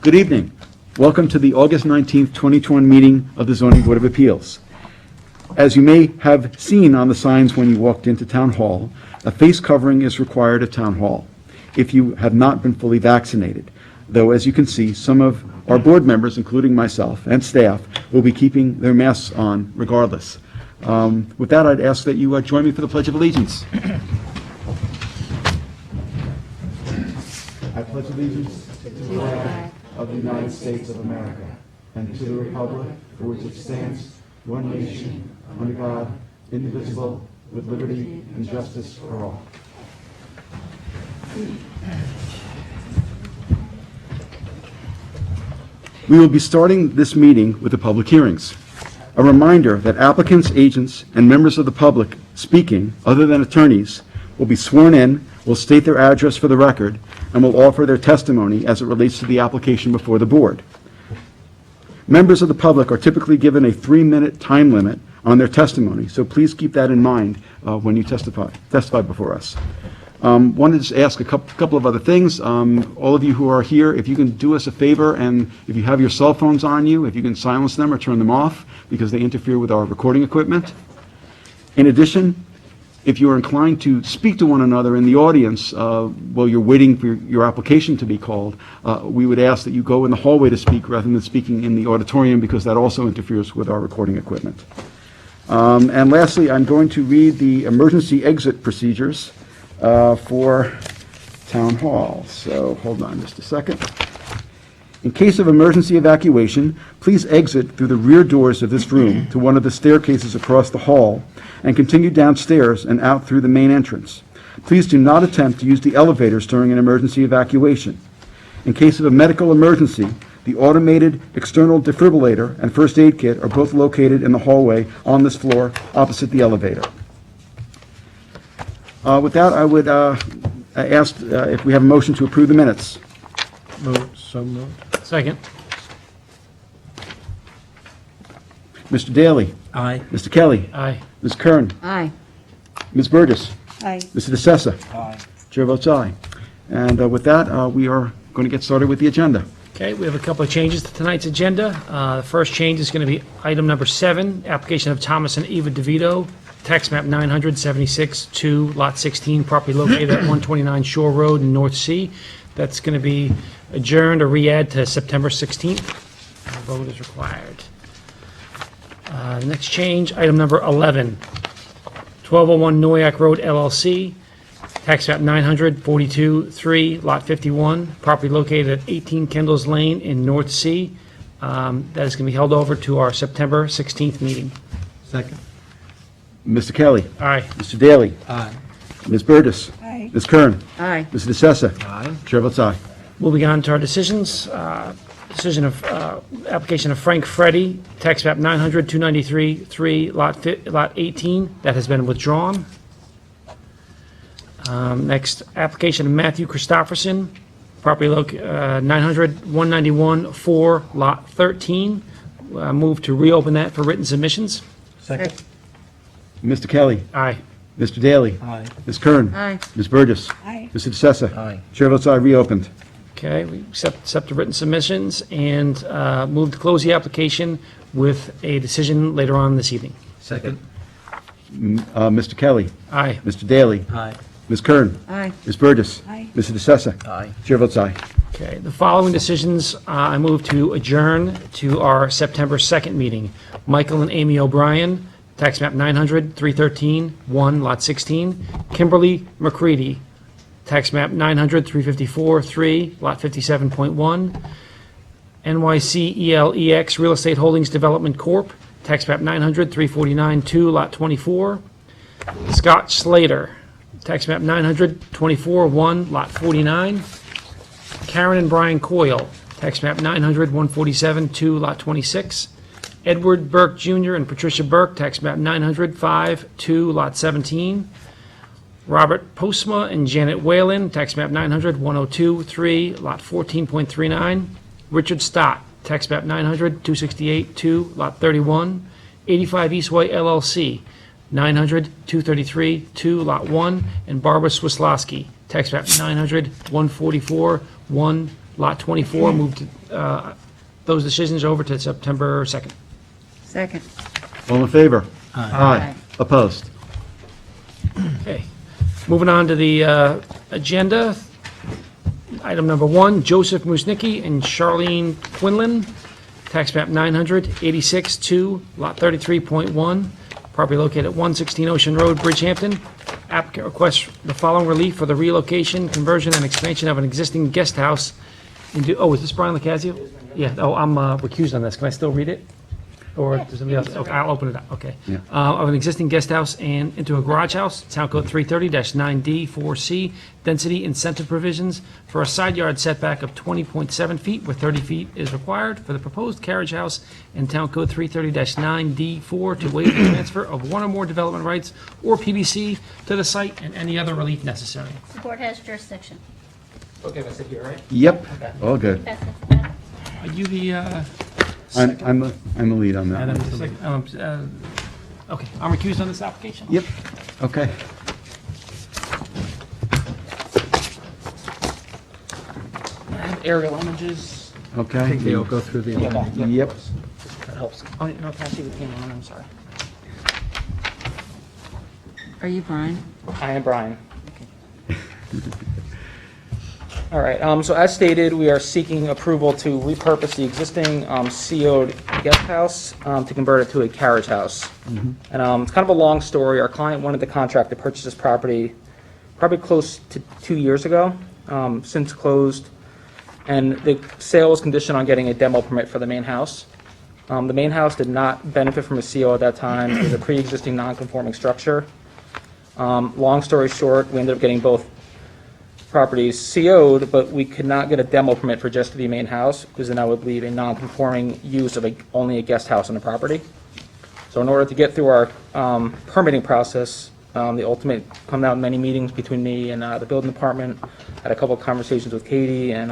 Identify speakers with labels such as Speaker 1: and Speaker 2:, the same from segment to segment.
Speaker 1: Good evening. Welcome to the August 19th, 2021 meeting of the Zoning Board of Appeals. As you may have seen on the signs when you walked into Town Hall, a face covering is required at Town Hall if you have not been fully vaccinated. Though, as you can see, some of our board members, including myself and staff, will be keeping their masks on regardless. With that, I'd ask that you join me for the Pledge of Allegiance. I pledge allegiance to the flag of the United States of America and to the republic for which it stands, one nation, under God, indivisible, with liberty and justice for all. We will be starting this meeting with the public hearings. A reminder that applicants, agents, and members of the public speaking, other than attorneys, will be sworn in, will state their address for the record, and will offer their testimony as it relates to the application before the board. Members of the public are typically given a 3-minute time limit on their testimony, so please keep that in mind when you testify before us. Wanted to just ask a couple of other things. All of you who are here, if you can do us a favor, and if you have your cell phones on you, if you can silence them or turn them off, because they interfere with our recording equipment. In addition, if you are inclined to speak to one another in the audience while you're waiting for your application to be called, we would ask that you go in the hallway to speak rather than speaking in the auditorium, because that also interferes with our recording equipment. And lastly, I'm going to read the emergency exit procedures for Town Hall. So hold on just a second. In case of emergency evacuation, please exit through the rear doors of this room to one of the staircases across the hall and continue downstairs and out through the main entrance. Please do not attempt to use the elevators during an emergency evacuation. In case of a medical emergency, the automated external defibrillator and first aid kit are both located in the hallway on this floor opposite the elevator. With that, I would ask if we have a motion to approve the minutes.
Speaker 2: So moved.
Speaker 3: Second.
Speaker 1: Mr. Daly.
Speaker 2: Aye.
Speaker 1: Mr. Kelly.
Speaker 3: Aye.
Speaker 1: Ms. Kern.
Speaker 4: Aye.
Speaker 1: Ms. Burgess.
Speaker 4: Aye.
Speaker 1: Mr. DeSessa.
Speaker 2: Aye.
Speaker 1: Chair votes aye. And with that, we are going to get started with the agenda.
Speaker 3: Okay, we have a couple of changes to tonight's agenda. The first change is going to be item number 7, application of Thomas and Eva DeVito, tax map 976-2, lot 16, property located at 129 Shore Road in North Sea. That's going to be adjourned or re-add to September 16th. A vote is required. The next change, item number 11, 1201 Noyak Road LLC, tax map 942-3, lot 51, property located at 18 Kendall's Lane in North Sea. That is going to be held over to our September 16th meeting.
Speaker 2: Second.
Speaker 1: Mr. Kelly.
Speaker 3: Aye.
Speaker 1: Mr. Daly.
Speaker 2: Aye.
Speaker 1: Ms. Burgess.
Speaker 4: Aye.
Speaker 1: Ms. Kern.
Speaker 4: Aye.
Speaker 1: Mr. DeSessa.
Speaker 2: Aye.
Speaker 1: Chair votes aye.
Speaker 3: Moving on to our decisions. Decision of application of Frank Freddy, tax map 900-293-3, lot 18. That has been withdrawn. Next, application of Matthew Christopherson, property 900-191-4, lot 13. Move to reopen that for written submissions.
Speaker 2: Second.
Speaker 1: Mr. Kelly.
Speaker 3: Aye.
Speaker 1: Mr. Daly.
Speaker 2: Aye.
Speaker 1: Ms. Kern.
Speaker 4: Aye.
Speaker 1: Ms. Burgess.
Speaker 4: Aye.
Speaker 1: Mr. DeSessa.
Speaker 2: Aye.
Speaker 1: Chair votes aye, reopened.
Speaker 3: Okay, we accept the written submissions and move to close the application with a decision later on this evening.
Speaker 2: Second.
Speaker 1: Mr. Kelly.
Speaker 3: Aye.
Speaker 1: Mr. Daly.
Speaker 2: Aye.
Speaker 1: Ms. Kern.
Speaker 4: Aye.
Speaker 1: Ms. Burgess.
Speaker 4: Aye.
Speaker 1: Mr. DeSessa.
Speaker 2: Aye.
Speaker 1: Chair votes aye.
Speaker 3: Okay, the following decisions, I move to adjourn to our September 2nd meeting. Michael and Amy O'Brien, tax map 900-313-1, lot 16. Kimberly McCready, tax map 900-354-3, lot 57.1. NYCELEX Real Estate Holdings Development Corp., tax map 900-349-2, lot 24. Scott Slater, tax map 900-24-1, lot 49. Karen and Brian Coyle, tax map 900-147-2, lot 26. Edward Burke Jr. and Patricia Burke, tax map 900-5-2, lot 17. Robert Postma and Janet Whalen, tax map 900-102-3, lot 14.39. Richard Stott, tax map 900-268-2, lot 31. 85 Eastway LLC, 900-233-2, lot 1. And Barbara Swislowski, tax map 900-144-1, Lot 24, moved those decisions over to September 2nd.
Speaker 4: Second.
Speaker 1: All in favor?
Speaker 4: Aye.
Speaker 1: Opposed?
Speaker 3: Okay. Moving on to the agenda. Item number 1, Joseph Musnicki and Charlene Quinlan, tax map 986-2, lot 33.1, property located at 116 Ocean Road, Bridgehampton. Applicant requests the following relief for the relocation, conversion, and expansion of an existing guest house into, is this Brian Lacazio? Yeah, I'm recused on this. Can I still read it? Or does somebody else? Okay, I'll open it up, okay.
Speaker 1: Yeah.
Speaker 3: Of an existing guest house and into a garage house, Town Code 330-9D4C, density incentive provisions for a side yard setback of 20.7 feet, where 30 feet is required for the proposed carriage house, and Town Code 330-9D4 to waive the transfer of one or more development rights or PBC to the site, and any other relief necessary.
Speaker 5: The board has jurisdiction.
Speaker 3: Okay, I said here, right?
Speaker 1: Yep, all good.
Speaker 5: That's it.
Speaker 3: Are you the,
Speaker 1: I'm the lead on
Speaker 3: Adam,
Speaker 1: that.
Speaker 3: just like, okay, I'm recused on this application?
Speaker 1: Yep, okay.
Speaker 3: I have aerial images.
Speaker 2: I
Speaker 1: Okay.
Speaker 2: think they'll go through the,
Speaker 1: Yep.
Speaker 3: That helps. Oh, no, Patsy, we came on, I'm sorry.
Speaker 4: Are you Brian?
Speaker 6: I am Brian. All right, so as stated, we are seeking approval to repurpose the existing CO'd guest house to convert it to a carriage house. And it's kind of a long story. Our client wanted the contract to purchase this property probably close to 2 years ago, since closed. And the sale was conditioned on getting a demo permit for the main house. The main house did not benefit from a CO at that time. It was a pre-existing non-conforming structure. Long story short, we ended up getting both properties CO'd, but we could not get a demo permit for just the main house, because then I would leave a non-conforming use of only a guest house on the property. So in order to get through our permitting process, the ultimate, come out in many meetings between me and the building department, had a couple of conversations with Katie, and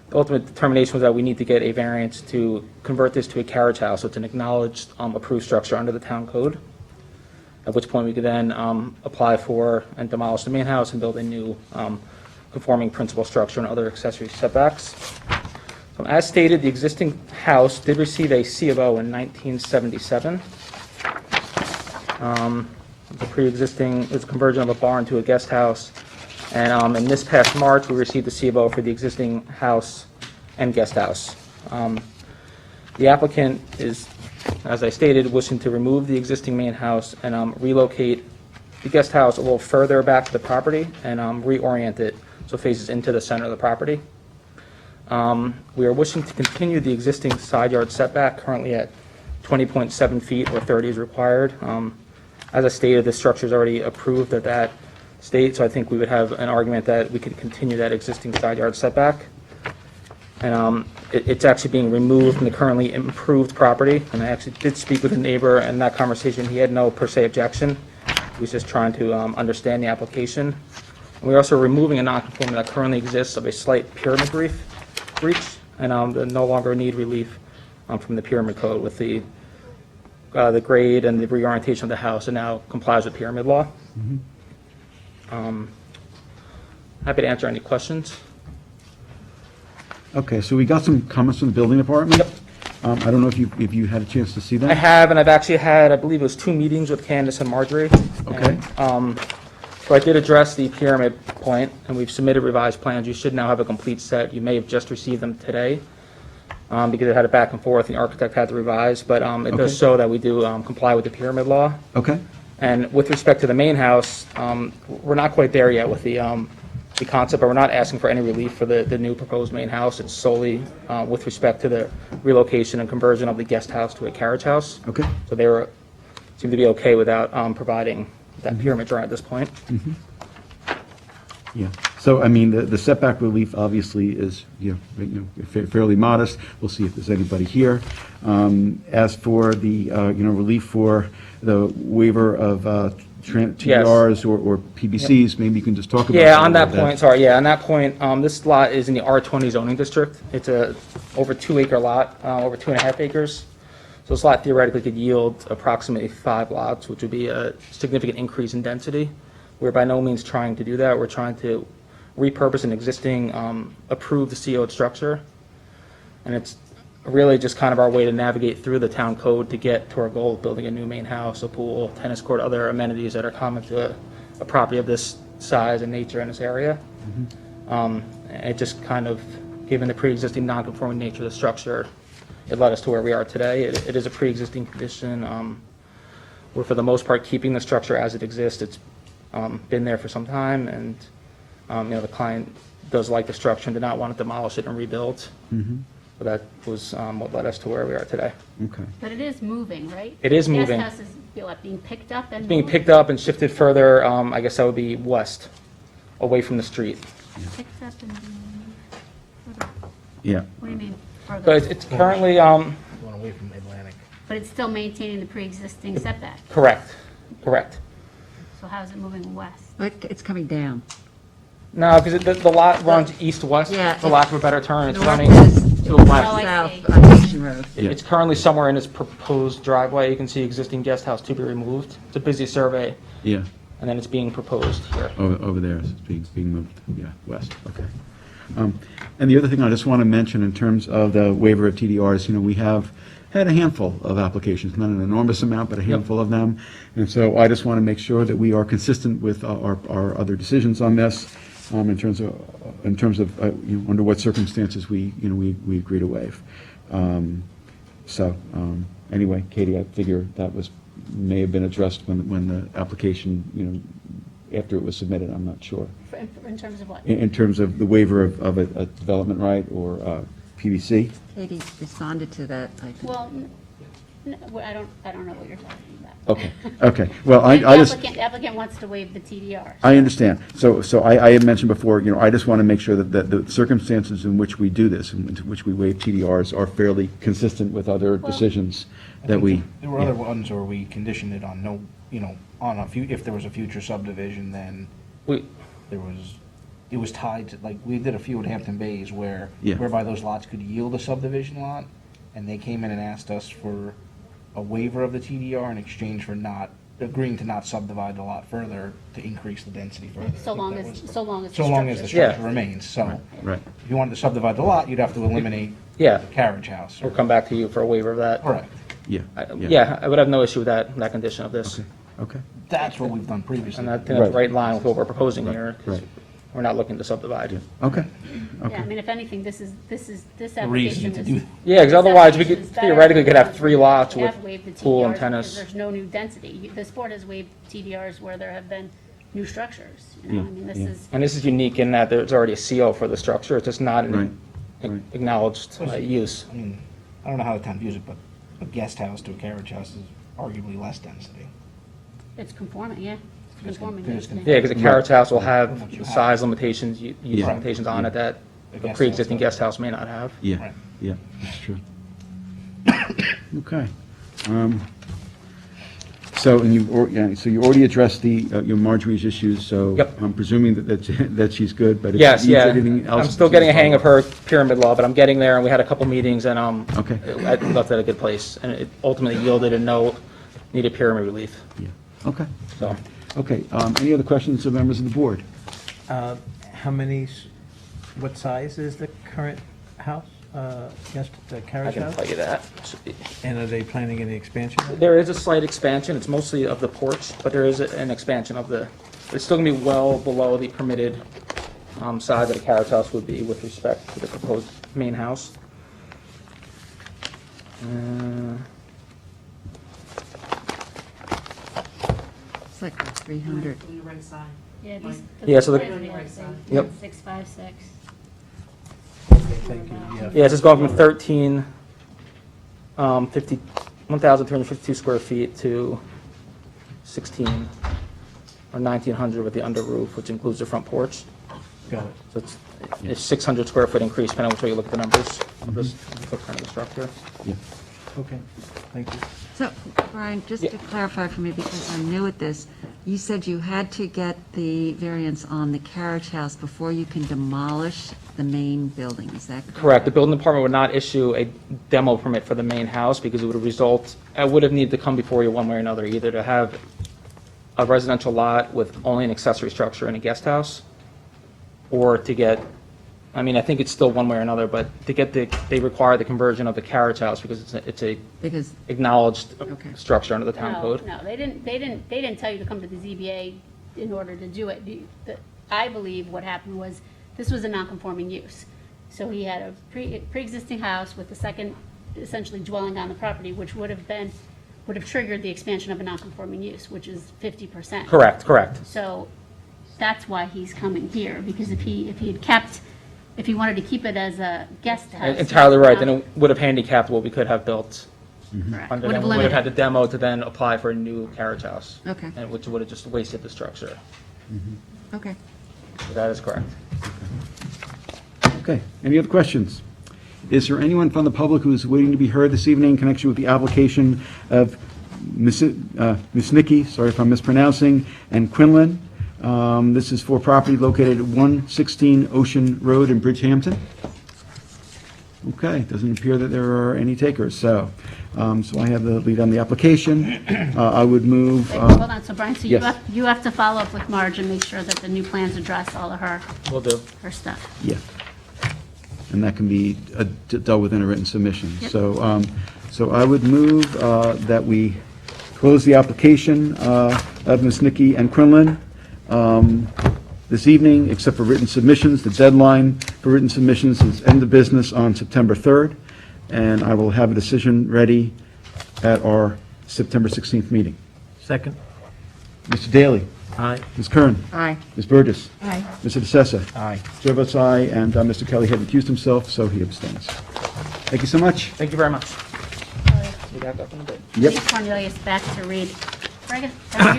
Speaker 6: the ultimate determination was that we need to get a variance to convert this to a carriage house. So it's an acknowledged, approved structure under the town code, at which point we could then apply for and demolish the main house and build a new conforming principal structure and other accessory setbacks. So as stated, the existing house did receive a C of O in 1977. The pre-existing is a conversion of a barn to a guest house. And in this past March, we received the C of O for the existing house and guest house. The applicant is, as I stated, wishing to remove the existing main house and relocate the guest house a little further back to the property and reorient it so it faces into the center of the property. We are wishing to continue the existing side yard setback, currently at 20.7 feet, where 30 is required. As I stated, the structure is already approved at that state, so I think we would have an argument that we could continue that existing side yard setback. And it's actually being removed from the currently improved property, and I actually did speak with a neighbor in that conversation. He had no per se objection. He was just trying to understand the application. And we're also removing a nonconformity that currently exists of a slight pyramid breach, and no longer need relief from the pyramid code with the grade and the reorientation of the house, and now complies with pyramid law. Happy to answer any questions.
Speaker 1: Okay, so we got some comments from the building department.
Speaker 6: Yep.
Speaker 1: I don't know if you had a chance to see that?
Speaker 6: I have, and I've actually had, I believe it was 2 meetings with Candace and Marjorie.
Speaker 1: Okay.
Speaker 6: And, so I did address the pyramid point, and we've submitted revised plans. You should now have a complete set. You may have just received them today, because it had a back and forth, and the architect had to revise, but it
Speaker 1: Okay.
Speaker 6: does show that we do comply with the pyramid law.
Speaker 1: Okay,
Speaker 6: And with respect to the main house, we're not quite there yet with the concept, but we're not asking for any relief for the new proposed main house. It's solely with respect to the relocation and conversion of the guest house to a carriage house.
Speaker 1: okay.
Speaker 6: So they seem to be okay without providing that pyramid drawing at this point.
Speaker 1: Yeah, so, I mean, the setback relief obviously is, fairly modest. We'll see if there's anybody here. As for the, relief for the waiver of TDRs or PBCs, maybe you can just talk about that.
Speaker 6: Yeah,
Speaker 1: a
Speaker 6: on that
Speaker 1: little
Speaker 6: point, sorry, yeah, on that point, this lot is in the R20 zoning district. It's a over 2 acre lot, over 2.5 acres. So this lot theoretically could yield approximately 5 lots, which would be a significant increase in density. We're by no means trying to do that. We're trying to repurpose an existing approved CO'd structure. And it's really just kind of our way to navigate through the town code to get to our goal of building a new main house, a pool, tennis court, other amenities that are common to a property of this size and nature in this area. It just kind of, given the pre-existing non-conforming nature of the structure, it led us to where we are today. It is a pre-existing condition. We're for the most part keeping the structure as it exists. It's been there for some time, and the client does like the structure and did not want to demolish it and rebuild. So that was what led us to where we are today.
Speaker 1: Okay.
Speaker 5: But it is moving, right?
Speaker 6: It is moving.
Speaker 5: Guest house is being picked up and
Speaker 6: It's being
Speaker 5: moved?
Speaker 6: picked up and shifted further, I guess that would be west, away from the street.
Speaker 5: Picked up and being moved.
Speaker 1: Yeah.
Speaker 5: What do you mean
Speaker 6: So
Speaker 5: further?
Speaker 6: it's currently,
Speaker 2: Going away from Atlantic.
Speaker 5: But it's still maintaining the pre-existing setback.
Speaker 6: correct.
Speaker 5: So how's it moving west?
Speaker 4: It's coming down.
Speaker 6: No, because the lot runs east-west,
Speaker 4: Yeah,
Speaker 6: for lack of a better term. It's running
Speaker 4: Northwest
Speaker 6: to the west.
Speaker 5: Oh, I
Speaker 4: south
Speaker 5: see.
Speaker 4: on Nation Road.
Speaker 1: Yeah.
Speaker 6: It's currently somewhere in its proposed driveway. You can see existing guest house to be removed. It's a busy survey,
Speaker 1: Yeah.
Speaker 6: and then it's being proposed here.
Speaker 1: Over there, it's being moved, yeah, west, okay. And the other thing I just want to mention in terms of the waiver of TDRs, we have had a handful of applications, not an enormous amount, but a handful of them. And so I just want to make sure that we are consistent with our other decisions on this, in terms of under what circumstances we agree to waive. Anyway, Katie, I figure that may have been addressed when the application, after it was submitted, I'm not sure.
Speaker 5: In terms of what?
Speaker 1: In terms of the waiver of a development right or PVC?
Speaker 4: Katie responded to that, I think.
Speaker 5: Well, I don't know what you're talking about.
Speaker 1: Okay. Well, I just,
Speaker 5: The applicant wants to waive the TDR.
Speaker 1: I understand. So I had mentioned before, I just want to make sure that the circumstances in which we do this, in which we waive TDRs, are fairly consistent with other decisions that we.
Speaker 7: There were other ones where we conditioned it on no, on if there was a future subdivision, then
Speaker 6: We,
Speaker 7: it was tied to, like, we did a few at Hampton Bays
Speaker 1: Yeah.
Speaker 7: whereby those lots could yield a subdivision lot, and they came in and asked us for a waiver of the TDR in exchange for agreeing to not subdivide the lot further to increase the density further.
Speaker 5: So long
Speaker 7: That
Speaker 5: as,
Speaker 7: was-
Speaker 5: so long as the
Speaker 7: So long as the
Speaker 5: structure.
Speaker 7: structure remains, so.
Speaker 1: Right.
Speaker 7: If you wanted to subdivide the lot, you'd have to eliminate
Speaker 6: Yeah.
Speaker 7: the carriage house.
Speaker 6: we'll come back to you for a waiver of that.
Speaker 7: Correct.
Speaker 1: Yeah.
Speaker 6: Yeah, I would have no issue with that condition of this.
Speaker 1: Okay.
Speaker 7: That's what we've done previously.
Speaker 6: And I think that's
Speaker 1: Right.
Speaker 6: right in line with what we're proposing here. 'cause
Speaker 1: Right.
Speaker 6: We're not looking to subdivide.
Speaker 1: Okay.
Speaker 5: Yeah, I mean, if anything, this
Speaker 7: The
Speaker 5: application
Speaker 7: reason to do
Speaker 5: is.
Speaker 7: that.
Speaker 6: Yeah, because otherwise, we could theoretically could have 3 lots
Speaker 5: We
Speaker 6: with
Speaker 5: have waived the
Speaker 6: pool and
Speaker 5: TDRs because
Speaker 6: tennis.
Speaker 5: there's no new density. This board has waived TDRs where there have been new structures. I mean, this
Speaker 1: Yeah.
Speaker 5: is,
Speaker 6: And this is unique in that there's already a CO for the structure. It's just not
Speaker 1: Right.
Speaker 6: an acknowledged use.
Speaker 7: I mean, I don't know how the town views it, but a guest house to a carriage house is arguably less density.
Speaker 5: it's conforming, yeah. It's conforming.
Speaker 7: It is
Speaker 6: Yeah, because a carriage house will
Speaker 7: What
Speaker 6: have
Speaker 7: you have.
Speaker 6: size limitations, use
Speaker 1: Yeah.
Speaker 6: limitations on it that
Speaker 7: A
Speaker 6: a
Speaker 7: guest
Speaker 6: pre-existing
Speaker 7: house
Speaker 6: guest house may not have.
Speaker 1: Yeah,
Speaker 7: Right.
Speaker 1: yeah, that's true. Okay. So you already addressed your Marjorie's issues, so.
Speaker 6: Yep.
Speaker 1: I'm presuming that she's good, but if
Speaker 6: Yes,
Speaker 1: she needs
Speaker 6: yeah.
Speaker 1: anything else.
Speaker 6: I'm still getting a hang of her pyramid law, but I'm getting there, and we had a couple meetings, and
Speaker 1: Okay.
Speaker 6: I left it at a good place, and it ultimately yielded a no needed pyramid relief.
Speaker 1: Yeah, okay.
Speaker 6: So,
Speaker 1: Okay, any other questions of members of the board?
Speaker 2: What size is the current house, the
Speaker 6: I
Speaker 2: carriage
Speaker 6: can
Speaker 2: house?
Speaker 6: tell you that.
Speaker 2: And are they planning any expansion?
Speaker 6: There is a slight expansion. It's mostly of the porch, but there is an expansion of the, it's still gonna be well below the permitted size that a carriage house would be with respect to the proposed main house.
Speaker 4: It's like 300.
Speaker 5: Yeah, these.
Speaker 6: Yeah, so the- Yep.
Speaker 5: 656.
Speaker 2: Thank you, yeah.
Speaker 6: Yeah, it's just going from 1,352 square feet to 16 or 1,900 with the under roof, which includes the front porch.
Speaker 2: Got it.
Speaker 6: So it's 600 square foot increase, depending on which way you look at the numbers of this footprint of the structure.
Speaker 2: Okay, thank you.
Speaker 4: So, Brian, just to clarify for me, because I'm new at this, you said you had to get the variance on the carriage house before you can demolish the main building, is that correct?
Speaker 6: Correct. The building department would not issue a demo permit for the main house because it would result, it would have needed to come before you one way or another, either to have a residential lot with only an accessory structure and a guest house, or to get, I mean, I think it's still one way or another, but to get they require the conversion of the carriage house because it's a
Speaker 4: Because,
Speaker 6: acknowledged
Speaker 4: Okay.
Speaker 6: structure under the town
Speaker 5: No,
Speaker 6: code.
Speaker 5: no, they didn't tell you to come to the ZBA in order to do it. I believe what happened was, this was a non-conforming use. So he had a pre-existing house with the second essentially dwelling on the property, which would have triggered the expansion of a non-conforming use, which is 50%.
Speaker 6: Correct.
Speaker 5: So that's why he's coming here, because if he wanted to keep it as a guest house.
Speaker 6: Entirely right, then it would have handicapped what we could have built.
Speaker 5: Correct.
Speaker 6: Under
Speaker 4: Would
Speaker 6: them,
Speaker 4: have
Speaker 6: we would have had
Speaker 4: limited.
Speaker 6: the demo to then apply for a new carriage house.
Speaker 4: Okay.
Speaker 6: And which would have just wasted the structure.
Speaker 4: okay.
Speaker 6: So that is correct.
Speaker 1: Okay, any other questions? Is there anyone from the public who is waiting to be heard this evening in connection with the application of Misnicki, sorry if I'm mispronouncing, and Quinlan? This is for property located at 116 Ocean Road in Bridgehampton. Okay, doesn't appear that there are any takers, so I have the lead on the application. I would move,
Speaker 5: Hold on, so Brian, so
Speaker 1: yes.
Speaker 5: you have to follow up with Marge and make sure that the new plans address all of her
Speaker 6: Will do.
Speaker 5: stuff.
Speaker 1: yeah, and that can be dealt with in a written submission.
Speaker 5: Yep.
Speaker 1: So I would move that we close the application of Misnicki and Quinlan this evening, except for written submissions. The deadline for written submissions is end of business on September 3rd, and I will have a decision ready at our September 16th meeting.
Speaker 2: Second?
Speaker 1: Mr. Daly?
Speaker 2: Aye.
Speaker 1: Ms. Kern?
Speaker 4: Aye.
Speaker 1: Ms. Burgess?
Speaker 4: Aye.
Speaker 1: Mr. DeSessa?
Speaker 2: Aye.
Speaker 1: Chair votes aye, and Mr. Kelly had recused himself, so he abstains. Thank you so much.
Speaker 6: Thank you very much. We got that in a bit.
Speaker 1: Yep.
Speaker 5: Leave Cornelius back to read. Greg, you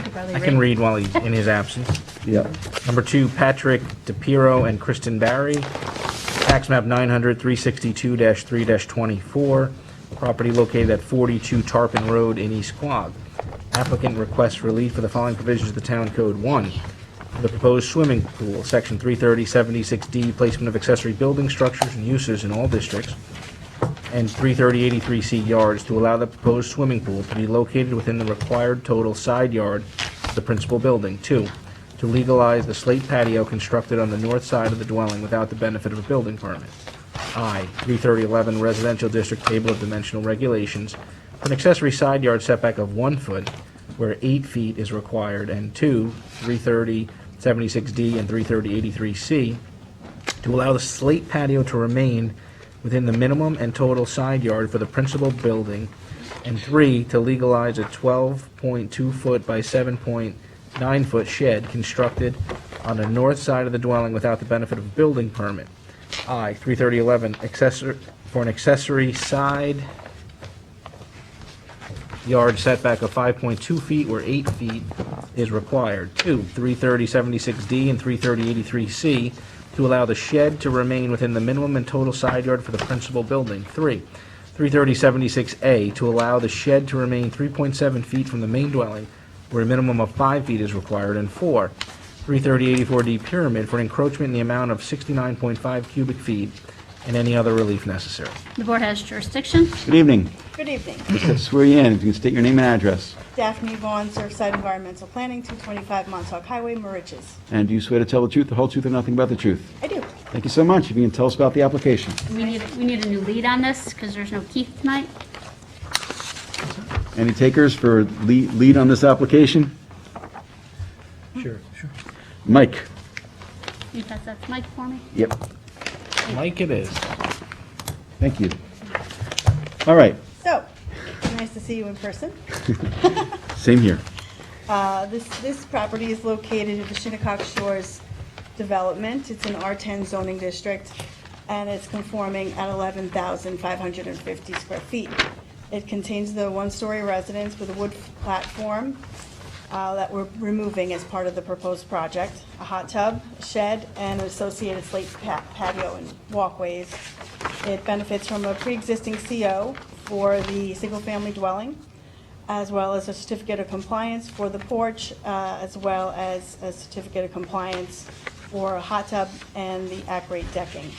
Speaker 5: could probably
Speaker 8: I can read while he's in his absence.
Speaker 1: Yep.
Speaker 8: Number 2, Patrick DePiero and Kristen Barry, tax map 900 362-3-24, property located at 42 Tarpon Road in East Quogue. Applicant requests relief for the following provisions of the Town Code. 1, for the proposed swimming pool, section 330-76D, placement of accessory building structures and uses in all districts, and 330-83C yards to allow the proposed swimming pool to be located within the required total side yard of the principal building. 2, to legalize the slate patio constructed on the north side of the dwelling without the benefit of a building permit. I, 33011 Residential District Table of Dimensional Regulations, for an accessory side yard setback of 1 foot where 8 feet is required, and 2, 330-76D and 330-83C, to allow the slate patio to remain within the minimum and total side yard for the principal building, and 3, to legalize a 12.2 foot by 7.9 foot shed constructed on the north side of the dwelling without the benefit of a building permit. I, 33011, for an accessory side yard setback of 5.2 feet where 8 feet is required. 2, 330-76D and 330-83C, to allow the shed to remain within the minimum and total side yard for the principal building. 3, 330-76A, to allow the shed to remain 3.7 feet from the main dwelling where a minimum of 5 feet is required. And 4, 330-84D pyramid, for an encroachment in the amount of 69.5 cubic feet and any other relief necessary.
Speaker 5: The board has jurisdiction.
Speaker 1: Good evening.
Speaker 9: Good evening.
Speaker 1: Just have to swear you in. If you can state your name and address.
Speaker 9: Daphne Vaughn, Surfside Environmental Planning, 225 Montauk Highway, Moriches.
Speaker 1: And do you swear to tell the truth, the whole truth, and nothing but the truth?
Speaker 9: I do.
Speaker 1: Thank you so much. If you can tell us about the application.
Speaker 5: We need a new lead on this because there's no Keith tonight.
Speaker 1: Any takers for lead on this application?
Speaker 2: Sure.
Speaker 1: Mike?
Speaker 5: Can you pass that to Mike for me?
Speaker 1: Yep.
Speaker 8: Mike it is.
Speaker 1: Thank you. All right.
Speaker 9: So, nice to see you in person.
Speaker 1: Same here.
Speaker 9: This property is located at the Shinnecock Shores development. It's an R10 zoning district, and it's conforming at 11,550 square feet. It contains the one-story residence with a wood platform that we're removing as part of the proposed project, a hot tub, a shed, and an associated slate patio and walkways. It benefits from a pre-existing CO for the single-family dwelling, as well as a certificate of compliance for the porch, as well as a certificate of compliance for a hot tub and the at-grade decking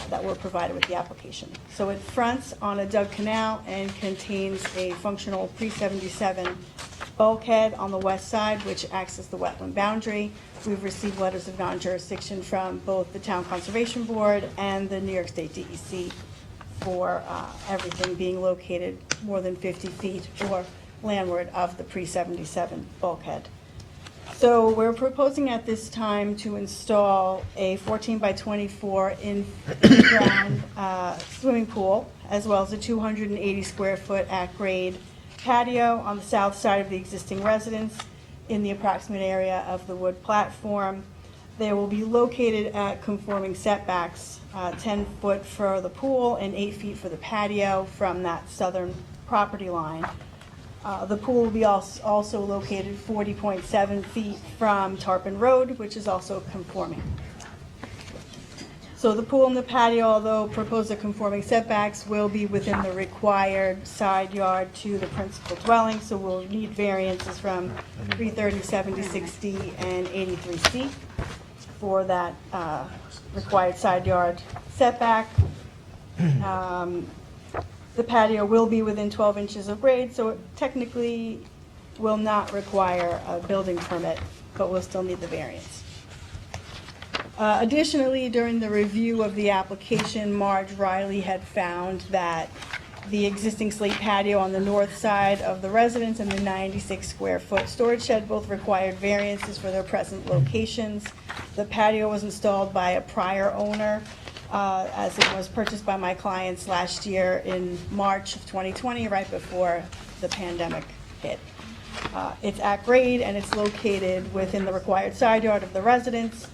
Speaker 9: that were provided with the application. So it fronts on a dug canal and contains a functional pre-77 bulkhead on the west side, which acts as the wetland boundary. We've received letters of non-jurisdiction from both the Town Conservation Board and the New York State DEC for everything being located more than 50 feet or landward of the pre-77 bulkhead. So we're proposing at this time to install a 14 by 24 in-ground swimming pool, as well as a 280 square foot at-grade patio on the south side of the existing residence in the approximate area of the wood platform. They will be located at conforming setbacks, 10 foot for the pool and 8 feet for the patio from that southern property line. The pool will be also located 40.7 feet from Tarpon Road, which is also conforming. So the pool and the patio, although proposed at conforming setbacks, will be within the required side yard to the principal dwelling, so we'll need variances from 330, 76D, and 83C for that required side yard setback. The patio will be within 12 inches of grade, so it technically will not require a building permit, but we'll still need the variance. Additionally, during the review of the application, Marge Riley had found that the existing slate patio on the north side of the residence and the 96 square foot storage shed both required variances for their present locations. The patio was installed by a prior owner, as it was purchased by my clients last year in March of 2020, right before the pandemic hit. It's at grade and it's located within the required side yard of the residence,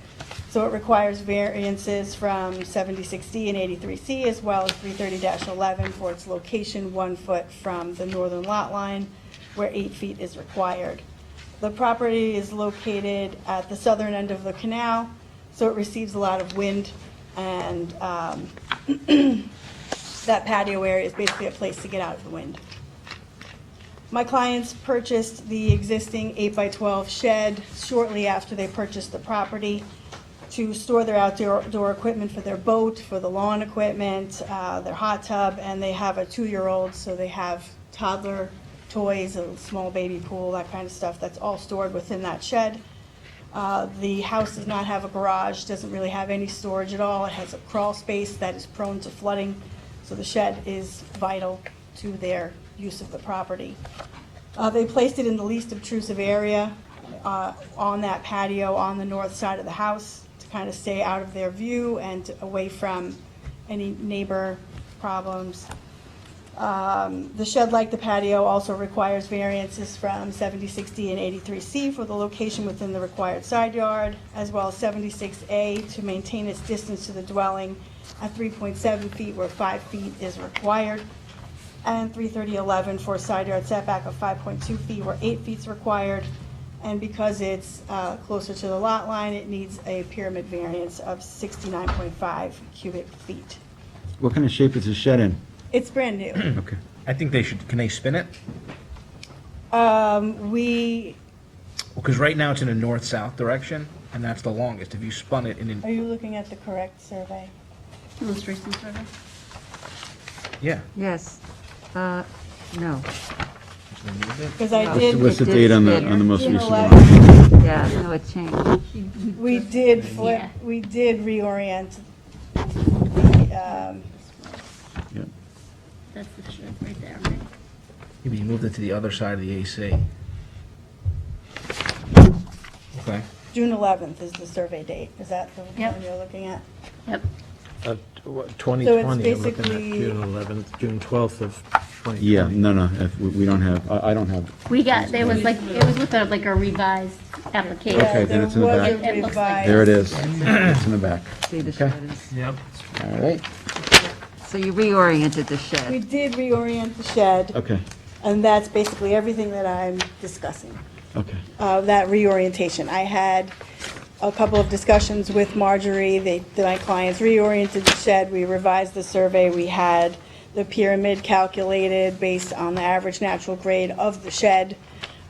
Speaker 9: so it requires variances from 76D and 83C as well as 330-11 for its location 1 foot from the northern lot line where 8 feet is required. The property is located at the southern end of the canal, so it receives a lot of wind, and that patio area is basically a place to get out of the wind. My clients purchased the existing 8 by 12 shed shortly after they purchased the property to store their outdoor equipment for their boat, for the lawn equipment, their hot tub, and they have a 2-year-old, so they have toddler toys, a small baby pool, that kind of stuff. That's all stored within that shed. The house does not have a garage, doesn't really have any storage at all. It has a crawl space that is prone to flooding, so the shed is vital to their use of the property. They placed it in the least obtrusive area on that patio on the north side of the house to kind of stay out of their view and away from any neighbor problems. The shed, like the patio, also requires variances from 76D and 83C for the location within the required side yard, as well as 76A to maintain its distance to the dwelling at 3.7 feet where 5 feet is required, and 330-11 for a side yard setback of 5.2 feet where 8 feet is required. And because it's closer to the lot line, it needs a pyramid variance of 69.5 cubic feet.
Speaker 1: What kind of shape is the shed in?
Speaker 9: It's brand new.
Speaker 1: Okay.
Speaker 8: I think they should, can they spin it? Because right now it's in a north-south direction, and that's the longest. If you spun it in
Speaker 9: Are
Speaker 8: an,
Speaker 9: you looking at the correct survey?
Speaker 5: Illustration survey?
Speaker 8: yeah.
Speaker 4: Yes. No.
Speaker 9: Because I did,
Speaker 1: What's the
Speaker 4: It did
Speaker 1: date on the
Speaker 4: spin.
Speaker 1: most
Speaker 9: June
Speaker 1: recent
Speaker 9: 11th.
Speaker 1: one?
Speaker 4: Yeah, no, it changed.
Speaker 9: we did flip,
Speaker 5: Yeah.
Speaker 9: we did reorient the,
Speaker 1: Yep.
Speaker 5: That's the shed right there, right?
Speaker 8: Maybe you moved it to the other side of the AC. Okay.
Speaker 9: June 11th is the survey date. Is that the
Speaker 5: Yep.
Speaker 9: one you're looking at?
Speaker 5: Yep.
Speaker 2: 2020, I'm looking at
Speaker 9: basically-
Speaker 2: June 11th, June 12th of 2020.
Speaker 1: Yeah, no, we don't have, I don't have.
Speaker 5: We got, there was like, it was with like a revised application.
Speaker 1: Okay, then it's in the
Speaker 9: There
Speaker 1: back.
Speaker 9: was a
Speaker 5: It looks like-
Speaker 9: revised.
Speaker 1: There it is. It's in the back.
Speaker 4: See, the
Speaker 1: Okay.
Speaker 4: shed is,
Speaker 3: Yep.
Speaker 1: All right.
Speaker 4: so you reoriented the
Speaker 9: We
Speaker 4: shed.
Speaker 9: did reorient the shed,
Speaker 1: Okay,
Speaker 9: and that's basically everything that I'm discussing.
Speaker 1: okay.
Speaker 9: That reorientation. I had a couple of discussions with Marjorie. My clients reoriented the shed. We revised the survey. We had the pyramid calculated based on the average natural grade of the shed.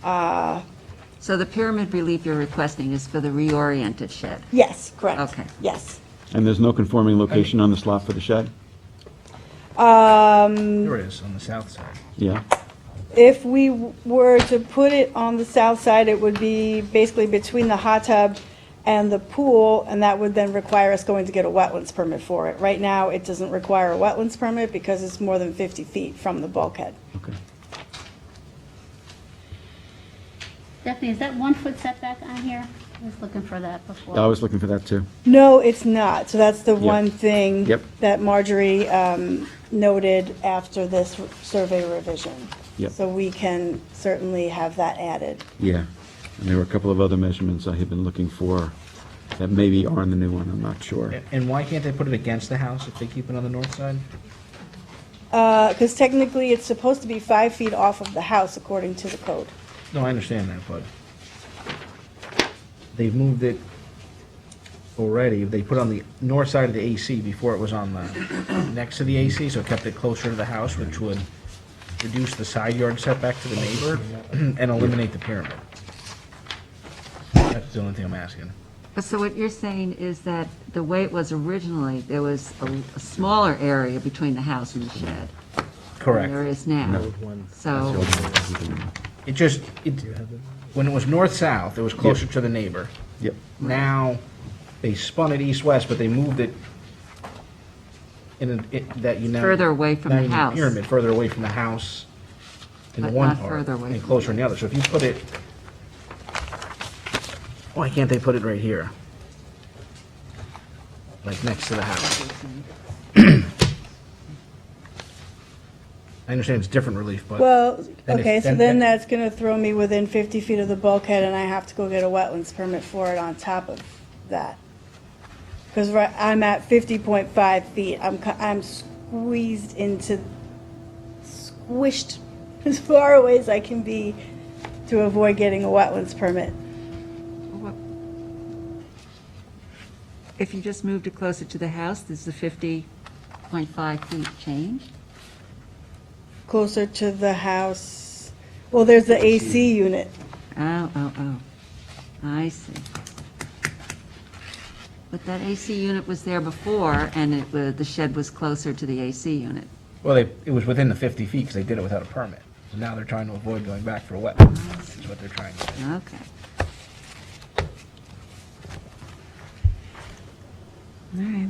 Speaker 4: So the pyramid relief you're requesting is for the reoriented shed?
Speaker 9: Yes, correct.
Speaker 4: Okay.
Speaker 9: Yes.
Speaker 1: And there's no conforming location on the slot for the shed?
Speaker 8: There it is, on the south side.
Speaker 1: Yeah.
Speaker 9: If we were to put it on the south side, it would be basically between the hot tub and the pool, and that would then require us going to get a wetlands permit for it. Right now, it doesn't require a wetlands permit because it's more than 50 feet from the bulkhead.
Speaker 1: Okay.
Speaker 5: Stephanie, is that 1 foot setback on here? I was looking for that before.
Speaker 1: I was looking for that too.
Speaker 9: No, it's not. So that's the one thing
Speaker 1: Yep.
Speaker 9: that Marjorie noted after this survey revision.
Speaker 1: Yep.
Speaker 9: So we can certainly have that added.
Speaker 1: Yeah. And there were a couple of other measurements I had been looking for that maybe are in the new one, I'm not sure.
Speaker 8: And why can't they put it against the house if they keep it on the north side?
Speaker 9: Because technically, it's supposed to be 5 feet off of the house according to the code.
Speaker 8: No, I understand that, but they've moved it already. They put it on the north side of the AC before it was on the, next to the AC, so it kept it closer to the house, which would reduce the side yard setback to the neighbor and eliminate the pyramid. That's the only thing I'm asking.
Speaker 4: So what you're saying is that the way it was originally, there was a smaller area between the house and the shed. than
Speaker 8: Correct.
Speaker 4: There is now. So,
Speaker 8: It just, when it was north-south, it was closer to the neighbor.
Speaker 1: Yep.
Speaker 8: Now, they spun it east-west, but they moved it that you now.
Speaker 4: Further away from
Speaker 8: now
Speaker 4: the
Speaker 8: you need
Speaker 4: house.
Speaker 8: Pyramid, further away from the house in the
Speaker 4: But
Speaker 8: one
Speaker 4: not
Speaker 8: part.
Speaker 4: further away
Speaker 8: And
Speaker 4: from
Speaker 8: closer
Speaker 4: the
Speaker 8: in the other. So if you put it, why can't they put it right here? Like next to the house? I understand it's different relief, but.
Speaker 9: Well,
Speaker 8: Then if-
Speaker 9: okay, so
Speaker 8: then-
Speaker 9: then that's going to throw me within 50 feet of the bulkhead, and I have to go get a wetlands permit for it on top of that. Because I'm at 50.5 feet. I'm squeezed squished as far away as I can be to avoid getting a wetlands permit.
Speaker 4: if you just moved it closer to the house, does the 50.5 feet change?
Speaker 9: Closer to the house, well, there's the AC unit.
Speaker 4: Oh, I see. But that AC unit was there before, and the shed was closer to the AC unit.
Speaker 8: Well, it was within the 50 feet because they did it without a permit. So now they're trying to avoid going back for a wetland. That's what they're trying to do.
Speaker 4: Okay. All right.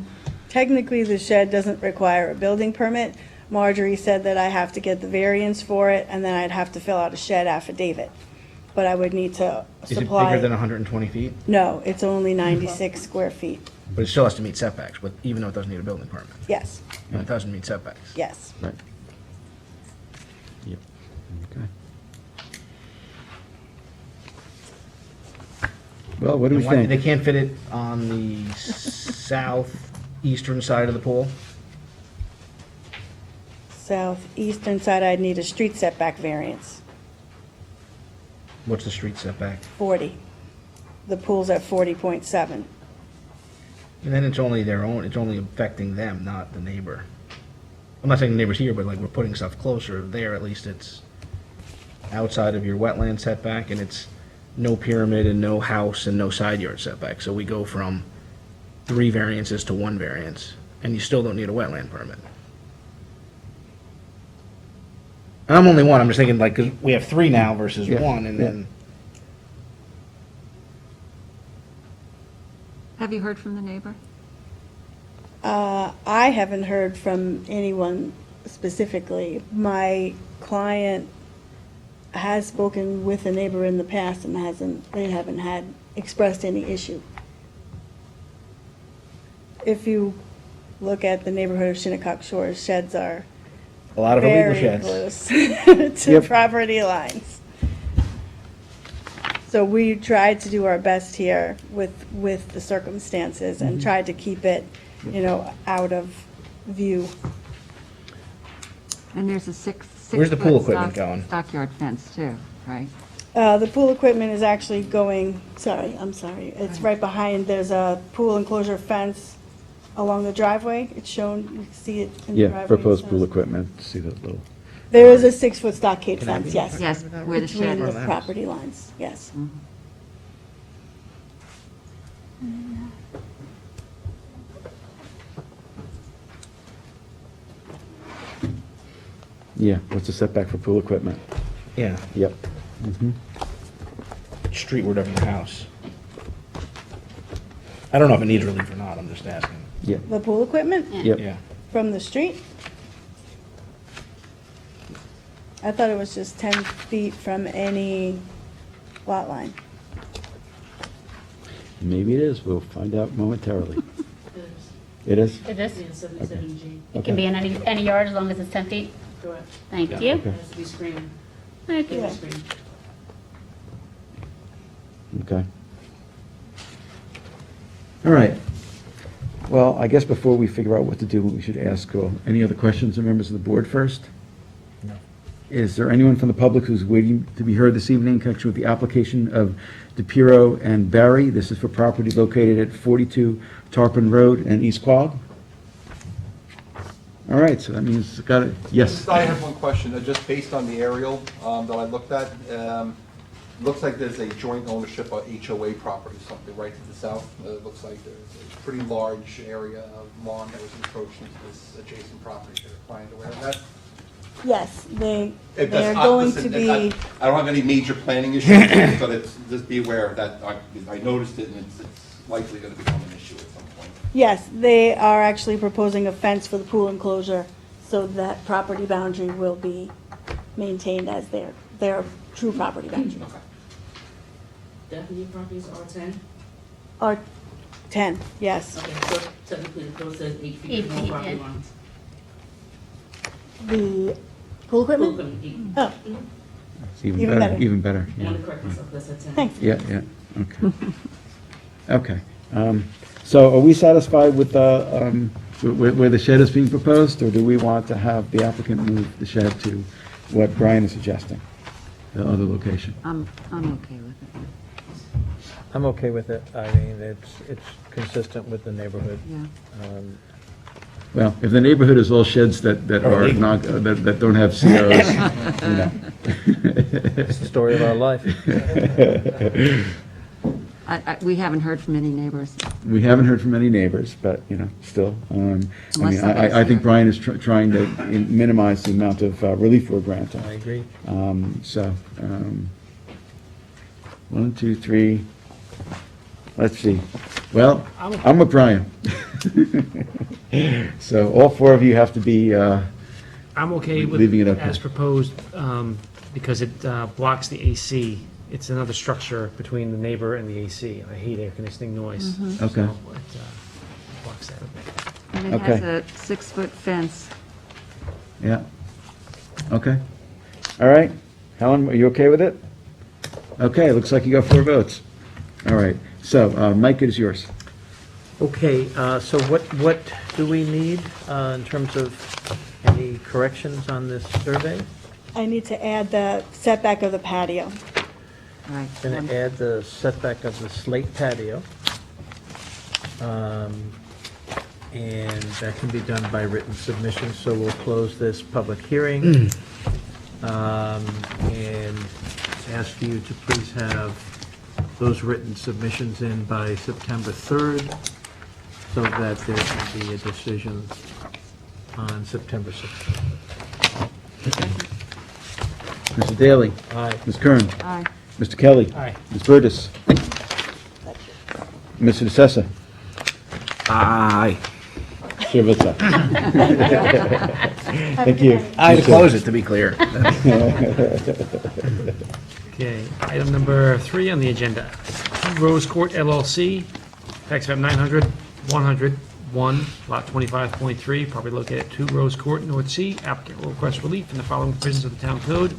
Speaker 9: Technically, the shed doesn't require a building permit. Marjorie said that I have to get the variance for it, and then I'd have to fill out a shed affidavit. But I would need to
Speaker 8: Is it
Speaker 9: supply.
Speaker 8: bigger than 120 feet?
Speaker 9: No, it's only 96 square feet.
Speaker 8: But it still has to meet setbacks, even though it doesn't need a building permit.
Speaker 9: Yes,
Speaker 8: And it doesn't meet setbacks.
Speaker 9: yes.
Speaker 1: Right. Yep, okay. Well, what do we
Speaker 8: And why- They
Speaker 1: think?
Speaker 8: can't fit it on the southeastern side of the pool?
Speaker 9: Southeastern side, I'd need a street setback variance,
Speaker 8: What's the street setback?
Speaker 9: 40. The pool's at 40.7.
Speaker 8: And then it's only their own, it's only affecting them, not the neighbor. I'm not saying the neighbor's here, but like we're putting stuff closer there, at least it's outside of your wetland setback, and it's no pyramid and no house and no side yard setback. So we go from 3 variances to 1 variance, and you still don't need a wetland permit. And I'm only one, I'm just thinking like, 'cause we have 3 now versus
Speaker 1: Yeah,
Speaker 8: 1, and
Speaker 1: yeah.
Speaker 8: then,
Speaker 4: Have you heard from the neighbor?
Speaker 9: I haven't heard from anyone specifically. My client has spoken with a neighbor in the past and they haven't had expressed any issue. If you look at the neighborhood of Shinnecock Shores, sheds are
Speaker 8: a lot of illegal
Speaker 9: very
Speaker 8: sheds.
Speaker 9: close to
Speaker 1: Yep.
Speaker 9: property lines. So we tried to do our best here with the circumstances
Speaker 8: Mm-hmm.
Speaker 9: and tried to keep it, out of view.
Speaker 4: And there's a six.
Speaker 8: Where's the pool
Speaker 4: 6-foot
Speaker 8: equipment going?
Speaker 4: Stockyard fence too, right?
Speaker 9: The pool equipment is actually going, I'm sorry, it's right behind, there's a pool enclosure fence along the driveway. It's shown, you can see it in the
Speaker 1: Yeah,
Speaker 9: driveway.
Speaker 1: proposed pool equipment, see that little,
Speaker 9: There is a 6-foot stockade fence, yes.
Speaker 4: Yes, where the
Speaker 9: Between
Speaker 4: shed
Speaker 9: the
Speaker 4: is.
Speaker 9: property lines, yes.
Speaker 1: yeah, what's the setback for pool equipment?
Speaker 8: Yeah,
Speaker 1: Yep.
Speaker 7: Street, whatever your house. I don't know if it needs relief or not, I'm just asking.
Speaker 1: Yep.
Speaker 9: The pool equipment
Speaker 1: Yep.
Speaker 7: Yeah.
Speaker 9: from the street? I thought it was just 10 feet from any lot line.
Speaker 1: Maybe it is. We'll find out momentarily. It is?
Speaker 5: It is,
Speaker 1: Okay.
Speaker 5: it can be in any yard as long as it's 10 feet.
Speaker 10: Correct.
Speaker 5: Thank you.
Speaker 1: Okay.
Speaker 10: It has to be screened.
Speaker 5: Thank you.
Speaker 9: Yeah.
Speaker 10: Screened.
Speaker 1: Okay. All right. Well, I guess before we figure out what to do, we should ask, any other questions of members of the board first?
Speaker 8: No.
Speaker 1: Is there anyone from the public who's waiting to be heard this evening in connection with the application of DePiero and Barry? This is for property located at 42 Tarpon Road in East Quogue. All right, so that means, got it, yes.
Speaker 11: I have one question, just based on the aerial that I looked at. Looks like there's a joint ownership of HOA property, something right to the south. It looks like there's a pretty large area of lawn that was encroached into this adjacent property. Is the client aware of that?
Speaker 9: Yes, they
Speaker 11: If
Speaker 9: are
Speaker 11: that's
Speaker 9: going
Speaker 11: opposite,
Speaker 9: to
Speaker 11: and
Speaker 9: be,
Speaker 11: I don't have any major planning issues, but just be aware of that. I noticed it, and it's likely going to become an issue at some point.
Speaker 9: yes, they are actually proposing a fence for the pool enclosure, so that property boundary will be maintained as their true property boundary.
Speaker 11: Okay.
Speaker 10: Definitely properties R10?
Speaker 9: Or 10, yes.
Speaker 10: Okay, so technically the code says 8 feet
Speaker 5: 8
Speaker 10: from all
Speaker 5: feet,
Speaker 10: property
Speaker 5: yeah.
Speaker 10: lines.
Speaker 9: The pool equipment?
Speaker 10: Open, 8.
Speaker 9: Oh,
Speaker 1: It's even
Speaker 9: Even
Speaker 1: better,
Speaker 9: better.
Speaker 1: even better.
Speaker 10: I
Speaker 1: Yeah,
Speaker 10: want to correct myself, that's at 10.
Speaker 9: thanks.
Speaker 1: yeah, okay. Okay. So are we satisfied with where the shed is being proposed, or do we want to have the applicant move the shed to what Brian is suggesting, the other location?
Speaker 4: I'm okay with it,
Speaker 2: I'm okay with it. I mean, it's consistent with the neighborhood.
Speaker 4: yeah.
Speaker 1: Well, if the neighborhood is all sheds that are not, that don't have COs, you know.
Speaker 2: It's the story of our life.
Speaker 4: We haven't heard from any neighbors.
Speaker 1: We haven't heard from any neighbors, but, still. I
Speaker 4: Unless
Speaker 1: mean,
Speaker 4: somebody's
Speaker 1: I think
Speaker 4: here.
Speaker 1: Brian is trying to minimize the amount of relief we're granting.
Speaker 2: I agree.
Speaker 1: So, 1, 2, 3, let's see. Well, I'm with Brian. So all 4 of you have to be,
Speaker 3: I'm okay with
Speaker 1: Leaving it
Speaker 3: it
Speaker 1: open.
Speaker 3: as proposed, because it blocks the AC. It's another structure between the neighbor and the AC. I hate air conditioning noise.
Speaker 1: Okay.
Speaker 3: So it blocks that a bit.
Speaker 4: And it has
Speaker 1: Okay.
Speaker 4: a 6-foot fence.
Speaker 1: yeah. Okay. All right. Helen, are you okay with it? Okay, looks like you got 4 votes. All right. So, Mike, it is yours.
Speaker 2: Okay, so what do we need in terms of any corrections on this survey?
Speaker 9: I need to add the setback of the patio.
Speaker 4: Right.
Speaker 2: Going to add the setback of the slate patio. And that can be done by written submission, so we'll close this public hearing. And ask you to please have those written submissions in by September 3rd, so that there can be a decision on September 6th.
Speaker 1: Mr. Daly.
Speaker 2: Aye.
Speaker 1: Ms. Kern.
Speaker 4: Aye.
Speaker 1: Mr. Kelly.
Speaker 3: Aye.
Speaker 1: Ms. Burgess. Mr. DeSessa.
Speaker 8: Aye.
Speaker 1: Chair votes aye. Thank you.
Speaker 8: Aye to close it, to be clear.
Speaker 3: Okay, item number 3 on the agenda. Rose Court LLC, tax map 900-101, lot 25.3, property located at 2 Rose Court, North Sea. Applicant will request relief in the following provisions of the Town Code.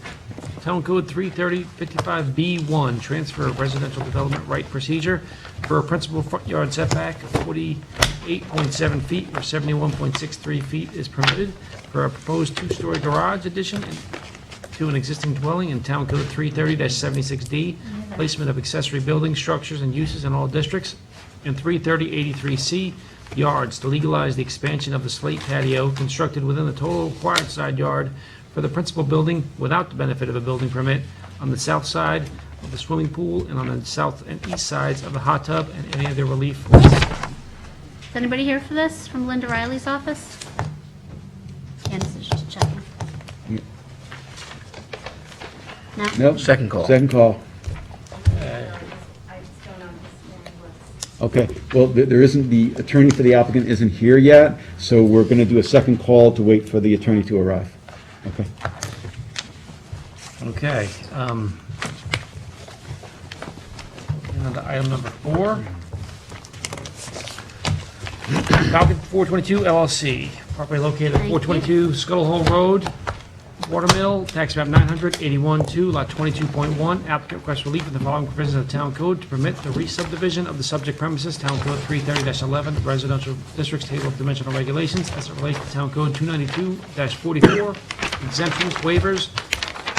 Speaker 3: Town Code 33055B1, transfer of residential development right procedure for a principal front yard setback of 48.7 feet where 71.63 feet is permitted for a proposed 2-story garage addition to an existing dwelling in Town Code 330-76D, placement of accessory buildings, structures, and uses in all districts, and 330-83C, yards to legalize the expansion of the slate patio constructed within the total required side yard for the principal building without the benefit of a building permit on the south side of the swimming pool and on the south and east sides of the hot tub and any other relief.
Speaker 5: Is anybody here for this from Linda Riley's office? Candace is just checking. No?
Speaker 1: Nope.
Speaker 8: Second call.
Speaker 1: Second call. Okay, well, there isn't, the attorney for the applicant isn't here yet, so we're going to do a second call to wait for the attorney to arrive. Okay.
Speaker 3: Okay. And on to item number 4. Falcon 422 LLC, property located at
Speaker 5: Thank you.
Speaker 3: 422 Scuttle Hole Road, Watermill, tax map 900-81-2, lot 22.1. Applicant requests relief from the following provisions of the town code to permit the re-subdivision of the subject premises, town code 330-11, residential districts, table of dimensional regulations, as it relates to town code 292-44, exemptions, waivers.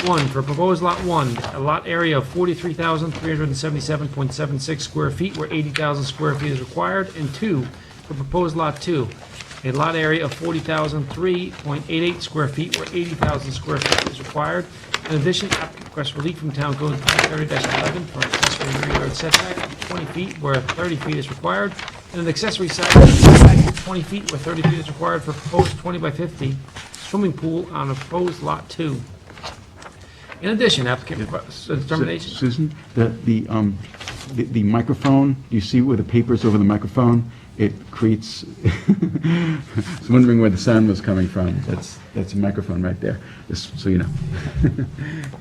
Speaker 3: 1, for proposed lot 1, a lot area of 43,377.76 square feet, where 80,000 square feet is required, and 2, for proposed lot 2, a lot area of 40,003.88 square feet, where 80,000 square feet is required. In addition, applicant requests relief from town code 30-11 for an accessory rear yard setback of 20 feet, where 30 feet is required, and an accessory side yard setback of 20 feet, where 30 feet is required for proposed 20 by 50 swimming pool on a proposed lot 2. In addition, applicant requests a determination.
Speaker 1: Susan, the microphone, you see where the paper's over the microphone? It creates, I was wondering where the sound was coming from. That's a microphone right there, just so you know.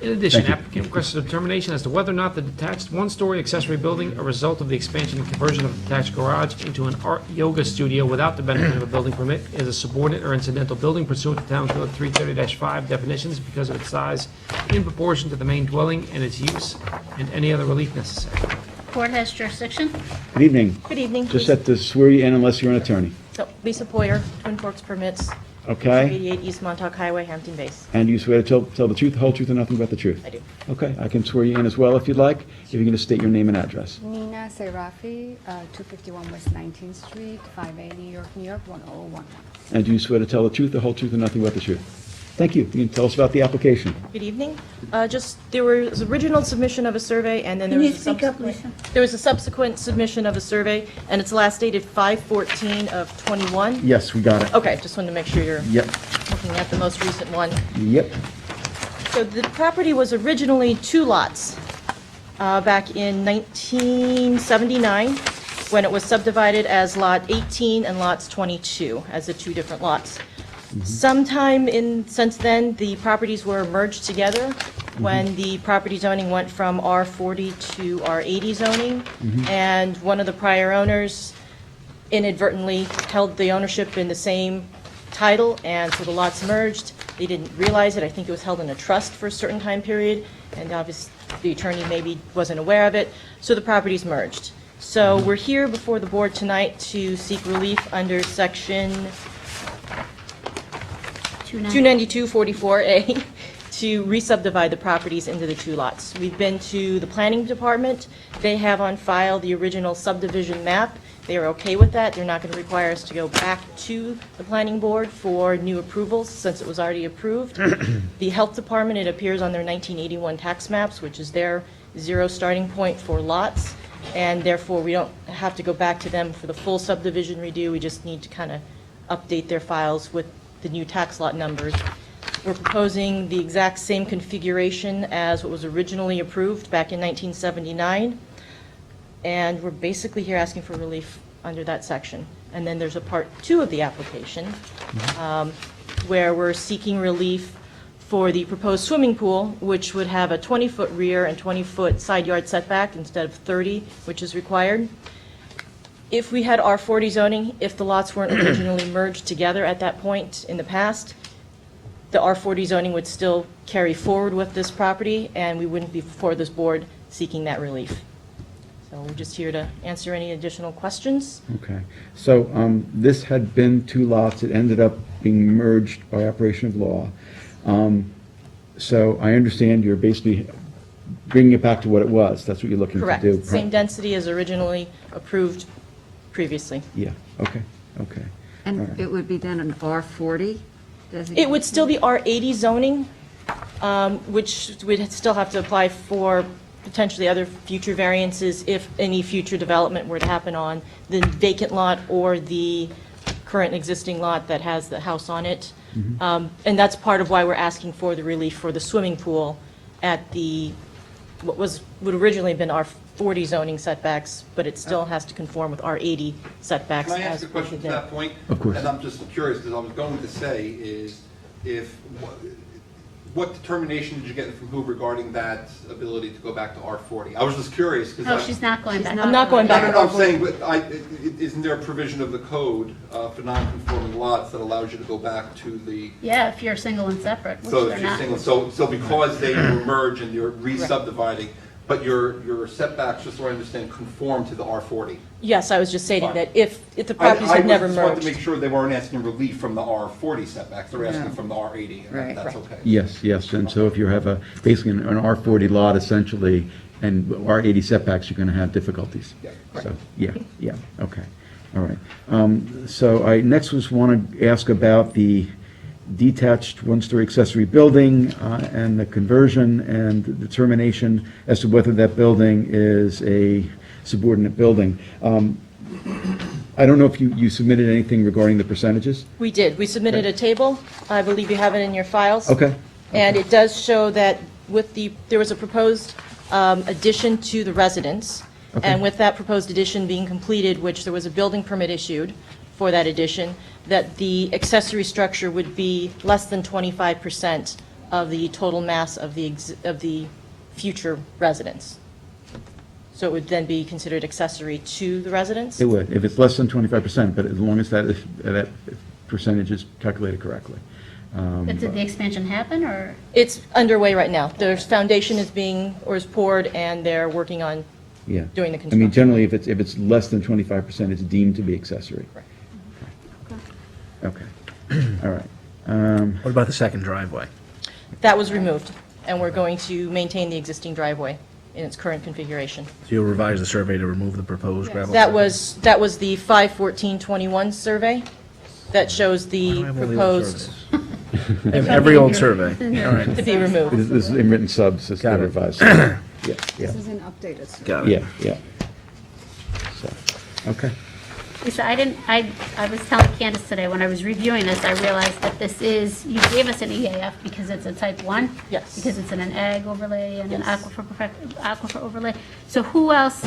Speaker 3: In addition,
Speaker 1: Thank you.
Speaker 3: applicant requests a determination as to whether or not the detached one-story accessory building, a result of the expansion and conversion of the detached garage into an art yoga studio without the benefit of a building permit, is a subordinate or incidental building pursuant to Town Code 330-5 definitions because of its size in proportion to the main dwelling and its use, and any other relief necessary.
Speaker 5: Court has jurisdiction.
Speaker 1: Good evening.
Speaker 12: Good evening.
Speaker 1: Just have to swear you in unless you're an attorney,
Speaker 12: So, Lisa Poyer, Twin Forks Permits,
Speaker 1: okay?
Speaker 12: 88 East Montauk Highway, Hampton Bays.
Speaker 1: And you swear to tell the truth, the whole truth, and nothing but the truth?
Speaker 12: I do.
Speaker 1: Okay, I can swear you in as well if you'd like, if you can just state your name and address.
Speaker 13: Nina Serafi, 251 West 19th Street, 580 New York, New York, 10011.
Speaker 1: And do you swear to tell the truth, the whole truth, and nothing but the truth? Thank you. You can tell us about the application.
Speaker 12: Good evening. There was original submission of a survey, and then there
Speaker 5: Can
Speaker 12: was
Speaker 5: you
Speaker 12: a
Speaker 5: speak up,
Speaker 12: subsequent...
Speaker 5: Lisa?
Speaker 12: There was a subsequent submission of a survey, and it's last dated 5/14 of '21.
Speaker 1: Yes, we got it.
Speaker 12: Okay, just wanted to make sure you're
Speaker 1: Yep,
Speaker 12: looking at the most recent one.
Speaker 1: yep.
Speaker 12: So the property was originally 2 lots back in 1979, when it was subdivided as Lot 18 and Lots 22, as the 2 different lots. Sometime since then, the properties were merged together when the property zoning went from R40 to R80 zoning, and one of the prior owners inadvertently held the ownership in the same title, and so the lots merged. They didn't realize it. I think it was held in a trust for a certain time period, and obviously the attorney maybe wasn't aware of it, so the properties merged. So we're here before the board tonight to seek relief under section 292-44A to re-subdivide the properties into the 2 lots. We've been to the planning department. They have on file the original subdivision map. They are okay with that. They're not going to require us to go back to the planning board for new approvals since it was already approved. The health department, it appears on their 1981 tax maps, which is their 0 starting point for lots, and therefore we don't have to go back to them for the full subdivision redo. We just need to kind of update their files with the new tax lot numbers. We're proposing the exact same configuration as what was originally approved back in 1979, and we're basically here asking for relief under that section. And then there's a part 2 of the application, where we're seeking relief for the proposed swimming pool, which would have a 20-foot rear and 20-foot side yard setback instead of 30, which is required. If we had R40 zoning, if the lots weren't originally merged together at that point in the past, the R40 zoning would still carry forward with this property, and we wouldn't be before this board seeking that relief. So we're just here to answer any additional questions.
Speaker 1: Okay. So this had been 2 lots. It ended up being merged by operation of law. So I understand you're basically bringing it back to what it was. That's what you're looking to do.
Speaker 12: Correct. Same density as originally approved previously.
Speaker 1: Yeah, okay, okay.
Speaker 4: And
Speaker 1: All right.
Speaker 4: it would be then an R40 designation?
Speaker 12: It would still be R80 zoning, which we'd still have to apply for potentially other future variances if any future development were to happen on the vacant lot or the current existing lot that has the house on it. And that's part of why we're asking for the relief for the swimming pool, at the, would originally have been R40 zoning setbacks, but it still has to conform with R80 setbacks.
Speaker 11: Can I ask
Speaker 12: as
Speaker 11: a question to
Speaker 12: printed
Speaker 11: that point?
Speaker 1: Of course.
Speaker 11: And I'm just curious, because I was going to say is, what determination did you get from who regarding that ability to go back to R40? I was just curious, because
Speaker 5: No, she's not going back.
Speaker 12: I'm not going back.
Speaker 11: No, I'm saying, but isn't there a provision of the code for non-conforming lots that allows you to go back to the,
Speaker 5: Yeah, if you're single and separate, which
Speaker 11: so
Speaker 5: they're
Speaker 11: if you're
Speaker 5: not.
Speaker 11: single, so because they were merged and you're re-subdividing, but your setbacks, just so I understand, conform to the R40?
Speaker 12: Yes, I was just stating
Speaker 11: Fine.
Speaker 12: that if the properties had never
Speaker 11: I just wanted to make
Speaker 12: merged.
Speaker 11: sure they weren't asking relief from the R40 setbacks, they're asking from the R80, and
Speaker 4: Right.
Speaker 11: that's okay.
Speaker 1: Yes, and so if you have basically an R40 lot essentially, and R80 setbacks, you're going to have difficulties.
Speaker 11: Yeah.
Speaker 1: So, yeah, okay, all right. So I next want to ask about the detached one-story accessory building and the conversion and the determination as to whether that building is a subordinate building. I don't know if you submitted anything regarding the percentages?
Speaker 12: We did. We submitted a table. I believe you have it in your files.
Speaker 1: Okay.
Speaker 12: And it does show that there was a proposed addition to the residence.
Speaker 1: Okay.
Speaker 12: And with that proposed addition being completed, which there was a building permit issued for that addition, that the accessory structure would be less than 25% of the total mass of the future residence. So it would then be considered accessory to the residence?
Speaker 1: It would, if it's less than 25%, but as long as that percentage is calculated correctly.
Speaker 5: But did the expansion happen, or?
Speaker 12: It's underway right now. There's foundation is poured, and they're working on
Speaker 1: Yeah.
Speaker 12: doing the
Speaker 1: I mean,
Speaker 12: construction.
Speaker 1: generally, if it's less than 25%, it's deemed to be accessory. Okay, all right.
Speaker 8: What about the second driveway?
Speaker 12: That was removed, and we're going to maintain the existing driveway in its current configuration.
Speaker 8: So you'll revise the survey to remove the proposed gravel?
Speaker 12: That was the 5/14/21 survey that shows
Speaker 8: Why
Speaker 12: the
Speaker 8: do I have all the old
Speaker 12: proposed
Speaker 8: surveys? Every old survey. All right.
Speaker 12: to be removed.
Speaker 1: This is in written subs, it's
Speaker 8: Got
Speaker 1: the
Speaker 8: it.
Speaker 1: revised. Yeah,
Speaker 13: This
Speaker 1: yeah,
Speaker 13: is an updated survey.
Speaker 8: Got it.
Speaker 1: yeah. So, okay.
Speaker 5: Lisa, I was telling Candace today, when I was reviewing this, I realized that you gave us an EAF because it's a type 1?
Speaker 12: Yes.
Speaker 5: Because it's in an ag overlay and an
Speaker 12: Yes.
Speaker 5: aquifer overlay. So who else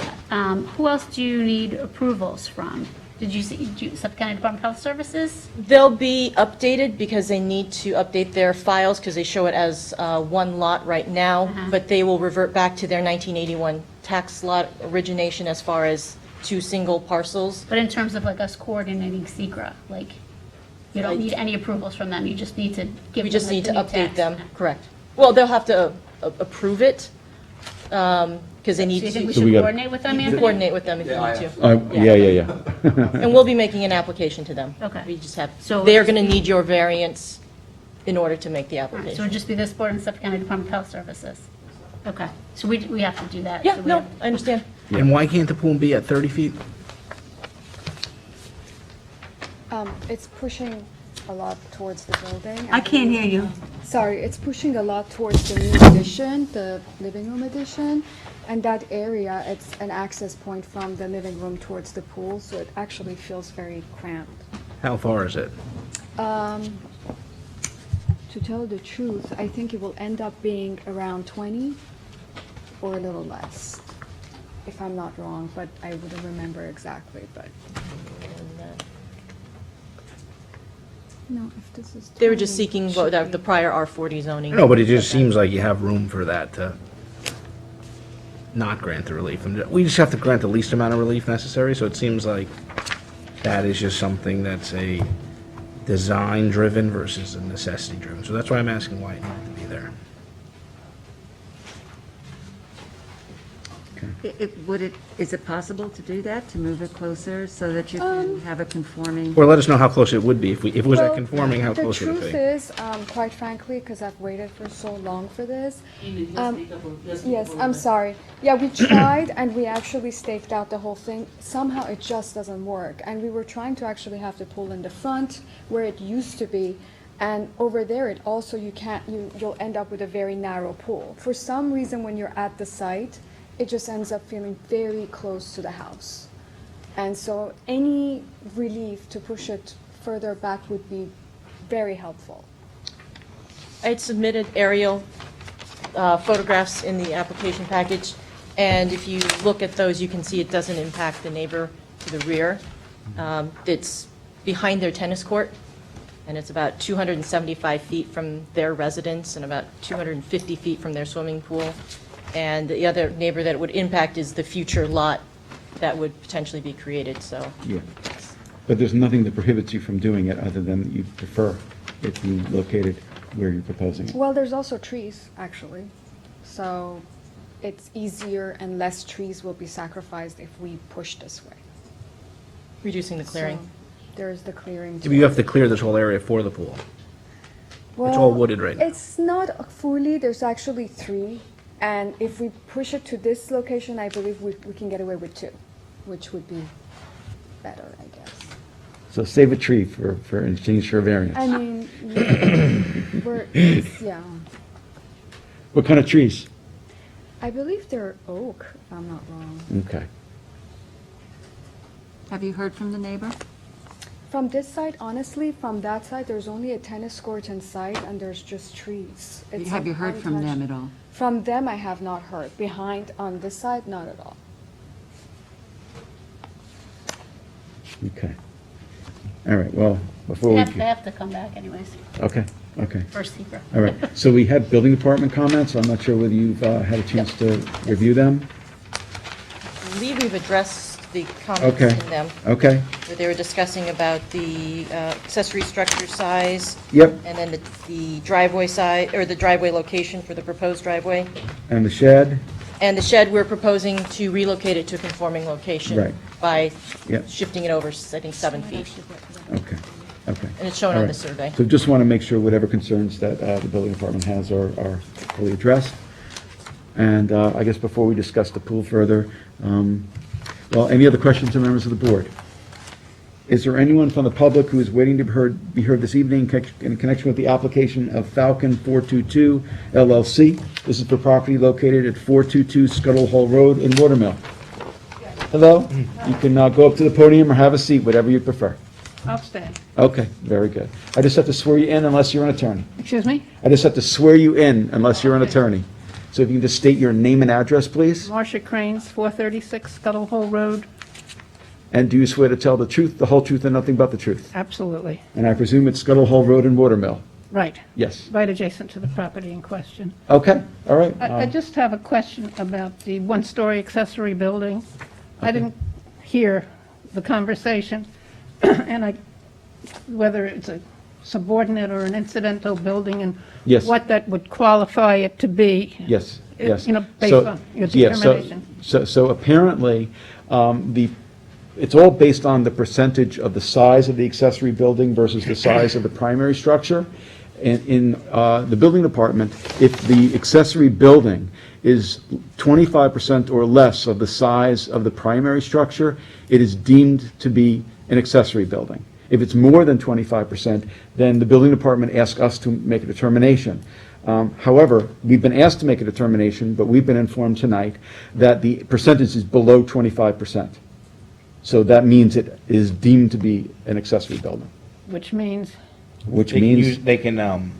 Speaker 5: do you need approvals from? Did you see, Suffolk County Department of Health Services?
Speaker 12: They'll be updated because they need to update their files because they show it as one lot right now, but they will revert back to their 1981 tax lot origination as far as 2 single parcels.
Speaker 5: But in terms of like us coordinating SECRA, like, you don't need any approvals from them, you just need to give them
Speaker 12: We just
Speaker 5: like,
Speaker 12: need
Speaker 5: the
Speaker 12: to
Speaker 5: new
Speaker 12: update
Speaker 5: tax.
Speaker 12: them, correct. Well, they'll have to approve it because they
Speaker 5: So
Speaker 12: need
Speaker 5: you think we
Speaker 12: to
Speaker 1: So we
Speaker 5: should
Speaker 1: gotta-
Speaker 5: coordinate with them, Anthony?
Speaker 12: coordinate with them if
Speaker 11: Yeah, I
Speaker 12: you need to.
Speaker 1: Yeah.
Speaker 12: And we'll be making an application to them.
Speaker 5: Okay.
Speaker 12: We just have,
Speaker 5: So
Speaker 12: they're
Speaker 5: it'll
Speaker 12: going to
Speaker 5: just be-
Speaker 12: need your variance in order to make the
Speaker 5: All right, So
Speaker 12: application.
Speaker 5: it'd just be this board and Suffolk County Department of Health Services? Okay, so we have to do that.
Speaker 12: Yeah,
Speaker 5: So we
Speaker 12: no,
Speaker 5: have-
Speaker 12: I understand.
Speaker 8: And why can't the pool be at 30 feet?
Speaker 13: It's pushing a lot towards the building.
Speaker 4: I can't hear you.
Speaker 13: Sorry, it's pushing a lot towards the new addition, the living room addition. And that area, it's an access point from the living room towards the pool, so it actually feels very cramped.
Speaker 8: How far is it?
Speaker 13: To tell the truth, I think it will end up being around 20 or a little less, if I'm not wrong, but I wouldn't remember exactly, but. No, if this is.
Speaker 12: They were just
Speaker 13: 20,
Speaker 12: seeking
Speaker 13: it should
Speaker 12: the
Speaker 13: be.
Speaker 12: prior R40 zoning.
Speaker 8: No, but it just seems like you have room for that to not grant the relief. And we just have to grant the least amount of relief necessary, so it seems like that is just something that's a design-driven versus a necessity-driven. So that's why I'm asking why it needed to be there.
Speaker 4: Is it possible to do that, to move it closer so that you can have a conforming?
Speaker 8: Or let us know how close it would be. If it was at
Speaker 13: Well,
Speaker 8: conforming, how close would
Speaker 13: The truth
Speaker 8: it
Speaker 13: is, quite frankly, because I've waited for so long for this.
Speaker 10: Amy, let's
Speaker 13: Um,
Speaker 10: speak up a- let's
Speaker 13: Yes,
Speaker 10: speak up a
Speaker 13: I'm
Speaker 10: little
Speaker 13: sorry. Yeah, we tried and we actually staked out the whole thing. Somehow it just doesn't work. And we were trying to actually have the pool in the front where it used to be. And over there, it also, you'll end up with a very narrow pool. For some reason, when you're at the site, it just ends up feeling very close to the house. And so any relief to push it further back would be very helpful.
Speaker 12: I had submitted aerial photographs in the application package, and if you look at those, you can see it doesn't impact the neighbor to the rear. It's behind their tennis court, and it's about 275 feet from their residence and about 250 feet from their swimming pool. And the other neighbor that it would impact is the future lot that would potentially be created, so.
Speaker 1: Yeah. But there's nothing that prohibits you from doing it other than you prefer it being located where you're proposing it.
Speaker 13: Well, there's also trees, actually. So it's easier and less trees will be sacrificed if we push this way.
Speaker 12: Reducing the clearing.
Speaker 13: So there's the clearing.
Speaker 8: You have to clear this whole area for the pool. It's all wooded right now.
Speaker 13: It's not fully, there's actually 3. And if we push it to this location, I believe we can get away with 2, which would be better, I guess.
Speaker 1: So save a tree for in exchange for a variance.
Speaker 13: I mean, yeah.
Speaker 1: What kind of trees?
Speaker 13: I believe they're oak, if I'm not wrong.
Speaker 1: Okay.
Speaker 4: Have you heard from the neighbor?
Speaker 13: From this side, honestly, from that side, there's only a tennis court inside, and there's just trees. It's
Speaker 4: Have you heard from them
Speaker 13: untouched.
Speaker 4: at all?
Speaker 13: From them, I have not heard. Behind, on this side, not at all.
Speaker 1: Okay. All right, well, before
Speaker 5: They
Speaker 1: we...
Speaker 5: have to come back anyways,
Speaker 1: Okay, okay.
Speaker 5: first seeker.
Speaker 1: All right, so we had building department comments. I'm not sure whether you've had a chance to review them.
Speaker 12: I believe we've addressed the comments
Speaker 1: Okay.
Speaker 12: in them,
Speaker 1: Okay,
Speaker 12: where they were discussing about the accessory structure size,
Speaker 1: yep,
Speaker 12: and then the driveway size, or the driveway location for the proposed driveway.
Speaker 1: and the shed?
Speaker 12: And the shed, we're proposing to relocate it to a conforming location.
Speaker 1: Right.
Speaker 12: By
Speaker 1: Yep.
Speaker 12: shifting it over, I think, 7 feet.
Speaker 1: Okay, okay.
Speaker 12: And it's shown
Speaker 1: All
Speaker 12: on
Speaker 1: right.
Speaker 12: the survey.
Speaker 1: So just want to make sure whatever concerns that the building department has are fully addressed. And I guess before we discuss the pool further, well, any other questions or members of the board? Is there anyone from the public who is waiting to be heard this evening in connection with the application of Falcon 422 LLC? This is for property located at 422 Scuttle Hole Road in Watermill. Hello? You can go up to the podium or have a seat, whatever you prefer.
Speaker 14: I'll stay.
Speaker 1: Okay, very good. I just have to swear you in unless you're an attorney.
Speaker 14: Excuse me?
Speaker 1: I just have to swear you in unless you're an attorney. So if you can just state your name and address, please.
Speaker 14: Marcia Cranes, 436 Scuttle Hole Road.
Speaker 1: And do you swear to tell the truth, the whole truth, and nothing but the truth?
Speaker 14: Absolutely.
Speaker 1: And I presume it's Scuttle Hole Road in Watermill?
Speaker 14: Right.
Speaker 1: Yes.
Speaker 14: Right adjacent to the property in question.
Speaker 1: Okay, all right.
Speaker 14: I just have a question about the one-story accessory building. I didn't hear the conversation, and whether it's a subordinate or an incidental building, and
Speaker 1: Yes.
Speaker 14: what that would qualify it to be.
Speaker 1: Yes, yes.
Speaker 14: You know, based
Speaker 1: So-
Speaker 14: on your
Speaker 1: yeah, so-
Speaker 14: determination.
Speaker 1: So apparently, it's all based on the percentage of the size of the accessory building versus the size of the primary structure. In the building department, if the accessory building is 25% or less of the size of the primary structure, it is deemed to be an accessory building. If it's more than 25%, then the building department asks us to make a determination. However, we've been asked to make a determination, but we've been informed tonight that the percentage is below 25%. So that means it is deemed to be an accessory building,
Speaker 14: Which means,
Speaker 1: which
Speaker 7: They can
Speaker 1: means...
Speaker 7: use,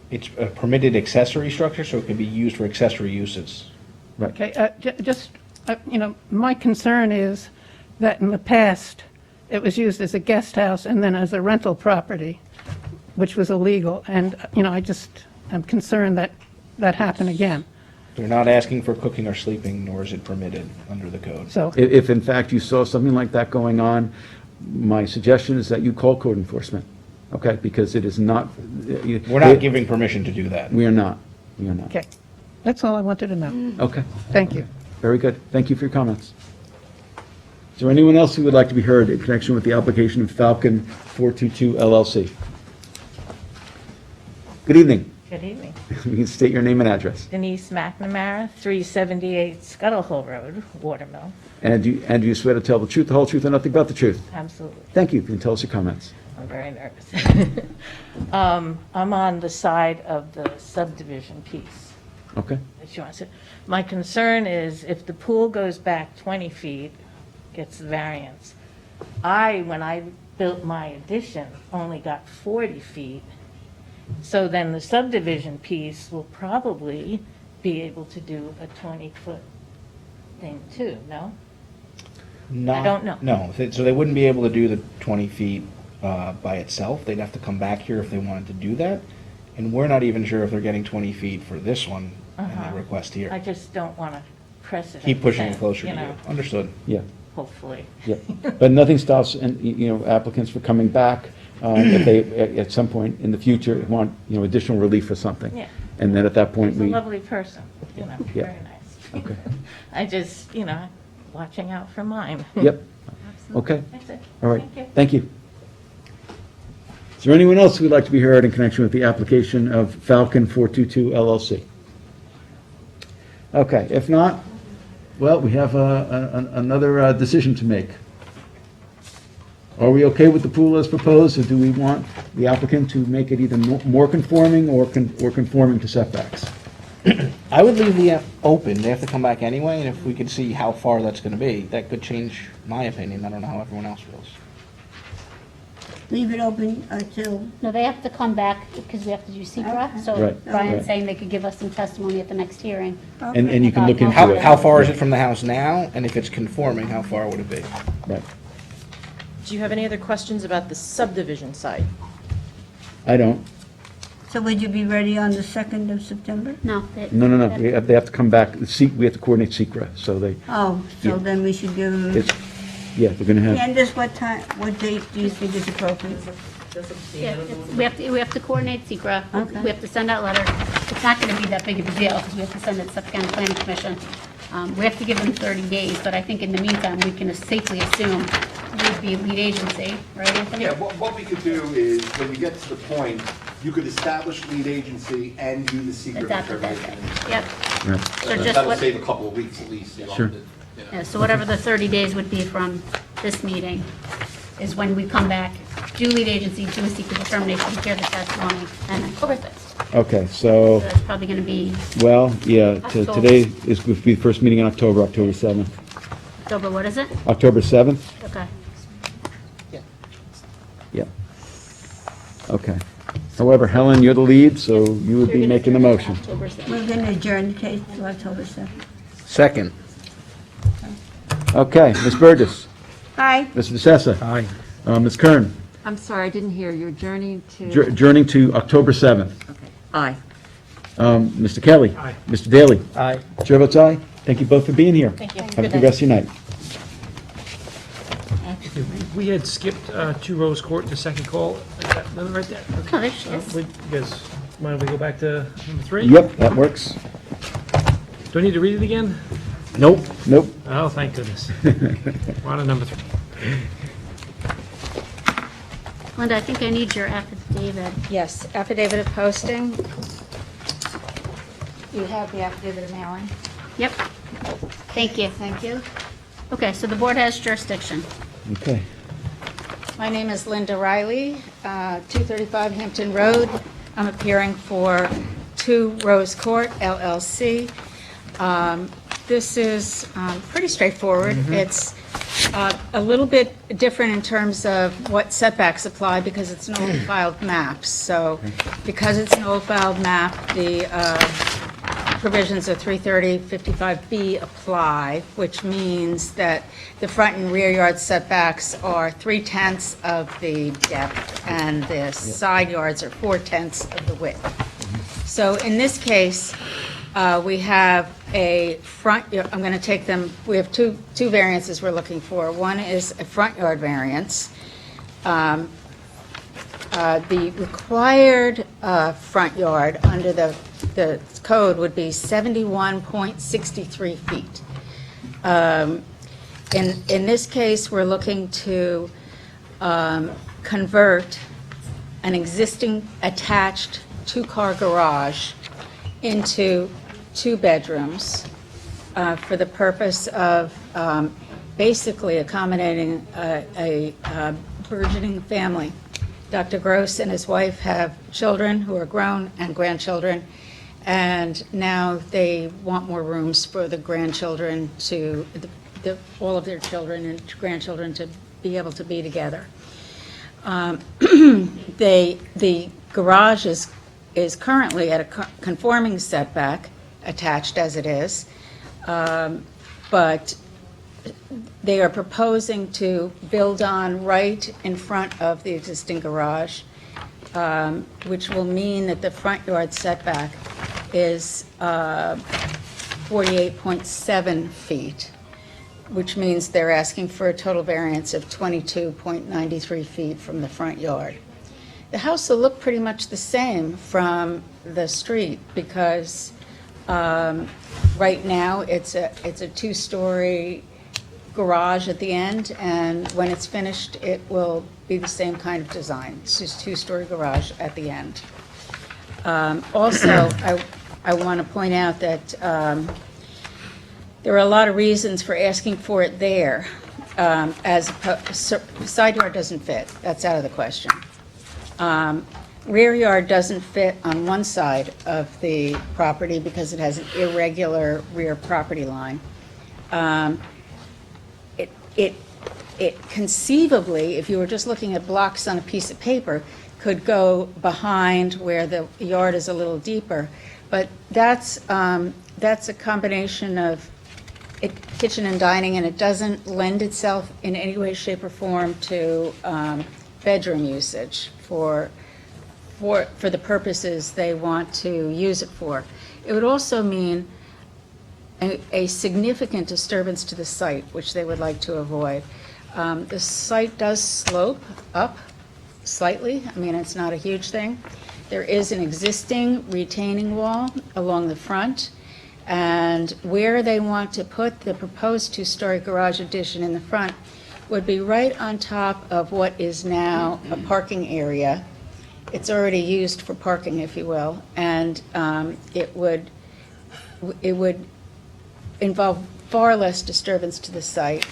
Speaker 7: it's a permitted accessory structure, so it can be used for accessory uses.
Speaker 14: okay, my concern is that in the past, it was used as a guest house and then as a rental property, which was illegal, and, I'm concerned that that happened again.
Speaker 7: They're not asking for cooking or sleeping, nor is it permitted under the code.
Speaker 14: So,
Speaker 1: If in fact you saw something like that going on, my suggestion is that you call code enforcement, okay? Because it is not...
Speaker 7: We're not giving permission to do that.
Speaker 1: We are not. We are not.
Speaker 14: okay, that's all I wanted to know.
Speaker 1: Okay,
Speaker 14: Thank you.
Speaker 1: very good. Thank you for your comments. Is there anyone else who would like to be heard in connection with the application of Falcon 422 LLC? Good evening.
Speaker 15: Good evening.
Speaker 1: You can state your name and address.
Speaker 15: Denise McNamara, 378 Scuttle Hole Road, Watermill.
Speaker 1: And do you swear to tell the truth, the whole truth, and nothing but the truth?
Speaker 15: Absolutely.
Speaker 1: Thank you. You can tell us your comments.
Speaker 15: I'm very nervous. I'm on the side of the subdivision piece
Speaker 1: Okay?
Speaker 15: that you want to. My concern is if the pool goes back 20 feet, gets the variance. When I built my addition, only got 40 feet, So then the subdivision piece will probably be able to do a 20-foot thing too, no?
Speaker 7: Not-
Speaker 15: don't know.
Speaker 7: No, so they wouldn't be able to do the 20 feet by itself. They'd have to come back here if they wanted to do that. And we're not even sure if they're getting 20 feet for this one and
Speaker 15: Uh-huh.
Speaker 7: they request
Speaker 15: I
Speaker 7: here.
Speaker 15: just don't want to press it.
Speaker 7: Keep pushing it
Speaker 15: and,
Speaker 7: closer to
Speaker 15: know,
Speaker 7: you. Understood.
Speaker 1: Yeah,
Speaker 15: Hopefully.
Speaker 1: yeah. But nothing stops, applicants from coming back if they, at some point in the future, want, additional relief for something.
Speaker 15: Yeah.
Speaker 1: And then at that point,
Speaker 15: He's a
Speaker 1: we,
Speaker 15: lovely person,
Speaker 1: Yeah.
Speaker 15: very nice.
Speaker 1: Okay.
Speaker 15: I just, watching out for mine.
Speaker 1: yep, okay,
Speaker 15: That's it.
Speaker 1: all right,
Speaker 15: Thank you.
Speaker 1: thank you. Is there anyone else who would like to be heard in connection with the application of Falcon 422 LLC? Okay, if not, well, we have another decision to make. Are we okay with the pool as proposed, or do we want the applicant to make it either more conforming or conforming to setbacks?
Speaker 7: I would leave the open. They have to come back anyway, and if we could see how far that's going to be, that could change my opinion. I don't know how everyone else feels.
Speaker 16: Leave it open until,
Speaker 5: No, they have to come back because we have to do secret. So
Speaker 1: Right,
Speaker 5: Brian's
Speaker 1: right.
Speaker 5: saying they could give us some testimony at the next hearing.
Speaker 1: And you can look into
Speaker 7: How,
Speaker 1: it.
Speaker 7: how far is it from the house now? And if it's conforming, how far would it be?
Speaker 1: Right.
Speaker 12: Do you have any other questions about the subdivision side?
Speaker 1: I don't.
Speaker 16: so would you be ready on the 2nd of September?
Speaker 5: No.
Speaker 1: No. They have to come back. We have to coordinate secret, so they,
Speaker 16: Oh, so then we should give them,
Speaker 1: it's, yeah, they're gonna have,
Speaker 16: Candace, what date do you think is appropriate?
Speaker 5: Yeah, we have to coordinate secret.
Speaker 16: Okay.
Speaker 5: We have to send out letters. It's not going to be that big of a deal because we have to send it to Suffolk County Planning Commission. We have to give them 30 days, but I think in the meantime, we can safely assume we'd be lead agency, right, Anthony?
Speaker 17: Yeah, what we could do is, when we get to the point, you could establish lead agency and do the secret
Speaker 5: Adopt it that
Speaker 17: determination.
Speaker 5: day. Yep.
Speaker 1: right.
Speaker 5: So just
Speaker 17: That'll
Speaker 5: what,
Speaker 17: save a couple of weeks at least.
Speaker 1: Sure.
Speaker 5: yeah, so whatever the 30 days would be from this meeting is when we come back, do lead agency, do a secret determination, hear the testimony, and then close it.
Speaker 1: Okay,
Speaker 5: So
Speaker 1: so,
Speaker 5: that's probably going to be
Speaker 1: well, yeah,
Speaker 5: October.
Speaker 1: today is going to be the first meeting in October, October 7th.
Speaker 5: October, what is it?
Speaker 1: October 7th?
Speaker 5: Okay.
Speaker 1: Yeah. Okay. However, Helen, you're the lead, so you would be making the motion.
Speaker 5: October 7th.
Speaker 16: We're going to adjourn the case to October 7th.
Speaker 7: Second.
Speaker 1: Okay, Ms. Burgess,
Speaker 16: Aye.
Speaker 1: Mr. DeSessa. Aye. Ms. Kern,
Speaker 4: I'm sorry, I didn't hear. You're journeying to?
Speaker 1: adjourning to October 7th.
Speaker 4: Aye.
Speaker 1: Mr. Kelly. Aye. Mr. Daly.
Speaker 8: Aye.
Speaker 1: Chair votes aye. Thank you both for being here.
Speaker 12: Thank you.
Speaker 1: Have a good rest of your night.
Speaker 3: We had skipped 2 Rose Court, the second call. Is that number right there? Okay.
Speaker 5: Oh, there she is.
Speaker 3: You guys, mind if we go back to number 3?
Speaker 1: Yep, that works.
Speaker 3: Do I need to read it again?
Speaker 1: Nope. Nope.
Speaker 3: Oh, thank goodness. We're on to number 3.
Speaker 5: Linda, I think I need your affidavit.
Speaker 18: Yes, affidavit of posting. You have the affidavit of mailing.
Speaker 5: Yep. Thank you.
Speaker 18: Thank you.
Speaker 5: Okay, so the board has jurisdiction.
Speaker 1: Okay.
Speaker 18: My name is Linda Riley, 235 Hampton Road. I'm appearing for 2 Rose Court LLC. This is pretty straightforward. It's a little bit different in terms of what setbacks apply because it's an old filed map. So because it's an old filed map, the provisions of 330-55B apply, which means that the front and rear yard setbacks are 3/10 of the depth and the side yards are 4/10 of the width. So in this case, we have a front, I'm going to take them, we have two variances we're looking for. One is a front yard variance. The required front yard under the code would be 71.63 feet. In this case, we're looking to convert an existing attached 2-car garage into 2 bedrooms for the purpose of basically accommodating a burgeoning family. Dr. Gross and his wife have children who are grown and grandchildren, and now they want more rooms for the grandchildren to, all of their children and grandchildren to be able to be together. The garage is currently at a conforming setback, attached as it is, but they are proposing to build on right in front of the existing garage, which will mean that the front yard setback is 48.7 feet, which means they're asking for a total variance of 22.93 feet from the front yard. The house will look pretty much the same from the street because right now it's a two-story garage at the end, and when it's finished, it will be the same kind of design. It's just two-story garage at the end. Also, I want to point out that there are a lot of reasons for asking for it there. Side yard doesn't fit. That's out of the question. Rear yard doesn't fit on one side of the property because it has an irregular rear property line. It conceivably, if you were just looking at blocks on a piece of paper, could go behind where the yard is a little deeper. But that's a combination of kitchen and dining, and it doesn't lend itself in any way, shape, or form to bedroom usage for the purposes they want to use it for. It would also mean a significant disturbance to the site, which they would like to avoid. The site does slope up slightly. I mean, it's not a huge thing. There is an existing retaining wall along the front, and where they want to put the proposed two-story garage addition in the front would be right on top of what is now a parking area. It's already used for parking, if you will, and it would involve far less disturbance to the site,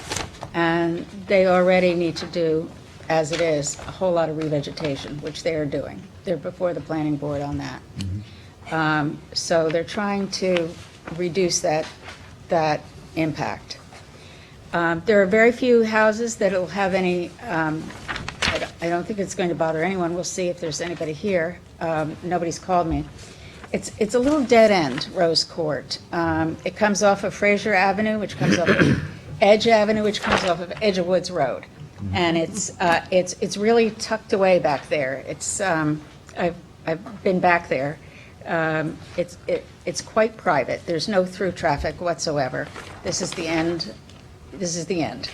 Speaker 18: and they already need to do, as it is, a whole lot of revegetation, which they are doing. They're before the planning board on that. So they're trying to reduce that impact. There are very few houses that will have any, I don't think it's going to bother anyone. We'll see if there's anybody here. Nobody's called me. It's a little dead end, Rose Court. It comes off of Fraser Avenue, which comes off of Edge Avenue, which comes off of Edge of Woods Road. And it's really tucked away back there. It's I've been back there. It's quite private. There's no through traffic whatsoever. This is the end. This is the end.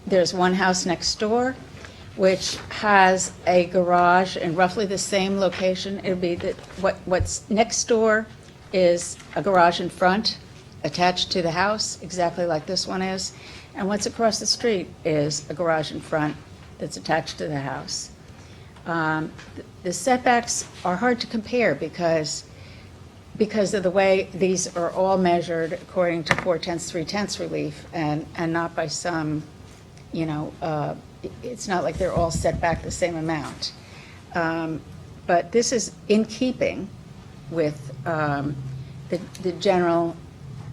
Speaker 18: There's one house next door which has a garage in roughly the same location. It'll be that what's next door is a garage in front attached to the house, exactly like this one is. And what's across the street is a garage in front that's attached to the house. The setbacks are hard to compare because of the way these are all measured according to 4/10, 3/10 relief and not by some, it's not like they're all set back the same amount. But this is in keeping with the general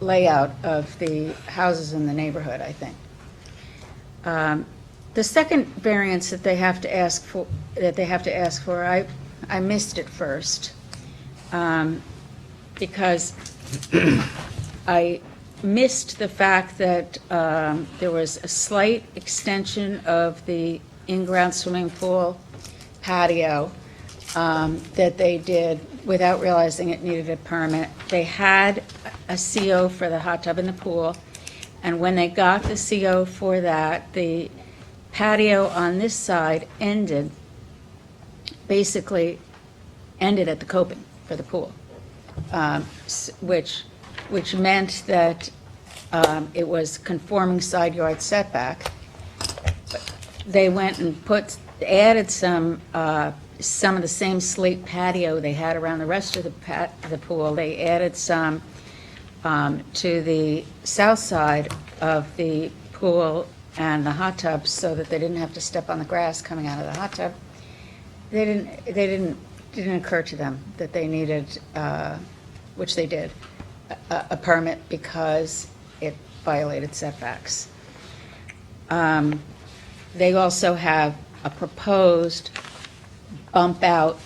Speaker 18: layout of the houses in the neighborhood, I think. The second variance that they have to ask for, I missed it first, because I missed the fact that there was a slight extension of the in-ground swimming pool patio that they did without realizing it needed a permit. They had a CO for the hot tub in the pool, and when they got the CO for that, the patio on this side basically ended at the coping for the pool, which meant that it was conforming side yard setback. They went and added some of the same slate patio they had around the rest of the pool. They added some to the south side of the pool and the hot tub so that they didn't have to step on the grass coming out of the hot tub. It didn't occur to them that they needed, which they did, a permit because it violated setbacks. They also have a proposed bump out,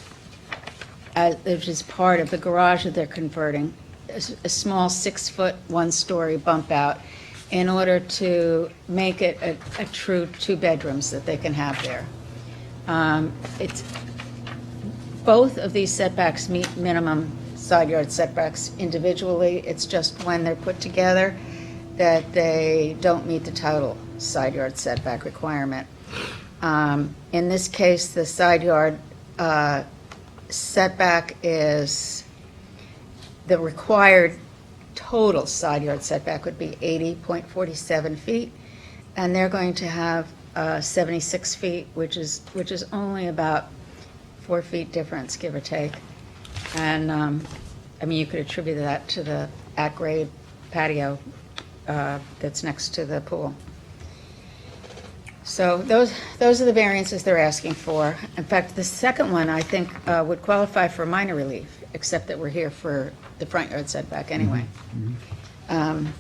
Speaker 18: which is part of the garage that they're converting, a small 6-foot, 1-story bump out, in order to make it a true 2 bedrooms that they can have there. It's, both of these setbacks meet minimum side yard setbacks individually. It's just when they're put together that they don't meet the total side yard setback requirement. In this case, the side yard setback is, the required total side yard setback would be 80.47 feet, and they're going to have 76 feet, which is only about 4 feet difference, give or take. And, I mean, you could attribute that to the at-grade patio that's next to the pool. So those are the variances they're asking for. In fact, the second one, I think, would qualify for minor relief, except that we're here for the front yard setback anyway.
Speaker 8: And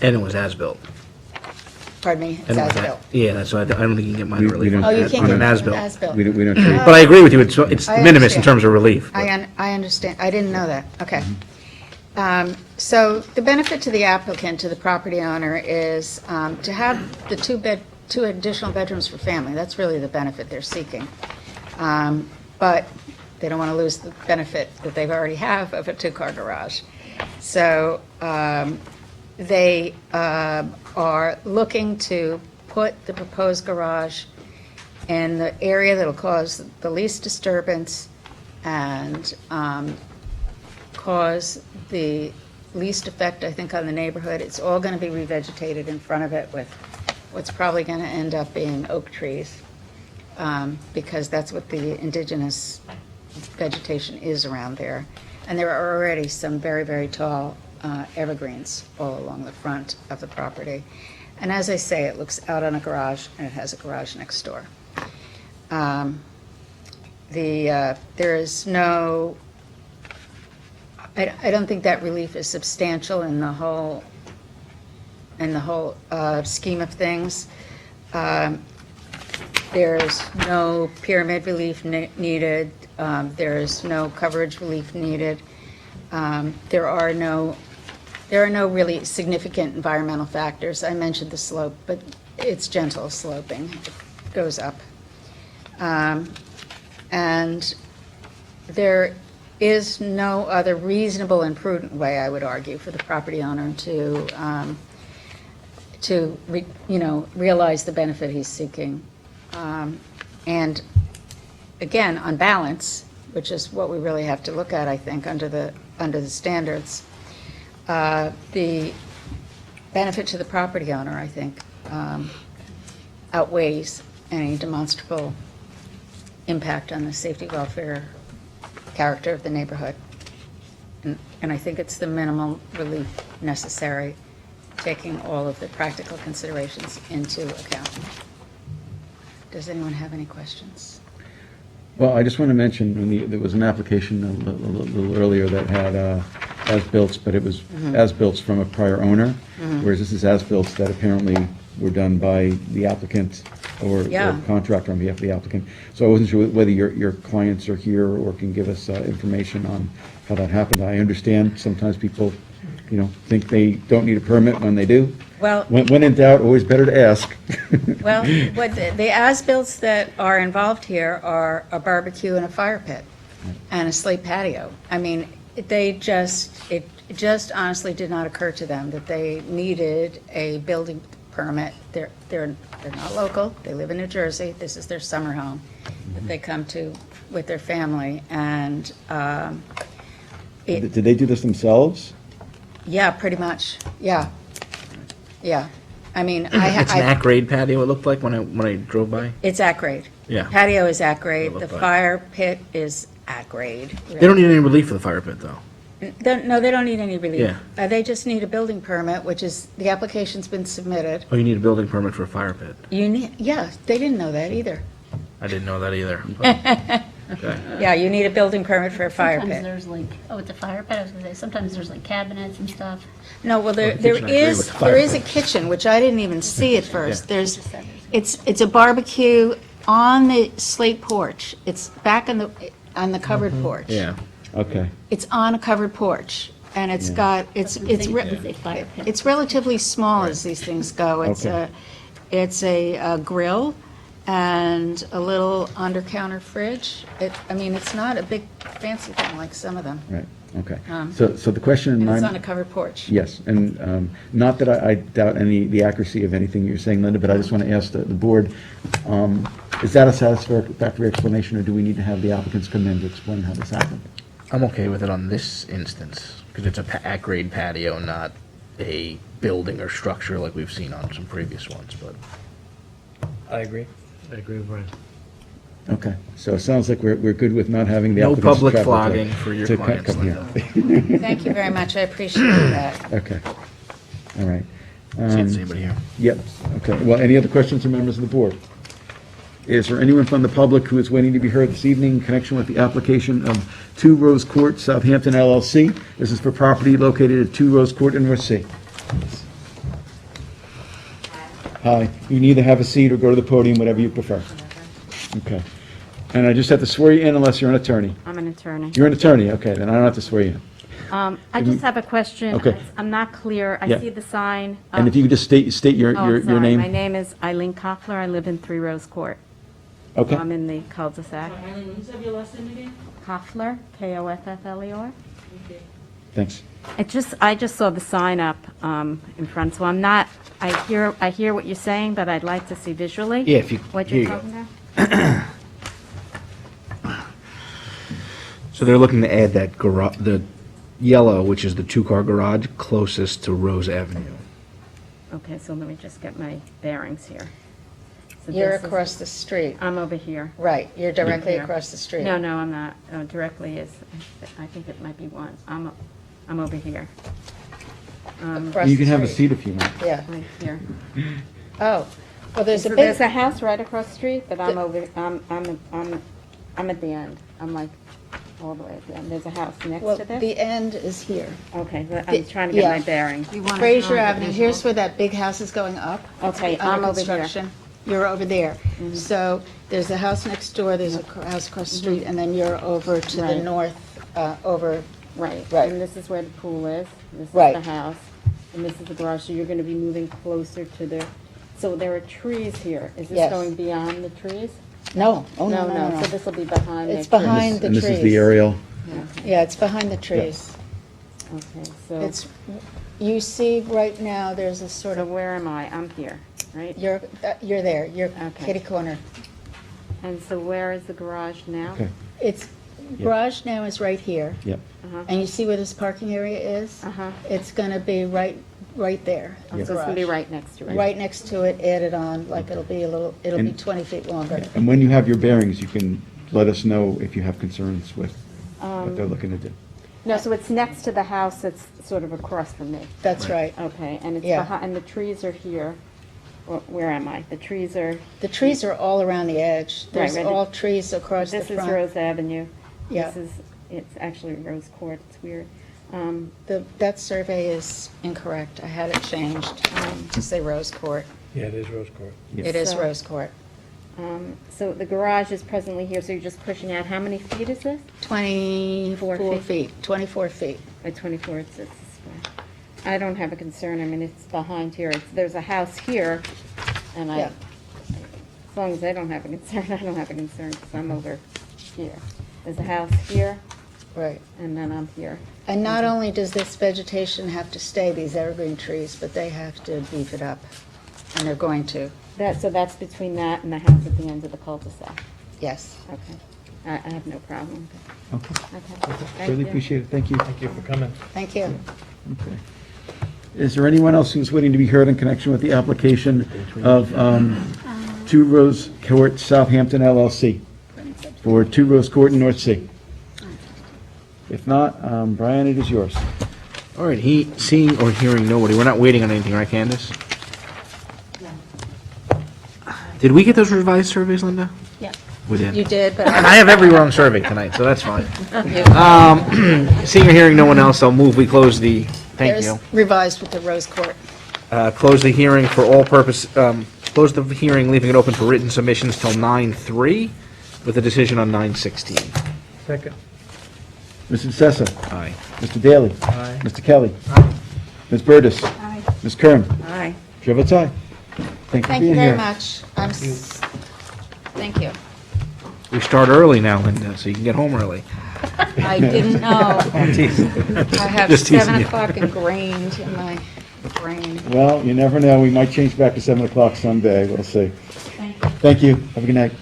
Speaker 8: it was as-built.
Speaker 18: Pardon me, it's
Speaker 8: And it was
Speaker 18: as-built.
Speaker 8: Yeah, that's why I don't think you can get minor
Speaker 1: We
Speaker 8: relief
Speaker 1: don't-
Speaker 18: Oh, you can't
Speaker 8: on
Speaker 18: get
Speaker 8: an as-built.
Speaker 18: as-built.
Speaker 1: We don't treat.
Speaker 8: But I agree with you, it's
Speaker 18: I
Speaker 8: minimus in
Speaker 18: understand.
Speaker 8: terms of relief. but-
Speaker 18: I understand. I didn't know that. Okay. So the benefit to the applicant, to the property owner, is to have the 2 additional bedrooms for family. That's really the benefit they're seeking. But they don't want to lose the benefit that they've already have of a 2-car garage. So they are looking to put the proposed garage in the area that'll cause the least disturbance and cause the least effect, I think, on the neighborhood. It's all going to be revegetated in front of it with what's probably going to end up being oak trees, because that's what the indigenous vegetation is around there. And there are already some very, very tall evergreens all along the front of the property. And as I say, it looks out on a garage, and it has a garage next door. There is no, I don't think that relief is substantial in the whole scheme of things. There's no pyramid relief needed. There's no coverage relief needed. There are no really significant environmental factors. I mentioned the slope, but it's gentle sloping. It goes up. And there is no other reasonable and prudent way, I would argue, for the property owner to realize the benefit he's seeking. And again, on balance, which is what we really have to look at, I think, under the standards, the benefit to the property owner, I think, outweighs any demonstrable impact on the safety, welfare, character of the neighborhood. And I think it's the minimal relief necessary, taking all of the practical considerations into account. Does anyone have any questions?
Speaker 1: Well, I just want to mention, there was an application a little earlier that had as-built, but it was as-built from a prior owner, whereas this is as-built that apparently were done by the applicant or contractor on behalf of the applicant. So I wasn't sure whether your clients are here or can give us information on how that happened. I understand sometimes people, think they don't need a permit when they do.
Speaker 18: Well,
Speaker 1: When in doubt, always better to ask.
Speaker 18: What the as-bills that are involved here are a barbecue and a fire pit and a slate patio. I mean, it just honestly did not occur to them that they needed a building permit. They're not local. They live in New Jersey. This is their summer home that they come to with their family. And
Speaker 1: Did they do this themselves?
Speaker 18: yeah, pretty much. Yeah. I mean,
Speaker 8: It's an at-grade patio, it looked like when I drove by.
Speaker 18: it's at grade.
Speaker 8: Yeah.
Speaker 18: Patio is at grade.
Speaker 8: It
Speaker 18: The
Speaker 8: looked like.
Speaker 18: fire pit is at grade.
Speaker 8: They don't need any relief for the fire pit, though.
Speaker 18: No, they don't need any relief.
Speaker 8: Yeah.
Speaker 18: They just need a building permit, which is, the application's been submitted.
Speaker 8: Oh, you need a building permit for a fire pit.
Speaker 18: Yeah, they didn't know that either.
Speaker 8: I didn't know that either. but
Speaker 18: Yeah, you need a building permit for a fire
Speaker 5: Sometimes
Speaker 18: pit.
Speaker 5: there's like, oh, it's a fire pit, I was gonna say, sometimes there's like cabinets and stuff.
Speaker 18: No, well, there
Speaker 8: kitchen, I agree
Speaker 18: is,
Speaker 8: with the
Speaker 18: there
Speaker 8: fire
Speaker 18: is a
Speaker 8: pit.
Speaker 18: kitchen, which I didn't even see at first. It's a barbecue on the slate porch. It's back on the covered porch.
Speaker 8: Yeah.
Speaker 1: Okay.
Speaker 18: It's on a covered porch, and it's got, it's relatively small as these things go.
Speaker 1: Okay.
Speaker 18: It's a grill and a little under-counter fridge. I mean, it's not a big fancy thing like some of them.
Speaker 1: Right, okay.
Speaker 18: Um,
Speaker 1: So the question in
Speaker 18: And it's
Speaker 1: mind...
Speaker 18: on a covered porch.
Speaker 1: Yes, and not that I doubt the accuracy of anything you're saying, Linda, but I just want to ask the board, is that a satisfactory explanation, or do we need to have the applicants come in to explain how this happened?
Speaker 8: I'm okay with it on this instance, because it's a at-grade patio, not a building or structure like we've seen on some previous ones, but.
Speaker 2: I agree with Brian.
Speaker 1: Okay, so it sounds like we're good with not having the
Speaker 8: No
Speaker 1: applicants
Speaker 8: public
Speaker 1: travel
Speaker 8: flogging for your
Speaker 1: to
Speaker 8: clients,
Speaker 1: come here.
Speaker 18: Thank you very much, I appreciate that.
Speaker 1: Okay, all right.
Speaker 8: See if there's anybody here.
Speaker 1: Yep, okay. Well, any other questions from members of the board? Is there anyone from the public who is waiting to be heard this evening in connection with the application of 2 Rose Court, Southampton LLC? This is for property located at 2 Rose Court in North Sea. Hi, you can either have a seat or go to the podium, whatever you prefer. Okay. And I just have to swear you in unless you're an attorney.
Speaker 19: I'm an attorney.
Speaker 1: You're an attorney, okay, then I don't have to swear you in.
Speaker 19: I just have a question.
Speaker 1: Okay.
Speaker 19: I'm not clear. I
Speaker 1: Yeah.
Speaker 19: see the sign.
Speaker 1: And if you could just state your
Speaker 19: sorry.
Speaker 1: name.
Speaker 19: My name is Eileen Koffler. I live in 3 Rose Court.
Speaker 1: Okay.
Speaker 19: I'm in the cul-de-sac.
Speaker 10: Eileen, when you said your last name again?
Speaker 19: Koffler, Koffler.
Speaker 1: Thanks.
Speaker 19: I just saw the sign up in front, so I'm not, I hear what you're saying, but I'd like to see visually.
Speaker 8: Yeah, if you-
Speaker 19: What
Speaker 8: here
Speaker 19: you're
Speaker 8: you go.
Speaker 19: talking about.
Speaker 8: So they're looking to add that garage, the yellow, which is the 2-car garage closest to Rose Avenue.
Speaker 19: Okay, so let me just get my bearings here. So
Speaker 18: You're
Speaker 19: this is-
Speaker 18: across the street.
Speaker 19: I'm over here.
Speaker 18: Right, you're directly
Speaker 19: Here.
Speaker 18: across the street.
Speaker 19: No, I'm not. Directly is, I think it might be one. I'm over here.
Speaker 18: Across
Speaker 1: You
Speaker 18: the
Speaker 1: can have a
Speaker 18: street.
Speaker 1: seat if you want.
Speaker 19: Right here.
Speaker 18: Oh, well, there's a
Speaker 19: So
Speaker 18: big...
Speaker 19: there's a house right across the street, but I'm over, I'm at the end. I'm like all the way at the end. There's a house next
Speaker 18: Well,
Speaker 19: to this?
Speaker 18: the end is here.
Speaker 19: Okay, but I'm trying to get my
Speaker 18: Yeah.
Speaker 19: bearings.
Speaker 18: Fraser Avenue, here's where that big house is going up.
Speaker 19: Okay,
Speaker 18: It's under
Speaker 19: I'm over here.
Speaker 18: construction. You're over there. So there's a house next door, there's a house across the street, and then you're over to the
Speaker 19: Right.
Speaker 18: north, over,
Speaker 19: Right,
Speaker 18: Right.
Speaker 19: and this is where the pool is. This is
Speaker 18: Right.
Speaker 19: the house, and this is the garage, so you're gonna be moving closer to the, so there are trees here. Is this
Speaker 18: Yes.
Speaker 19: going beyond the trees?
Speaker 18: no, oh, no.
Speaker 19: So this will be behind the
Speaker 18: It's
Speaker 19: trees.
Speaker 18: behind the
Speaker 1: And
Speaker 18: trees.
Speaker 1: this is the aerial.
Speaker 18: Yeah, it's behind the trees.
Speaker 19: Okay, so,
Speaker 18: It's, you see right now, there's a sort
Speaker 19: so
Speaker 18: of,
Speaker 19: where am I? I'm here, right?
Speaker 18: you're there, you're
Speaker 19: Okay.
Speaker 18: kitty corner.
Speaker 19: And so where is the garage now?
Speaker 1: Okay,
Speaker 18: It's, garage now is right here.
Speaker 1: yep.
Speaker 19: Uh-huh.
Speaker 18: And you see where this parking area is?
Speaker 19: Uh-huh.
Speaker 18: It's gonna be right there.
Speaker 19: So it's gonna be right next to it?
Speaker 18: Right next to it, added on, like it'll be it'll be
Speaker 1: And-
Speaker 18: 20 feet longer.
Speaker 1: And when you have your bearings, you can let us know if you have concerns with what they're looking to do.
Speaker 19: No, so it's next to the house that's sort of across from me.
Speaker 18: That's right.
Speaker 19: Okay, and it's
Speaker 18: Yeah.
Speaker 19: behind, and the trees are here. Where am I? The trees are,
Speaker 18: The trees are all around the edge. There's
Speaker 19: Right,
Speaker 18: all trees across the
Speaker 19: this is
Speaker 18: front.
Speaker 19: Rose Avenue.
Speaker 18: Yeah.
Speaker 19: This is, it's actually Rose Court, it's weird.
Speaker 18: That survey is incorrect. I had it changed to say Rose Court.
Speaker 2: Yeah, it is Rose Court.
Speaker 18: It is
Speaker 19: So-
Speaker 18: Rose Court.
Speaker 19: So the garage is presently here, so you're just pushing out, how many feet is this?
Speaker 18: 24
Speaker 19: feet.
Speaker 18: feet, 24 feet.
Speaker 19: By 24, it's this way. I don't have a concern, I mean, it's behind here, there's a house here, and
Speaker 18: Yeah.
Speaker 19: as long as I don't have a concern, I don't have a concern, because I'm over here. There's a house here,
Speaker 18: Right.
Speaker 19: and then I'm here.
Speaker 18: And not only does this vegetation have to stay, these evergreen trees, but they have to beef it up. And they're going to,
Speaker 19: So that's between that and the house at the end of the cul-de-sac?
Speaker 18: yes.
Speaker 19: Okay. I have no problem with
Speaker 1: Okay,
Speaker 19: it. Okay. Thank
Speaker 1: really
Speaker 19: you.
Speaker 1: appreciate it, thank you.
Speaker 2: Thank you for coming.
Speaker 18: Thank you.
Speaker 1: Okay. Is there anyone else who's waiting to be heard in connection with the application of 2 Rose Court, Southampton LLC, for 2 Rose Court in North Sea? If not, Brian, it is yours.
Speaker 8: All right, seeing or hearing nobody, we're not waiting on anything, right, Candace? Did we get those revised surveys, Linda?
Speaker 5: Yeah.
Speaker 8: Within.
Speaker 18: You did, but
Speaker 8: I have every wrong survey tonight, so that's fine.
Speaker 18: You-
Speaker 8: Seeing or hearing no one else, I'll move we close the, thank
Speaker 18: There's
Speaker 8: you.
Speaker 18: revised with the Rose Court.
Speaker 8: Close the hearing for all purpose, close the hearing, leaving it open for written submissions till 9/3, with a decision on 9/16.
Speaker 2: Second.
Speaker 1: Mr. DeSessa.
Speaker 8: Aye.
Speaker 1: Mr. Daly.
Speaker 2: Aye.
Speaker 1: Mr. Kelly. Ms. Burtis.
Speaker 16: Aye.
Speaker 1: Ms. Kern.
Speaker 4: Aye.
Speaker 1: Chair votes aye. Thank you for
Speaker 18: Thank
Speaker 1: being
Speaker 18: you
Speaker 1: here.
Speaker 18: very much. Thank you.
Speaker 8: We start early now, Linda, so you can get home early.
Speaker 18: I didn't know.
Speaker 8: I'm teasing.
Speaker 18: I have
Speaker 8: Just teasing
Speaker 18: 7
Speaker 8: you.
Speaker 18: o'clock ingrained in my brain.
Speaker 1: Well, you never know. We might change back to 7 o'clock someday. We'll see. Thank you. Have a good night.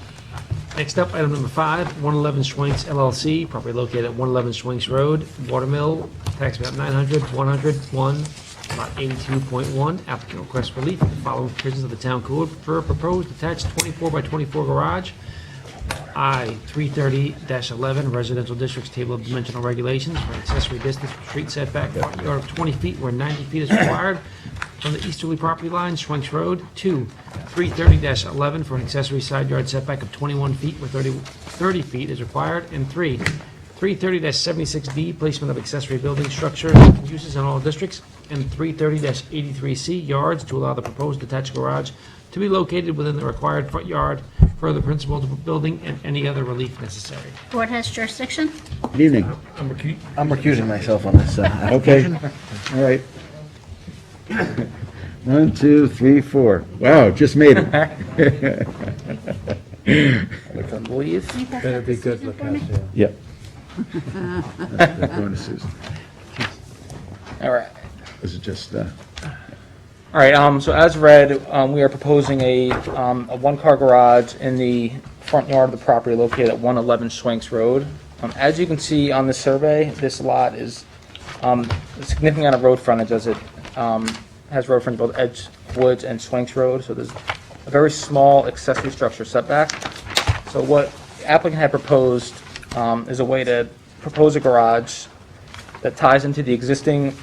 Speaker 3: Next up, item number 5, 111 Schwenks LLC, property located at 111 Schwenks Road, Watermill, tax map 900-101, lot 82.1. Applicant requests relief from the following provisions of the town code for a proposed attached 24 by 24 garage. I 330-11 residential districts table of dimensional regulations for accessory distance from street setback front yard of 20 feet where 90 feet is required from the easterly property line, Schwenks Road. 2, 330-11 for an accessory side yard setback of 21 feet where 30 feet is required. And 3, 330-76D placement of accessory building structure uses in all districts. And 330-83C yards to allow the proposed detached garage to be located within the required front yard for the principal building and any other relief necessary.
Speaker 5: Board has jurisdiction?
Speaker 1: Good evening.
Speaker 8: I'm recusing myself on this.
Speaker 1: Okay. All right. 1, 2, 3, 4. Wow, just made it.
Speaker 2: Better be good, Lucasio.
Speaker 1: Yep. That's going to Susan.
Speaker 6: All right.
Speaker 1: This is just,
Speaker 6: All right, so as read, we are proposing a one-car garage in the front yard of the property located at 111 Schwenks Road. As you can see on the survey, this lot is a significant amount of road frontage as it has road frontage both Edgewoods and Schwenks Road, so there's a very small accessory structure setback. So what the applicant had proposed is a way to propose a garage that ties into the existing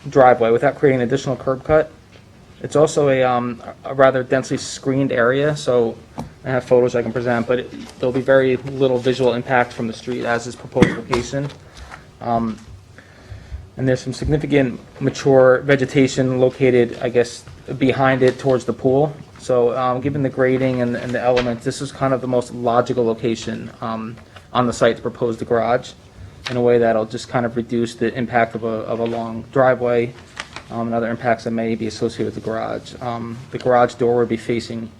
Speaker 6: driveway without creating an additional curb cut. It's also a rather densely screened area, so I have photos I can present, but there'll be very little visual impact from the street as is proposed location. And there's some significant mature vegetation located, I guess, behind it towards the pool. So given the grading and the elements, this is kind of the most logical location on the site to propose the garage in a way that'll just kind of reduce the impact of a long driveway and other impacts that may be associated with the garage. The garage door would be facing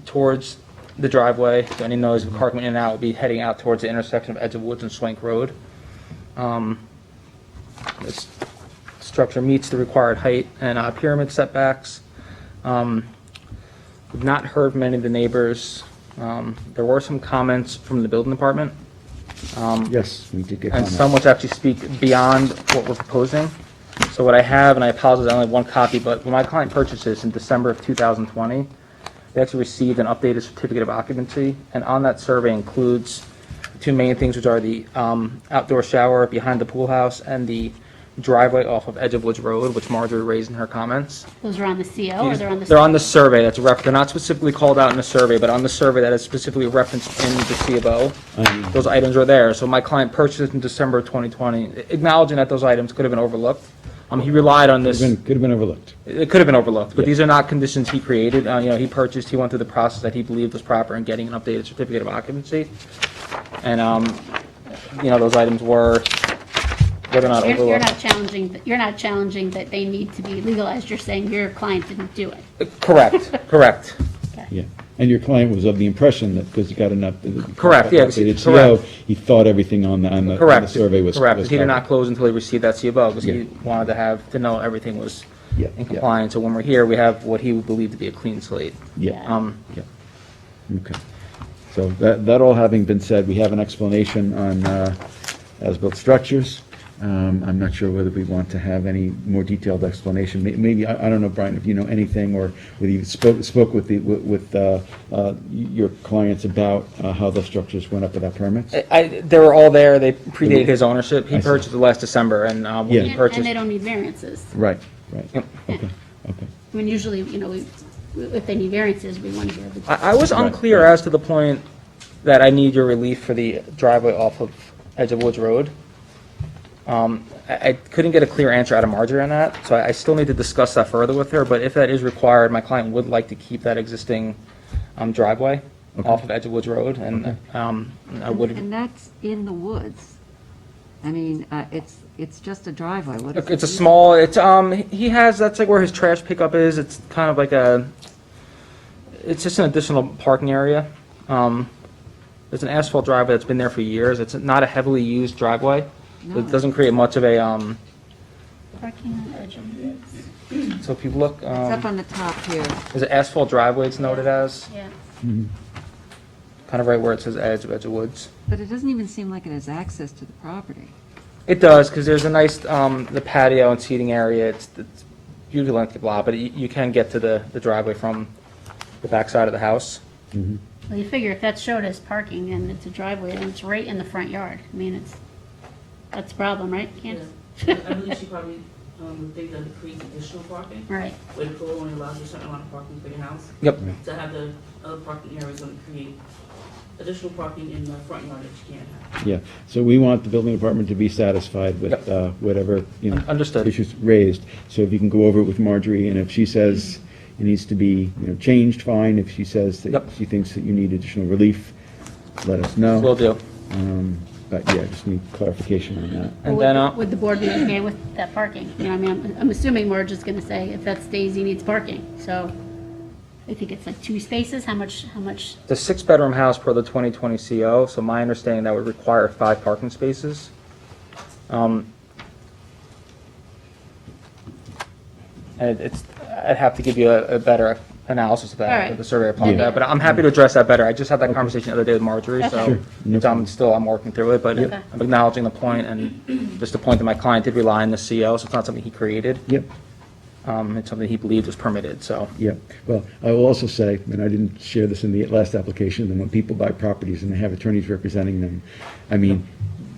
Speaker 6: towards the driveway, so any noise of a car coming in and out would be heading out towards the intersection of Edgewoods and Swank Road. This structure meets the required height and pyramid setbacks. We've not heard from any of the neighbors. There were some comments from the building department.
Speaker 1: yes, we did get
Speaker 6: And
Speaker 1: comments.
Speaker 6: some which actually speak beyond what we're proposing. So what I have, and I apologize, I only have one copy, but when my client purchased this in December of 2020, they actually received an updated certificate of occupancy, and on that survey includes two main things, which are the outdoor shower behind the pool house and the driveway off of Edgewoods Road, which Marjorie raised in her comments.
Speaker 5: Those are on the CO or they're on the?
Speaker 6: They're on the survey, they're not specifically called out in the survey, but on the survey that is specifically referenced in the C of O, those items are there. So my client purchased it in December of 2020, acknowledging that those items could have been overlooked. He relied on this.
Speaker 1: Could have been overlooked.
Speaker 6: It could have been overlooked, but these are not conditions he created. He purchased, he went through the process that he believed was proper in getting an updated certificate of occupancy. And, those items were not
Speaker 5: You're
Speaker 6: overlooked.
Speaker 5: you're not challenging that they need to be legalized, you're saying your client didn't do it.
Speaker 6: Correct.
Speaker 1: Yeah. And your client was of the impression that because he got enough.
Speaker 6: Correct, yeah,
Speaker 1: updated
Speaker 6: correct.
Speaker 1: CO, he thought everything on the
Speaker 6: Correct.
Speaker 1: survey was.
Speaker 6: Correct.
Speaker 1: was
Speaker 6: He did not
Speaker 1: covered.
Speaker 6: close until he received that C of O, because
Speaker 1: Yeah.
Speaker 6: he wanted to know everything was
Speaker 1: Yeah,
Speaker 6: in
Speaker 1: yeah.
Speaker 6: compliance. So when we're here, we have what he would believe to be a clean slate.
Speaker 1: Yeah.
Speaker 6: Yeah.
Speaker 1: Okay. So that all having been said, we have an explanation on as-built structures. I'm not sure whether we want to have any more detailed explanation. Maybe, I don't know, Brian, if you know anything, or whether you spoke with your clients about how the structures went up without permits?
Speaker 6: They were all there. They predated his ownership. He
Speaker 1: I see.
Speaker 6: purchased it last December, and when
Speaker 1: Yeah.
Speaker 6: he
Speaker 5: And
Speaker 6: purchased.
Speaker 5: they don't need variances.
Speaker 1: Right.
Speaker 6: Yep.
Speaker 1: Okay.
Speaker 5: I mean, usually, if they need variances, we want to hear the.
Speaker 6: I was unclear as to the point that I need your relief for the driveway off of Edge of Woods Road. I couldn't get a clear answer out of Marjorie on that, so I still need to discuss that further with her, but if that is required, my client would like to keep that existing driveway off of Edge of Woods Road, and I would.
Speaker 4: And that's in the woods. I mean, it's just a driveway. What is
Speaker 6: It's a
Speaker 4: it?
Speaker 6: small, he has, that's like where his trash pickup is, it's kind of like it's just an additional parking area. There's an asphalt driveway that's been there for years, it's not a heavily used driveway, so it doesn't create much of a,
Speaker 5: Parking on Edge of Woods.
Speaker 6: so if you look,
Speaker 4: It's up on the top here.
Speaker 6: there's an asphalt driveway it's noted as,
Speaker 5: Yeah.
Speaker 6: kind of right where it says Edge of Woods.
Speaker 4: But it doesn't even seem like it has access to the property.
Speaker 6: It does, because there's a nice, the patio and seating area, it's usually like a lot, but you can get to the driveway from the backside of the house.
Speaker 5: Well, you figure if that's showed as parking and it's a driveway, and it's right in the front yard, I mean, that's a problem, right, Candace?
Speaker 10: I believe she probably would think that it creates additional parking.
Speaker 5: Right.
Speaker 10: Where the code only allows you a certain amount of parking for your house.
Speaker 6: Yep.
Speaker 10: To have the other parking area is going to create additional parking in the front yard that you can't have.
Speaker 1: Yeah, so we want the building department to be satisfied with whatever,
Speaker 6: Understood.
Speaker 1: issues raised. So if you can go over it with Marjorie, and if she says it needs to be, changed, fine. If she says that she thinks that you need additional relief, let us know.
Speaker 6: Will do.
Speaker 1: But yeah, just need clarification on that.
Speaker 6: And
Speaker 5: Would-
Speaker 6: then,
Speaker 5: Would the board be okay with that parking? I mean, I'm assuming Marge is gonna say if that stays, he needs parking, so I think it's like 2 spaces, how much?
Speaker 6: the 6-bedroom house per the 2020 CO, so my understanding that would require 5 parking spaces. And I'd have to give you a better analysis of
Speaker 5: All
Speaker 6: that,
Speaker 5: right.
Speaker 6: with the survey upon
Speaker 5: Yeah.
Speaker 6: that, but I'm happy to address that better. I just had that conversation the other day with Marjorie,
Speaker 5: Okay.
Speaker 6: so
Speaker 1: Sure. No
Speaker 6: I'm working through it, but
Speaker 5: Okay.
Speaker 6: I'm acknowledging the point, and just the point that my client did rely on the CO, so it's not something he created.
Speaker 1: Yep.
Speaker 6: It's something he believed was permitted, so.
Speaker 1: Yeah, well, I will also say, and I didn't share this in the last application, that when people buy properties and they have attorneys representing them, I mean,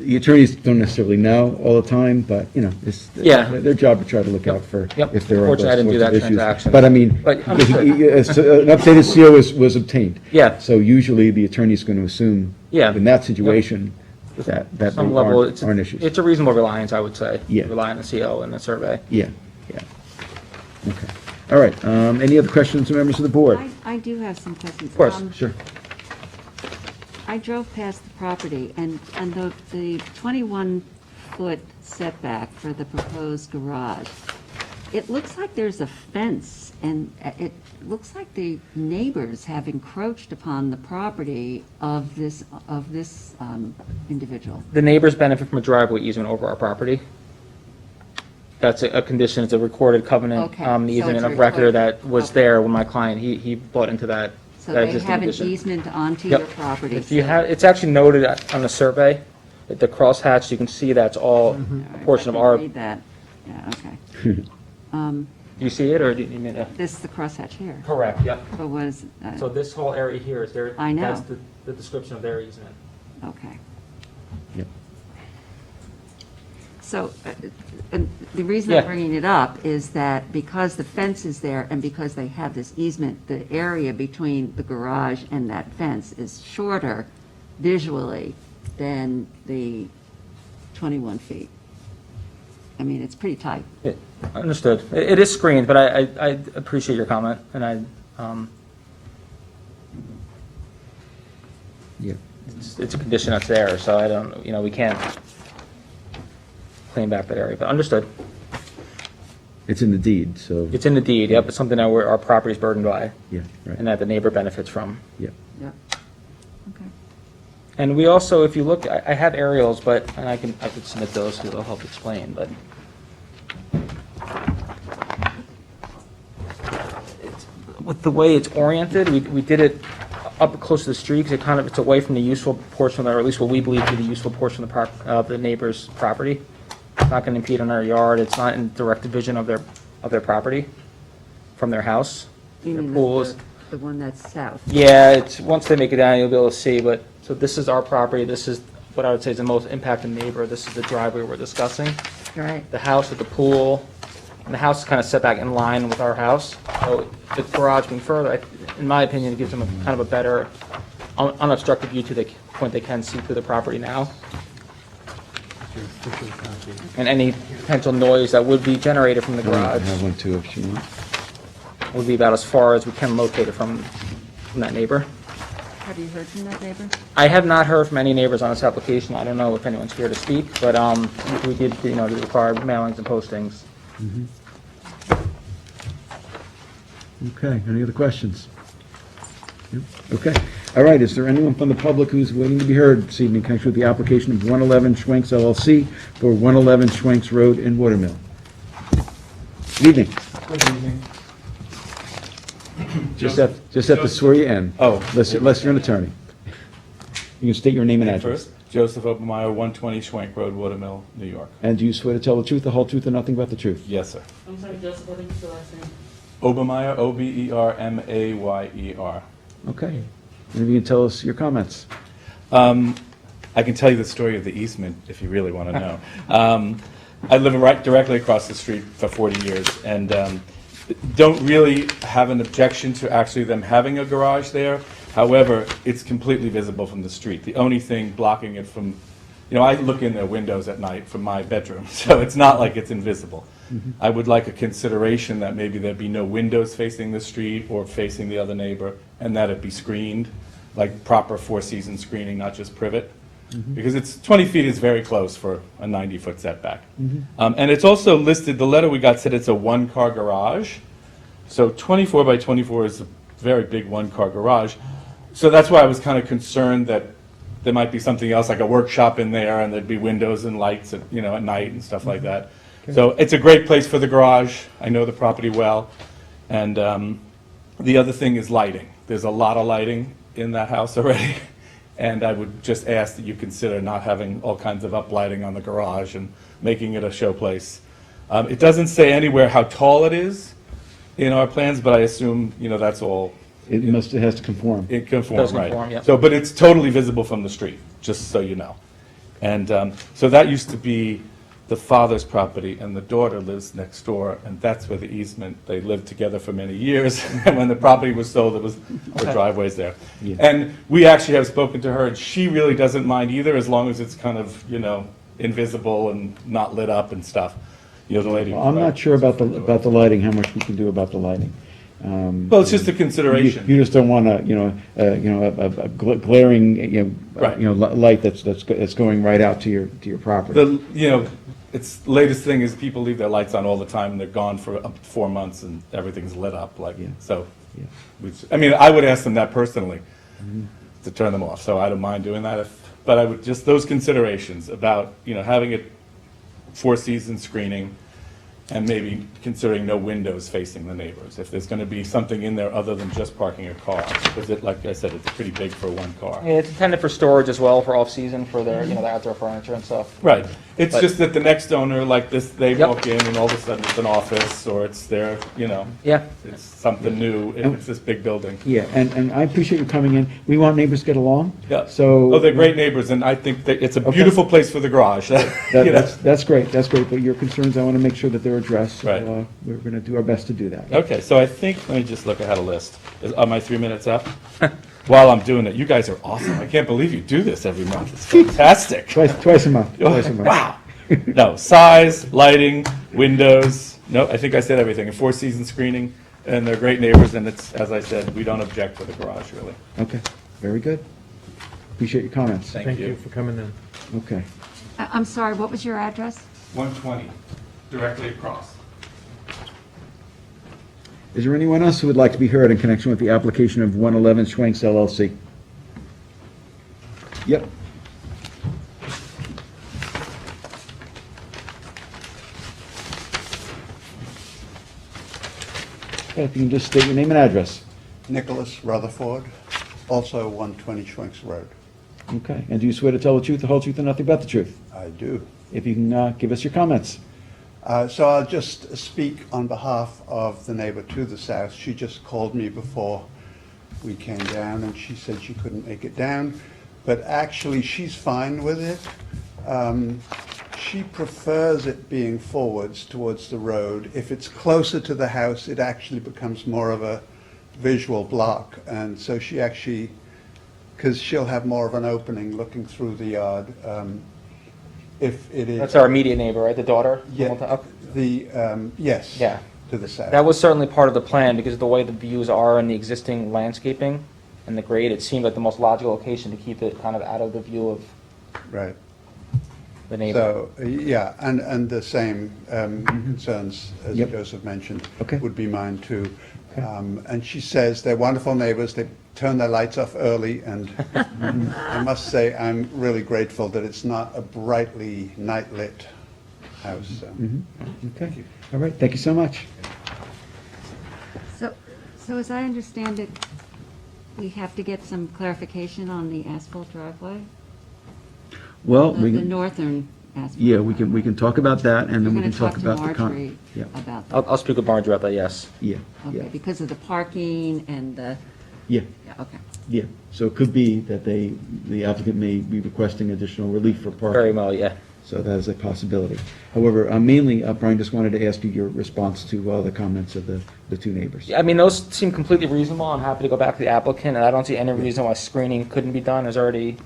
Speaker 1: the attorneys don't necessarily know all the time, but, it's their job to try to look out for
Speaker 6: Yep.
Speaker 1: if there are those
Speaker 6: Fortunately, I didn't do
Speaker 1: sorts of
Speaker 6: that
Speaker 1: issues.
Speaker 6: transaction.
Speaker 1: But I mean,
Speaker 6: But
Speaker 1: because
Speaker 6: understood.
Speaker 1: an updated CO was obtained.
Speaker 6: Yeah.
Speaker 1: So usually the attorney's going to assume
Speaker 6: Yeah.
Speaker 1: in that situation that there
Speaker 6: Some level,
Speaker 1: aren't issues.
Speaker 6: it's a reasonable reliance, I would say.
Speaker 1: Yeah.
Speaker 6: Rely on the CO and the survey.
Speaker 1: Yeah. Okay. All right, any other questions, members of the board?
Speaker 4: I do have some questions.
Speaker 6: Of course.
Speaker 1: Sure.
Speaker 4: I drove past the property, and the 21-foot setback for the proposed garage, it looks like there's a fence, and it looks like the neighbors have encroached upon the property of this individual.
Speaker 6: The neighbors benefit from a driveway easement over our property. That's a condition, it's a recorded covenant,
Speaker 4: Okay,
Speaker 6: the
Speaker 4: so
Speaker 6: easement
Speaker 4: it's
Speaker 6: of record
Speaker 4: recorded.
Speaker 6: that was
Speaker 4: Okay.
Speaker 6: there when my client, he bought into that
Speaker 4: So
Speaker 6: that
Speaker 4: they
Speaker 6: existing
Speaker 4: have an
Speaker 6: condition.
Speaker 4: easement onto
Speaker 6: Yep.
Speaker 4: your property.
Speaker 6: If you
Speaker 4: so-
Speaker 6: have, it's actually noted on the survey, at the crosshatch, you can see that's all a portion of
Speaker 4: I
Speaker 6: our,
Speaker 4: can read that, yeah, okay.
Speaker 6: do you see it, or do you mean to?
Speaker 4: This is the crosshatch here.
Speaker 6: Correct, yep.
Speaker 4: But what is,
Speaker 6: So this whole area here is their,
Speaker 4: I know.
Speaker 6: that's the description of their easement.
Speaker 4: okay.
Speaker 1: Yep.
Speaker 4: So, and the reason
Speaker 6: Yeah.
Speaker 4: I'm bringing it up is that because the fence is there and because they have this easement, the area between the garage and that fence is shorter visually than the 21 feet. I mean, it's pretty tight.
Speaker 6: Understood. It is screened, but I appreciate your comment, and
Speaker 1: Yeah.
Speaker 6: it's a condition that's there, so I don't, we can't claim back that area, but understood.
Speaker 1: It's in the deed, so,
Speaker 6: It's in the deed, yep, it's something that our property's burdened by,
Speaker 1: yeah, right,
Speaker 6: and that the neighbor benefits from.
Speaker 1: yeah.
Speaker 4: Yep. Okay.
Speaker 6: And we also, if you look, I have aerials, but, and I could submit those, because they'll help explain, but with the way it's oriented, we did it up close to the street, because it's away from the useful portion, or at least what we believe to be the useful portion of the neighbor's property. It's not going to impede on our yard, it's not in direct division of their property from their house.
Speaker 4: You
Speaker 6: Their
Speaker 4: mean
Speaker 6: pools.
Speaker 4: the one that's south?
Speaker 6: Yeah, once they make it down, you'll be able to see, but, so this is our property, this is what I would say is the most impacted neighbor, this is the driveway we're discussing.
Speaker 4: Right.
Speaker 6: The house with the pool, and the house is kind of set back in line with our house. So the garage being further, in my opinion, it gives them a kind of a better unobstructed view to the point they can see through the property now. And any potential noise that would be generated from the
Speaker 1: I
Speaker 6: garage
Speaker 1: have one too, if you want.
Speaker 6: would be about as far as we can locate it from that neighbor.
Speaker 4: Have you heard from that neighbor?
Speaker 6: I have not heard from any neighbors on this application. I don't know if anyone's here to speak, but we did, do the required mailings and postings.
Speaker 1: Okay, any other questions? Yep. Okay, all right, is there anyone from the public who's waiting to be heard this evening in connection with the application of 111 Schwenks LLC for 111 Schwenks Road in Watermill? Good evening.
Speaker 20: Good evening.
Speaker 1: Just have to swear you in.
Speaker 20: Oh.
Speaker 1: Unless you're an attorney. You can state your name and address.
Speaker 20: First, Joseph Obermeyer, 120 Schwenk Road, Watermill, New York.
Speaker 1: And do you swear to tell the truth, the whole truth, and nothing but the truth?
Speaker 20: Yes, sir.
Speaker 10: I'm sorry, Joseph, what is your last name?
Speaker 20: Obermeyer, Obermayer.
Speaker 1: Okay. And if you can tell us your comments.
Speaker 20: I can tell you the story of the easement if you really want to know. I live right directly across the street for 40 years and don't really have an objection to actually them having a garage there. However, it's completely visible from the street. The only thing blocking it from, I look in their windows at night from my bedroom, so it's not like it's invisible. I would like a consideration that maybe there'd be no windows facing the street or facing the other neighbor, and that it be screened, like proper four-season screening, not just privet. Because it's 20 feet is very close for a 90-foot setback. And it's also listed, the letter we got said it's a one-car garage. So 24 by 24 is a very big one-car garage. So that's why I was kind of concerned that there might be something else, like a workshop in there, and there'd be windows and lights at, at night and stuff like that. So it's a great place for the garage. I know the property well. And the other thing is lighting. There's a lot of lighting in that house already. And I would just ask that you consider not having all kinds of uplighting on the garage and making it a showplace. It doesn't say anywhere how tall it is in our plans, but I assume, that's all.
Speaker 1: It has to conform.
Speaker 20: It conforms, right.
Speaker 6: conform, yep.
Speaker 20: So, but it's totally visible from the street, just so you know. And so that used to be the father's property, and the daughter lives next door, and that's where the easement, they lived together for many years. And when the property was sold, there were driveways there.
Speaker 1: Yeah.
Speaker 20: And we actually have spoken to her, and she really doesn't mind either, as long as it's kind of, invisible and not lit up and stuff. The lady.
Speaker 1: Well, I'm not sure about the lighting, how much we can do about the lighting.
Speaker 20: Well, it's just a consideration.
Speaker 1: You just don't want a glaring,
Speaker 20: Right.
Speaker 1: light that's going right out to your property.
Speaker 20: It's the latest thing is people leave their lights on all the time, and they're gone for up to 4 months, and everything's lit up, so.
Speaker 1: Yeah.
Speaker 20: I would ask them that personally, to turn them off, so I don't mind doing that, but I would, just those considerations about, having it four-season screening, and maybe considering no windows facing the neighbors, if there's gonna be something in there other than just parking a car, because like I said, it's pretty big for one car.
Speaker 6: Yeah, it's intended for storage as well, for off-season, for their, their outdoor furniture and stuff.
Speaker 20: Right. It's
Speaker 6: But-
Speaker 20: just that the next owner, like this, they
Speaker 6: Yep.
Speaker 20: walk in and all of a sudden it's an office, or it's their,
Speaker 6: Yeah.
Speaker 20: it's something new, if it's this big building.
Speaker 1: Yeah, and I appreciate you coming in. We want neighbors to get along.
Speaker 20: Yeah.
Speaker 1: So.
Speaker 20: Oh, they're great neighbors, and I think that it's a beautiful place for the garage.
Speaker 1: That's great, but your concerns, I want to make sure that they're addressed.
Speaker 20: Right.
Speaker 1: So, we're going to do our best to do that.
Speaker 20: Okay, so I think, let me just look, I had a list. Are my 3 minutes up? While I'm doing it, you guys are awesome. I can't believe you do this every month. It's fantastic.
Speaker 1: Twice a month.
Speaker 20: Wow. No, size, lighting, windows, no, I think I said everything, and four-season screening, and they're great neighbors, and it's, as I said, we don't object to the garage, really.
Speaker 1: Okay, very good. Appreciate your comments.
Speaker 20: Thank you.
Speaker 2: for coming in.
Speaker 1: Okay.
Speaker 4: I'm sorry, what was your address?
Speaker 20: 120, directly across.
Speaker 1: Is there anyone else who would like to be heard in connection with the application of 111 Schwenks LLC? Yep. Okay, if you can just state your name and address.
Speaker 21: Nicholas Rutherford, also 120 Schwenks Road.
Speaker 1: Okay, and do you swear to tell the truth, the whole truth, and nothing but the truth?
Speaker 21: I do.
Speaker 1: If you can give us your comments.
Speaker 21: So I'll just speak on behalf of the neighbor to the south. She just called me before we came down, and she said she couldn't make it down, but actually she's fine with it. she prefers it being forwards towards the road. If it's closer to the house, it actually becomes more of a visual block. And so she actually, because she'll have more of an opening looking through the yard. If it is.
Speaker 6: That's our immediate neighbor, right, the daughter?
Speaker 21: Yeah, yes.
Speaker 6: Yeah.
Speaker 21: To the south.
Speaker 6: That was certainly part of the plan, because of the way the views are in the existing landscaping and the grade, it seemed like the most logical location to keep it kind of out of the view of
Speaker 21: Right.
Speaker 6: the neighbor.
Speaker 21: So, yeah, and the same concerns as
Speaker 1: Yep.
Speaker 21: Joseph mentioned
Speaker 1: Okay.
Speaker 21: would be mine too. And she says they're wonderful neighbors, they turn their lights off early, and I must say, I'm really grateful that it's not a brightly night-lit house. So.
Speaker 1: Okay, all right, thank you so much.
Speaker 4: So as I understand it, we have to get some clarification on the asphalt driveway?
Speaker 1: Well,
Speaker 4: The
Speaker 1: we
Speaker 4: the
Speaker 1: can,
Speaker 4: northern asphalt.
Speaker 1: yeah, we can talk about that, and then we
Speaker 4: We're
Speaker 1: can
Speaker 4: gonna
Speaker 1: talk
Speaker 4: talk to
Speaker 1: about the
Speaker 4: Marjorie
Speaker 1: Yeah,
Speaker 4: about that.
Speaker 6: I'll speak with Marjorie about that, yes.
Speaker 1: yeah, yeah,
Speaker 4: Okay, because of the parking and the,
Speaker 1: yeah,
Speaker 4: yeah, okay.
Speaker 1: yeah. So it could be that the applicant may be requesting additional relief for parking.
Speaker 6: Very well, yeah.
Speaker 1: So that is a possibility. However, mainly, Brian, just wanted to ask you your response to the comments of the two neighbors.
Speaker 6: Yeah, I mean, those seem completely reasonable. I'm happy to go back to the applicant, and I don't see any reason why screening couldn't be done. There's already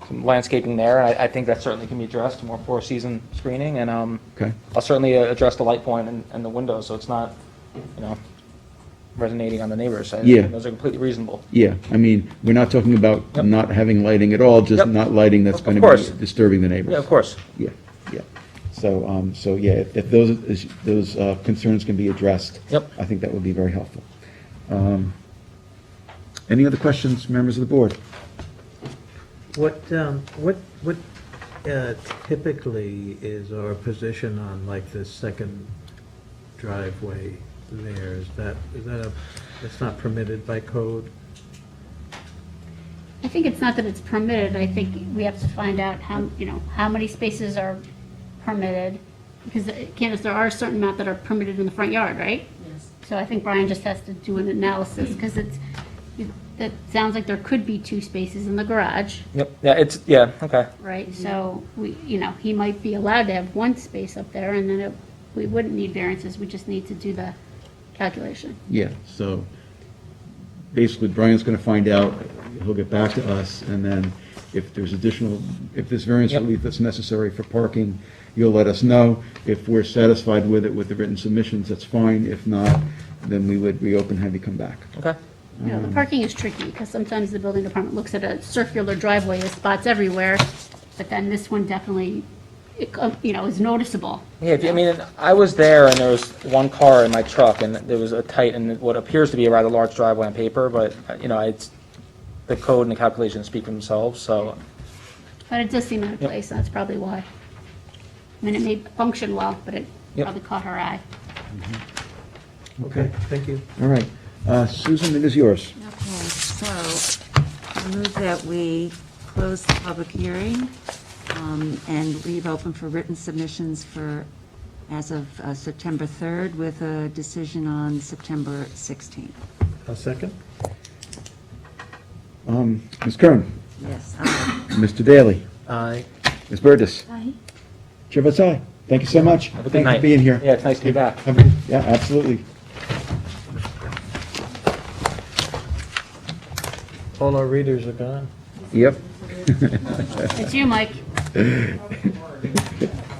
Speaker 6: some landscaping there, and I think that certainly can be addressed, more four-season screening, and
Speaker 1: Okay.
Speaker 6: I'll certainly address the light point and the windows, so it's not, resonating on the neighbors. I think
Speaker 1: Yeah.
Speaker 6: those are completely reasonable.
Speaker 1: Yeah, I mean, we're not talking about
Speaker 6: Yep.
Speaker 1: not having lighting at all, just
Speaker 6: Yep.
Speaker 1: not lighting that's
Speaker 6: Of
Speaker 1: going to
Speaker 6: course.
Speaker 1: be disturbing the neighbors.
Speaker 6: Yeah, of course.
Speaker 1: Yeah, yeah. So yeah, if those concerns can be addressed.
Speaker 6: Yep.
Speaker 1: I think that would be very helpful. Any other questions, members of the board?
Speaker 2: What typically is our position on like this second driveway there? Is that it's not permitted by code?
Speaker 5: I think it's not that it's permitted, I think we have to find out how many spaces are permitted, because, Candace, there are a certain amount that are permitted in the front yard, right?
Speaker 10: Yes.
Speaker 5: So I think Brian just has to do an analysis, because it sounds like there could be 2 spaces in the garage,
Speaker 6: Yep, okay.
Speaker 5: right? So, he might be allowed to have 1 space up there, and then we wouldn't need variances, we just need to do the calculation.
Speaker 1: Yeah, so basically Brian's going to find out, he'll get back to us, and then if there's variance
Speaker 6: Yep.
Speaker 1: relief that's necessary for parking, you'll let us know. If we're satisfied with it with the written submissions, that's fine. If not, then we would reopen, have you come back.
Speaker 6: Okay.
Speaker 5: The parking is tricky, because sometimes the building department looks at a circular driveway, there's spots everywhere, but then this one definitely, is noticeable.
Speaker 6: Yeah, I was there, and there was one car in my truck, and there was a tight, and what appears to be a rather large driveway on paper, but, it's, the code and the calculations speak for themselves, so.
Speaker 5: But it does seem out of place, and that's probably why. I mean, it may function well, but it
Speaker 6: Yep.
Speaker 5: probably caught her eye.
Speaker 2: Okay, thank you.
Speaker 1: All right. Susan, it is yours.
Speaker 4: Okay, so I move that we close the public hearing and leave open for written submissions as of September 3rd, with a decision on September 16th.
Speaker 2: A second?
Speaker 1: Ms. Kern?
Speaker 4: Yes, aye.
Speaker 1: Mr. Daly?
Speaker 2: Aye.
Speaker 1: Ms. Burgess?
Speaker 4: Aye.
Speaker 1: Chair votes aye. Thank you so much.
Speaker 6: Have a good
Speaker 1: Thank you
Speaker 6: night.
Speaker 1: for being here.
Speaker 6: Yeah, it's nice to be back.
Speaker 1: Yeah, absolutely.
Speaker 2: All our readers are gone.
Speaker 1: Yep.
Speaker 5: It's you, Mike. You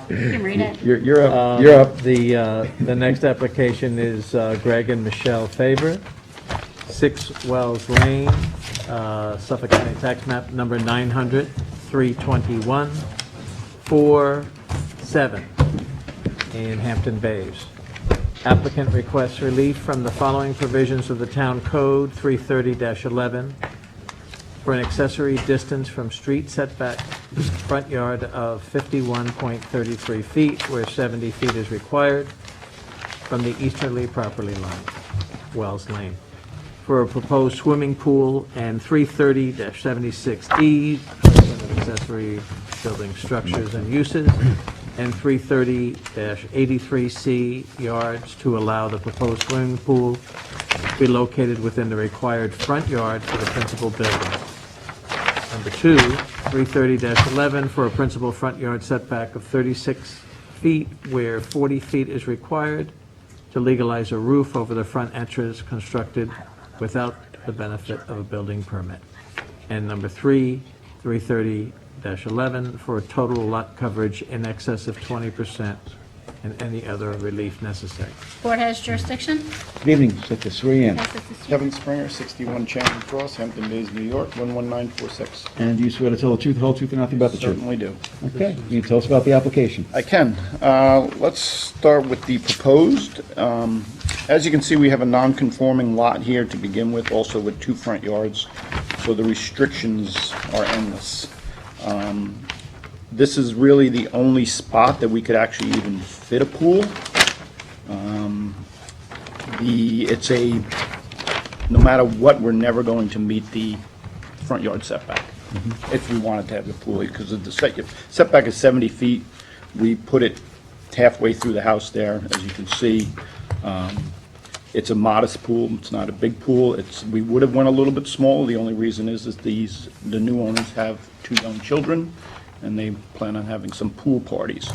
Speaker 5: can read it.
Speaker 1: You're up. You're up.
Speaker 2: The next application is Greg and Michelle Faber, 6 Wells Lane, Suffolk County Tax Map number 900, 321, 47 in Hampton Bays. Applicant requests relief from the following provisions of the Town Code 330-11 for an accessory distance from street setback front yard of 51.33 feet, where 70 feet is required, from the easterly property line, Wells Lane, for a proposed swimming pool, and 330-76E, placement of accessory building structures and uses, and 330-83C yards to allow the proposed swimming pool to be located within the required front yard for the principal building. Number 2, 330-11 for a principal front yard setback of 36 feet where 40 feet is required to legalize a roof over the front entrance constructed without the benefit of a building permit. And number 330-11 for a total lot coverage in excess of 20% and any other relief necessary.
Speaker 5: Board has jurisdiction?
Speaker 1: Good evening, set this three in.
Speaker 9: Kevin Springer, 61 Chatham Cross, Hampton Bays, New York, 11946.
Speaker 1: And do you swear to tell the truth, the whole truth, and nothing but the truth?
Speaker 9: Certainly do.
Speaker 1: Okay, can you tell us about the application?
Speaker 9: I can. Let's start with the proposed. As you can see, we have a non-conforming lot here to begin with, also with 2 front yards, so the restrictions are endless. This is really the only spot that we could actually even fit a pool. No matter what, we're never going to meet the front yard setback if we wanted to have the pool, because the setback is 70 feet. We put it halfway through the house there, as you can see. It's a modest pool, it's not a big pool. We would have went a little bit small. The only reason is the new owners have 2 young children, and they plan on having some pool parties.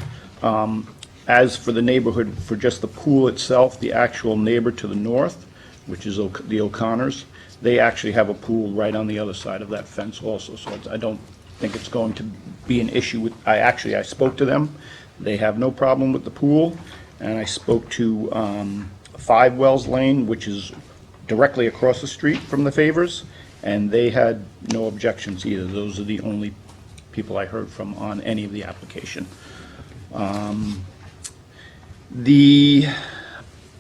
Speaker 9: As for the neighborhood, for just the pool itself, the actual neighbor to the north, which is the O'Connors, they actually have a pool right on the other side of that fence also, so I don't think it's going to be an issue with, I spoke to them. They have no problem with the pool, and I spoke to 5 Wells Lane, which is directly across the street from the Favors, and they had no objections either. Those are the only people I heard from on any of the application. The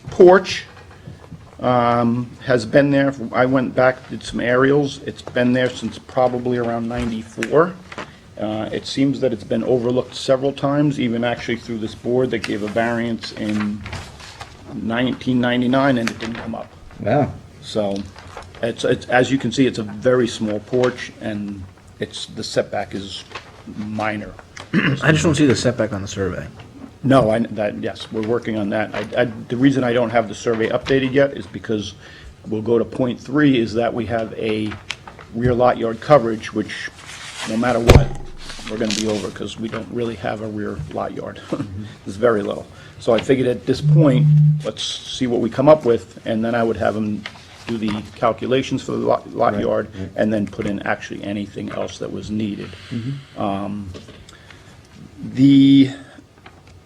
Speaker 9: porch has been there, I went back, did some aerials, it's been there since probably around 94. It seems that it's been overlooked several times, even actually through this board that gave a variance in 1999, and it didn't come up.
Speaker 1: Wow.
Speaker 9: So, it's as you can see, it's a very small porch, and the setback is minor.
Speaker 8: I just don't see the setback on the survey.
Speaker 9: No, yes, we're working on that. The reason I don't have the survey updated yet is because we'll go to point 3, is that we have a rear lot yard coverage, which, no matter what, we're gonna be over, because we don't really have a rear lot yard. It's very low. So I figured at this point, let's see what we come up with, and then I would have them do the calculations for the lot yard, and then put in actually anything else that was needed.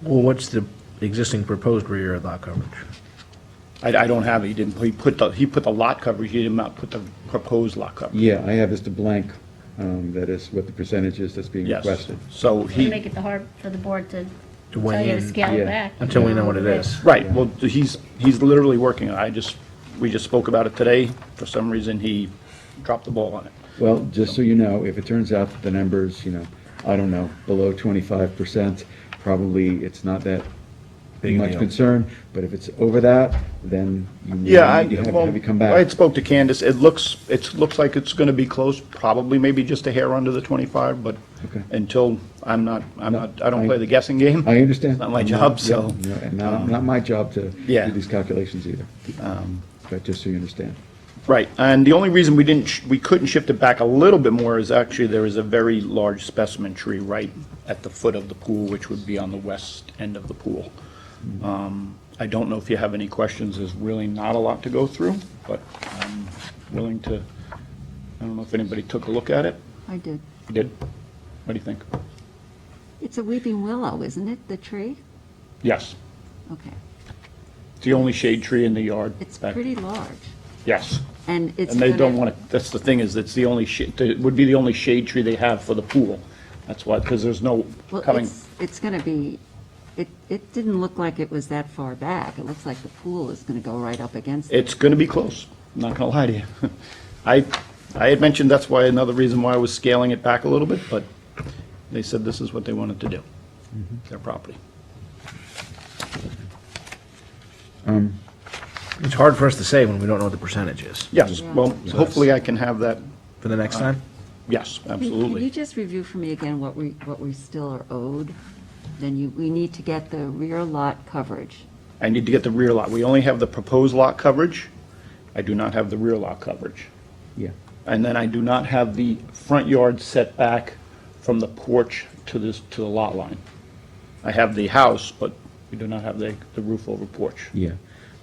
Speaker 8: Well, what's the existing proposed rear lot coverage?
Speaker 9: I don't have it. He put the lot coverage, he did not put the proposed lot coverage.
Speaker 1: Yeah, I have just a blank, that is what the percentage is that's being
Speaker 9: Yes.
Speaker 1: requested.
Speaker 9: So
Speaker 5: To make it hard for the board to tell
Speaker 8: weigh
Speaker 5: you to
Speaker 8: in,
Speaker 5: scale it
Speaker 1: yeah.
Speaker 5: back.
Speaker 8: Until we know what it is.
Speaker 9: Right, well, he's literally working on it. We just spoke about it today. For some reason, he dropped the ball on it.
Speaker 1: Well, just so you know, if it turns out that the numbers, I don't know, below 25%, probably it's not that
Speaker 8: Big a
Speaker 1: much
Speaker 8: deal.
Speaker 1: concern, but if it's over that, then you
Speaker 9: Yeah,
Speaker 1: need to have you come
Speaker 9: I
Speaker 1: back.
Speaker 9: had spoke to Candace. It looks like it's gonna be close, probably maybe just a hair under the 25, but
Speaker 1: Okay.
Speaker 9: until, I don't play the guessing game.
Speaker 1: I understand.
Speaker 9: It's not my job, so.
Speaker 1: Yeah, and not my job to
Speaker 9: Yeah.
Speaker 1: do these calculations either. But just so you understand.
Speaker 9: Right, and the only reason we couldn't shift it back a little bit more is actually there is a very large specimen tree right at the foot of the pool, which would be on the west end of the pool. I don't know if you have any questions. There's really not a lot to go through, but I'm willing to, I don't know if anybody took a look at it.
Speaker 4: I did.
Speaker 9: You did? What do you think?
Speaker 4: It's a weeping willow, isn't it, the tree?
Speaker 9: Yes,
Speaker 4: Okay.
Speaker 9: it's the only shade tree in the yard.
Speaker 4: It's
Speaker 9: back-
Speaker 4: pretty large.
Speaker 9: Yes.
Speaker 4: And it's
Speaker 9: And they don't
Speaker 4: gonna-
Speaker 9: want to, that's the thing, is it's the only, it would be the only shade tree they have for the pool. That's why, because there's no
Speaker 4: Well,
Speaker 9: coming.
Speaker 4: it's going to be, it didn't look like it was that far back. It looks like the pool is going to go right up against it.
Speaker 9: It's going to be close, I'm not going to lie to you. I had mentioned that's why, another reason why I was scaling it back a little bit, but they said this is what they wanted to do, their property.
Speaker 8: It's hard for us to say when we don't know what the percentage is.
Speaker 9: Yes, well,
Speaker 8: So
Speaker 9: hopefully I can have that.
Speaker 8: For the next time?
Speaker 9: Yes,
Speaker 4: Can
Speaker 9: absolutely.
Speaker 4: you just review for me again what we still are owed? Then we need to get the rear lot coverage.
Speaker 9: I need to get the rear lot. We only have the proposed lot coverage. I do not have the rear lot coverage.
Speaker 1: Yeah.
Speaker 9: And then I do not have the front yard setback from the porch to the lot line. I have the house, but we do not have the roof over porch.
Speaker 1: Yeah.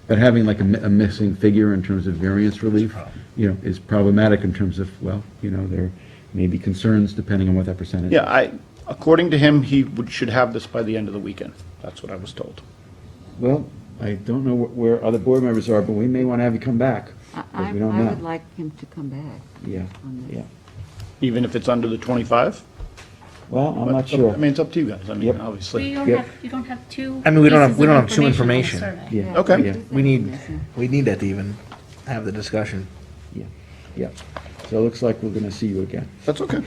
Speaker 1: But having like a missing figure in terms of variance relief, is problematic in terms of, well, there may be concerns depending on what that percentage is.
Speaker 9: Yeah, according to him, he should have this by the end of the weekend. That's what I was told.
Speaker 1: Well, I don't know where other board members are, but we may want to have you come back.
Speaker 4: I
Speaker 1: We don't know.
Speaker 4: would like him to come back.
Speaker 1: Yeah,
Speaker 4: on this.
Speaker 1: yeah.
Speaker 9: Even if it's under the 25?
Speaker 1: Well, I'm not sure.
Speaker 9: I mean, it's up to you guys. I mean,
Speaker 1: Yep.
Speaker 9: obviously.
Speaker 1: Yep.
Speaker 5: You don't have two.
Speaker 8: I mean, we don't have
Speaker 5: pieces of
Speaker 8: two
Speaker 5: on
Speaker 8: information.
Speaker 5: the survey.
Speaker 1: Yeah.
Speaker 9: Okay.
Speaker 1: Yeah,
Speaker 8: We need that to even have the discussion.
Speaker 1: yeah, yeah. So it looks like we're going to see you again.
Speaker 9: That's okay.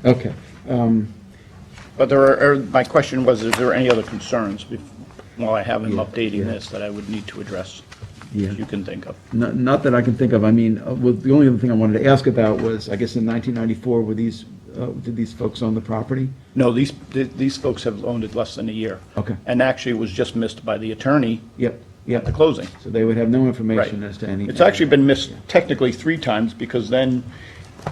Speaker 1: Okay.
Speaker 9: But my question was, is there any other concerns while I have him updating this that I would need to address?
Speaker 1: Yeah.
Speaker 9: You can think of.
Speaker 1: Not that I can think of. I mean, well, the only other thing I wanted to ask about was, I guess in 1994, did these folks own the property?
Speaker 9: No, these folks have owned it less than a year.
Speaker 1: Okay.
Speaker 9: And actually, it was just missed by the attorney
Speaker 1: Yep,
Speaker 9: at
Speaker 1: yep.
Speaker 9: the closing.
Speaker 1: So they would have no information
Speaker 9: Right.
Speaker 1: as to any.
Speaker 9: It's actually been missed technically 3 times, because then,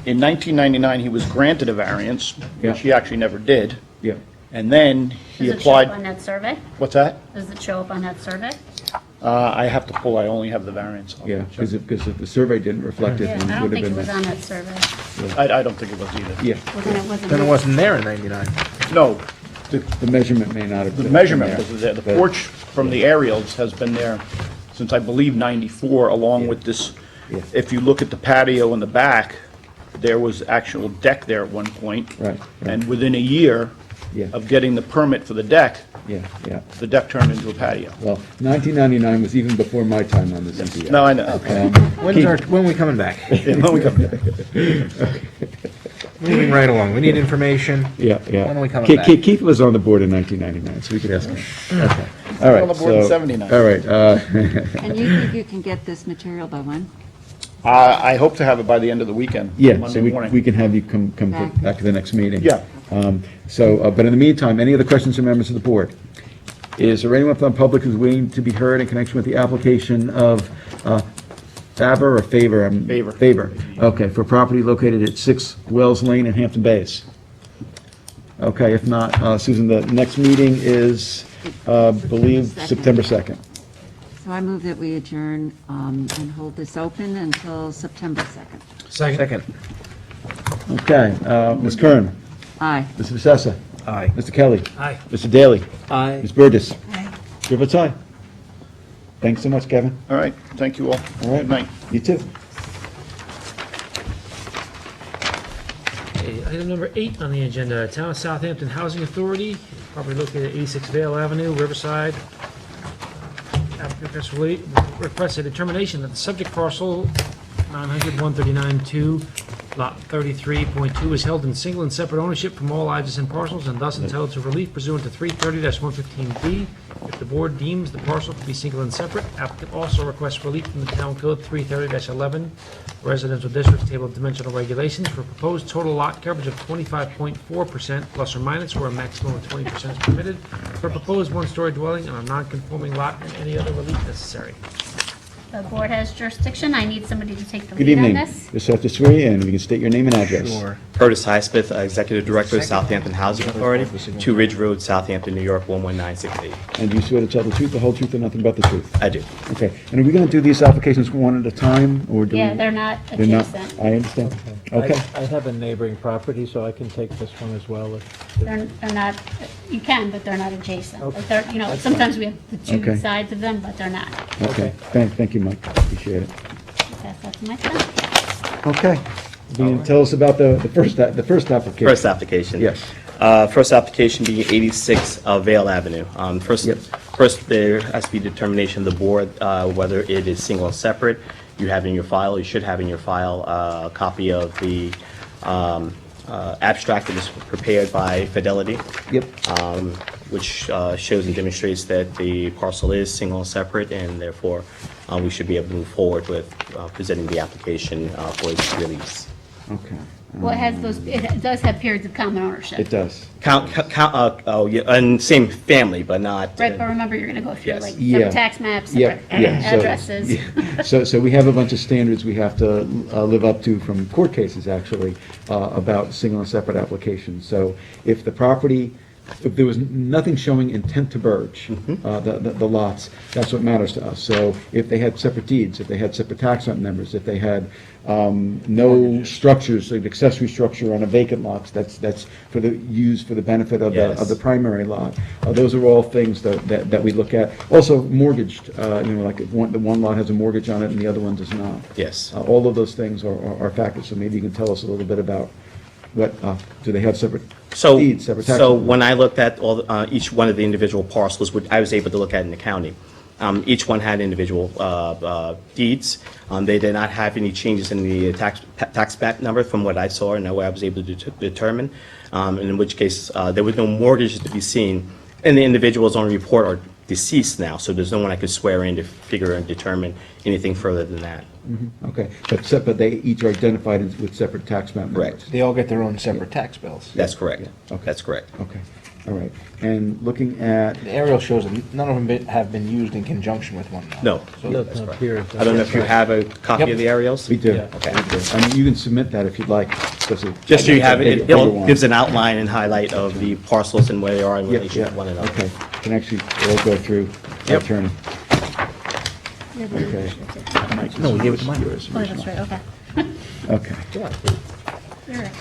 Speaker 9: in 1999, he was granted a variance,
Speaker 1: Yeah.
Speaker 9: which he actually never did.
Speaker 1: Yeah.
Speaker 9: And then he
Speaker 5: Does it show up on
Speaker 9: applied,
Speaker 5: that survey?
Speaker 9: what's that?
Speaker 5: Does it show up on that survey?
Speaker 9: I have to pull, I only have the variance. I'll
Speaker 1: Yeah,
Speaker 9: check.
Speaker 1: because if the survey didn't reflect it,
Speaker 5: Yeah,
Speaker 1: then
Speaker 5: I
Speaker 1: it
Speaker 5: don't
Speaker 1: would have
Speaker 5: think it
Speaker 1: been.
Speaker 5: was on that survey.
Speaker 9: I don't think it was either.
Speaker 1: Yeah,
Speaker 5: Well, then it wasn't.
Speaker 8: Then it wasn't there in 99.
Speaker 9: No,
Speaker 1: the measurement may not have.
Speaker 9: the
Speaker 1: been
Speaker 9: measurement
Speaker 1: there,
Speaker 9: was there. The
Speaker 1: but-
Speaker 9: porch from the aerials has been there since, I believe, 94, along with this.
Speaker 1: Yeah.
Speaker 9: If you look at the patio in the back, there was actual deck there at one point.
Speaker 1: Right, right.
Speaker 9: And within a year
Speaker 1: Yeah.
Speaker 9: of getting the permit for the deck,
Speaker 1: Yeah, yeah.
Speaker 9: the deck turned into a patio.
Speaker 1: Well, 1999 was even before my time on the ZBA.
Speaker 9: No, I know.
Speaker 8: When are we coming back?
Speaker 9: Yeah, when we come back.
Speaker 8: Moving right along. We need information.
Speaker 1: Yeah, yeah.
Speaker 8: When are we coming back?
Speaker 1: Keith was on the board in 1999, so we could ask him. Okay, all right.
Speaker 9: on the board in
Speaker 1: so-
Speaker 9: 79.
Speaker 1: All right.
Speaker 4: And you think you can get this material by when?
Speaker 9: I hope to have it by the end of the weekend.
Speaker 1: Yeah, so
Speaker 9: Monday
Speaker 1: we
Speaker 9: morning.
Speaker 1: can have you come
Speaker 4: Back.
Speaker 1: back to the next meeting.
Speaker 9: Yeah.
Speaker 1: But in the meantime, any other questions from members of the board? Is there anyone from the public who's waiting to be heard in connection with the application of Favor or Favor?
Speaker 9: Favor.
Speaker 1: Favor, okay, for property located at 6 Wells Lane in Hampton Bays? Okay, if not, Susan, the next meeting is, believe, September 2nd.
Speaker 4: So I move that we adjourn and hold this open until September 2nd.
Speaker 8: Second.
Speaker 1: Okay, Ms. Kern?
Speaker 4: Aye.
Speaker 1: Mr. Sessa?
Speaker 8: Aye.
Speaker 1: Mr. Kelly?
Speaker 3: Aye.
Speaker 1: Mr. Daly?
Speaker 8: Aye.
Speaker 1: Ms. Burgess?
Speaker 16: Aye.
Speaker 1: Chair votes aye. Thanks so much, Kevin.
Speaker 9: All right, thank you all.
Speaker 1: All right.
Speaker 9: Good night.
Speaker 1: You too.
Speaker 3: Okay, item number 8 on the agenda, Town of Southampton Housing Authority, property located at 86 Vale Avenue, Riverside. Applicant requests a determination that the subject parcel 900-139-2, lot 33.2 is held in single and separate ownership from all adjacent parcels and thus entitled to relief pursuant to 330-115B. If the board deems the parcel to be single and separate, applicant also requests relief from the Town Code 330-11, residential districts table of dimensional regulations for proposed total lot coverage of 25.4% plus or minus, where a maximum of 20% is permitted, for a proposed one-story dwelling on a non-conforming lot, and any other relief necessary.
Speaker 5: The board has jurisdiction. I need somebody to take the
Speaker 1: Good
Speaker 5: lead on
Speaker 1: evening.
Speaker 5: this.
Speaker 1: Just have to swear you in. If you can state your name and address.
Speaker 8: Sure.
Speaker 11: Curtis Highsmith, Executive Director of Southampton Housing Authority, 2 Ridge Road, Southampton, New York, 11968.
Speaker 1: And do you swear to tell the truth, the whole truth, and nothing but the truth?
Speaker 11: I do.
Speaker 1: Okay. And are we going to do these applications one at a time, or do we?
Speaker 5: Yeah, they're not
Speaker 1: They're not-
Speaker 5: adjacent.
Speaker 1: I understand. Okay.
Speaker 2: I have a neighboring property, so I can take this one as well.
Speaker 5: They're not, you can, but they're not adjacent.
Speaker 2: Okay.
Speaker 5: Like they're, you know,
Speaker 2: That's
Speaker 5: sometimes
Speaker 2: fine.
Speaker 5: we have the two
Speaker 1: Okay.
Speaker 5: sides of them, but they're not.
Speaker 1: Okay. Thank you, Mike. Appreciate it.
Speaker 5: Pass that to my son.
Speaker 1: Okay. Being, tell us about the first application.
Speaker 11: First application.
Speaker 1: Yes.
Speaker 11: First application being 86 Vale Avenue. First, there has to be determination of the board whether it is single or separate. You have in your file, you should have in your file a copy of the abstract that was prepared by Fidelity.
Speaker 1: Yep.
Speaker 11: Which shows and demonstrates that the parcel is single and separate, and therefore we should be able to move forward with presenting the application for its release.
Speaker 1: Okay.
Speaker 5: Well, it does have periods of common ownership.
Speaker 1: It does.
Speaker 11: Oh, yeah, and same family, but not.
Speaker 5: Right, but remember, you're going to go through
Speaker 11: Yes.
Speaker 5: like
Speaker 1: Yeah.
Speaker 5: separate tax maps,
Speaker 1: Yeah,
Speaker 5: separate
Speaker 1: yeah, so-
Speaker 5: addresses.
Speaker 1: yeah. So we have a bunch of standards we have to live up to from court cases, actually, about single and separate applications. So if the property, if there was nothing showing intent to merge, the lots, that's what matters to us. So if they had separate deeds, if they had separate tax map numbers, if they had no structures, like accessory structure on a vacant lot, that's used for the benefit of the primary lot. Those are all things that we look at. Also mortgaged, like if the one lot has a mortgage on it and the other one does not.
Speaker 11: Yes.
Speaker 1: All of those things are factors, so maybe you can tell us a little bit about what, do they have separate deeds, separate tax?
Speaker 11: So when I looked at each one of the individual parcels, which I was able to look at in the county, each one had individual deeds. They did not have any changes in the tax map number from what I saw and what I was able to determine, and in which case there was no mortgages to be seen, and the individuals on report are deceased now, so there's no one I could swear in to figure and determine anything further than that.
Speaker 1: Okay, but they each are identified with separate tax map numbers?
Speaker 11: Correct.
Speaker 7: They all get their own separate tax bills.
Speaker 11: That's correct.
Speaker 1: Yeah, okay.
Speaker 11: That's correct.
Speaker 1: Okay, all right. And looking at,
Speaker 7: The aerial shows that none of them have been used in conjunction with one another.
Speaker 11: No.
Speaker 7: So
Speaker 2: That's correct.
Speaker 11: I don't know if you have a copy of the aerials?
Speaker 1: we do.
Speaker 2: Yeah.
Speaker 11: Okay.
Speaker 1: I mean, you can submit that if you'd like.
Speaker 11: Just so you have it,
Speaker 1: Bigger
Speaker 11: it
Speaker 1: one.
Speaker 11: gives an outline and highlight of the parcels and where they are in
Speaker 1: Yeah,
Speaker 11: relation to one another.
Speaker 1: okay. Can actually, we'll go through our
Speaker 11: Yep.
Speaker 1: attorney. Okay.
Speaker 8: No, we gave it to Mike.
Speaker 1: Yours,
Speaker 5: Oh, that's right, okay.
Speaker 1: Okay.
Speaker 5: You're right.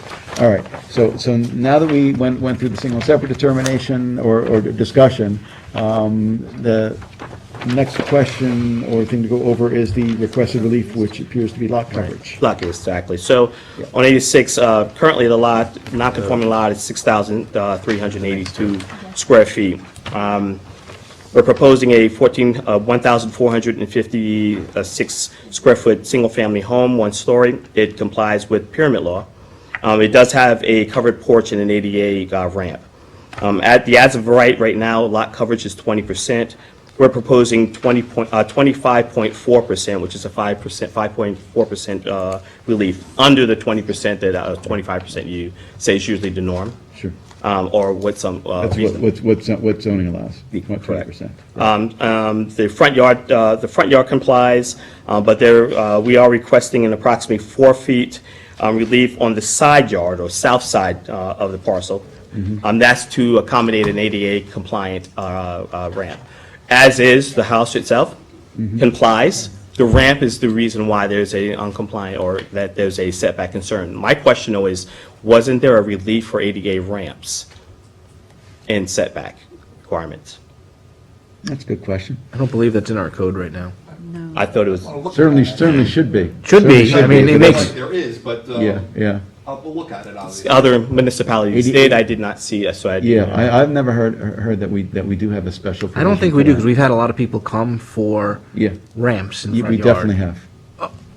Speaker 1: All right, so now that we went through the single and separate determination or discussion, the next question or thing to go over is the requested relief, which appears to be lot coverage.
Speaker 11: Lot, exactly. So on 86, currently the lot, non-conforming lot is 6,382 square feet. We're proposing a 1,456 square foot, single-family home, one-story. It complies with pyramid law. It does have a covered porch and an ADA ramp. As of right now, lot coverage is 20%. We're proposing 25.4%, which is a 5.4% relief, under the 20% that 25% you say is usually the norm.
Speaker 1: Sure.
Speaker 11: Or what some
Speaker 1: That's
Speaker 11: reason.
Speaker 1: what zoning allows, 20%.
Speaker 11: The front yard complies, but we are requesting an approximately 4 feet relief on the side yard or south side of the parcel. That's to accommodate an ADA compliant ramp. As is, the house itself complies. The ramp is the reason why there's a uncompliant or that there's a setback concern. My question though is, wasn't there a relief for ADA ramps in setback requirements?
Speaker 1: That's a good question.
Speaker 8: I don't believe that's in our code right now.
Speaker 11: I thought it was.
Speaker 1: Certainly should be.
Speaker 8: Should be.
Speaker 1: Certainly
Speaker 8: I mean, it makes-
Speaker 17: There is, but,
Speaker 1: Yeah.
Speaker 17: we'll look at it, obviously.
Speaker 11: Other municipalities
Speaker 1: ADA
Speaker 11: did, I did not see, so I.
Speaker 1: Yeah, I've never heard that we do have a special.
Speaker 8: I don't think we do, because we've had a lot of people come for
Speaker 1: Yeah.
Speaker 8: ramps in
Speaker 1: We
Speaker 8: front yard.
Speaker 1: definitely have.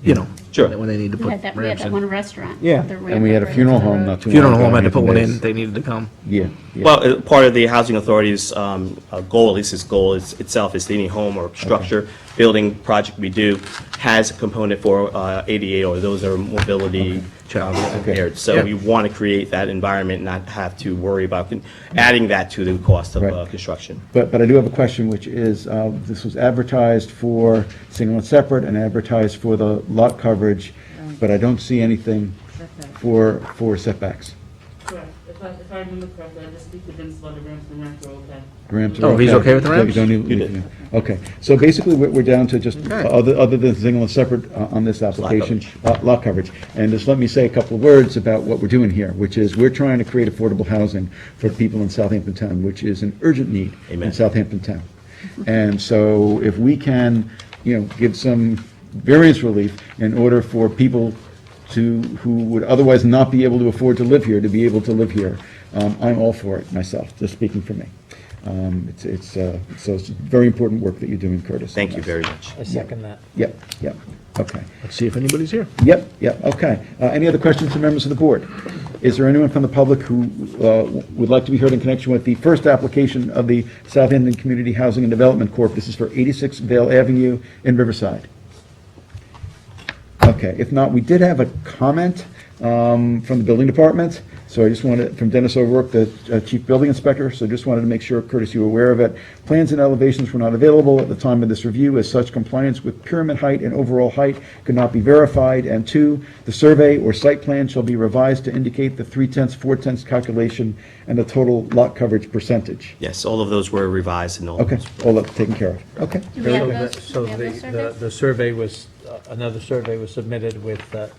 Speaker 8: You know,
Speaker 11: Sure.
Speaker 8: when they need to
Speaker 5: We
Speaker 8: put
Speaker 5: had that
Speaker 8: ramps in.
Speaker 5: one restaurant.
Speaker 1: Yeah,
Speaker 5: with the
Speaker 1: and we had a
Speaker 5: ramp
Speaker 1: funeral
Speaker 5: right into the
Speaker 1: home
Speaker 5: road.
Speaker 1: not too long
Speaker 8: Funeral
Speaker 1: ago.
Speaker 8: home had to put one
Speaker 1: Days.
Speaker 8: in, they needed to come.
Speaker 1: Yeah.
Speaker 11: Well, part of the Housing Authority's goal, at least its goal itself, is any home or structure, building project we do has a component for ADA or those are mobility impaired. So
Speaker 1: Yeah.
Speaker 11: we want to create that environment, not have to worry about adding that to the cost of
Speaker 1: Right.
Speaker 11: construction.
Speaker 1: But I do have a question, which is, this was advertised for single and separate and advertised for the lot coverage, but I don't see anything for setbacks.
Speaker 10: Correct. If I remember correctly, I just speak to Vince about the ramps, and the ramps are okay.
Speaker 1: Ramps are
Speaker 8: Oh, he's okay with the
Speaker 1: So
Speaker 8: ramps?
Speaker 1: you don't need-
Speaker 11: You did.
Speaker 1: Okay, so basically, we're down to just,
Speaker 8: Okay.
Speaker 1: other than single and separate on this application, lot coverage. And just let me say a couple of words about what we're doing here, which is, we're trying to create affordable housing for people in Southampton Town, which is an urgent need in
Speaker 11: Amen.
Speaker 1: Southampton Town. And so if we can, give some variance relief in order for people who would otherwise not be able to afford to live here, to be able to live here, I'm all for it myself, just speaking for me. So it's very important work that you're doing, Curtis.
Speaker 11: Thank you very much.
Speaker 2: I second that.
Speaker 1: Yep, okay.
Speaker 8: Let's see if anybody's here.
Speaker 1: Yep, okay. Any other questions from members of the board? Is there anyone from the public who would like to be heard in connection with the first application of the Southampton Community Housing and Development Corp.? This is for 86 Vale Avenue in Riverside. Okay, if not, we did have a comment from the building department, so I just wanted, from Dennis O'Rourke, the chief building inspector, so just wanted to make sure, Curtis, you were aware of it. Plans and elevations were not available at the time of this review, as such compliance with pyramid height and overall height could not be verified. And two, the survey or site plan shall be revised to indicate the 3/10, 4/10 calculation and the total lot coverage percentage.
Speaker 11: Yes, all of those were revised and all.
Speaker 1: Okay, all that taken care of. Okay.
Speaker 5: Do we have
Speaker 2: So
Speaker 5: those,
Speaker 2: the-
Speaker 5: do
Speaker 2: so
Speaker 5: we have those surveys?
Speaker 2: the survey was, another survey was submitted with that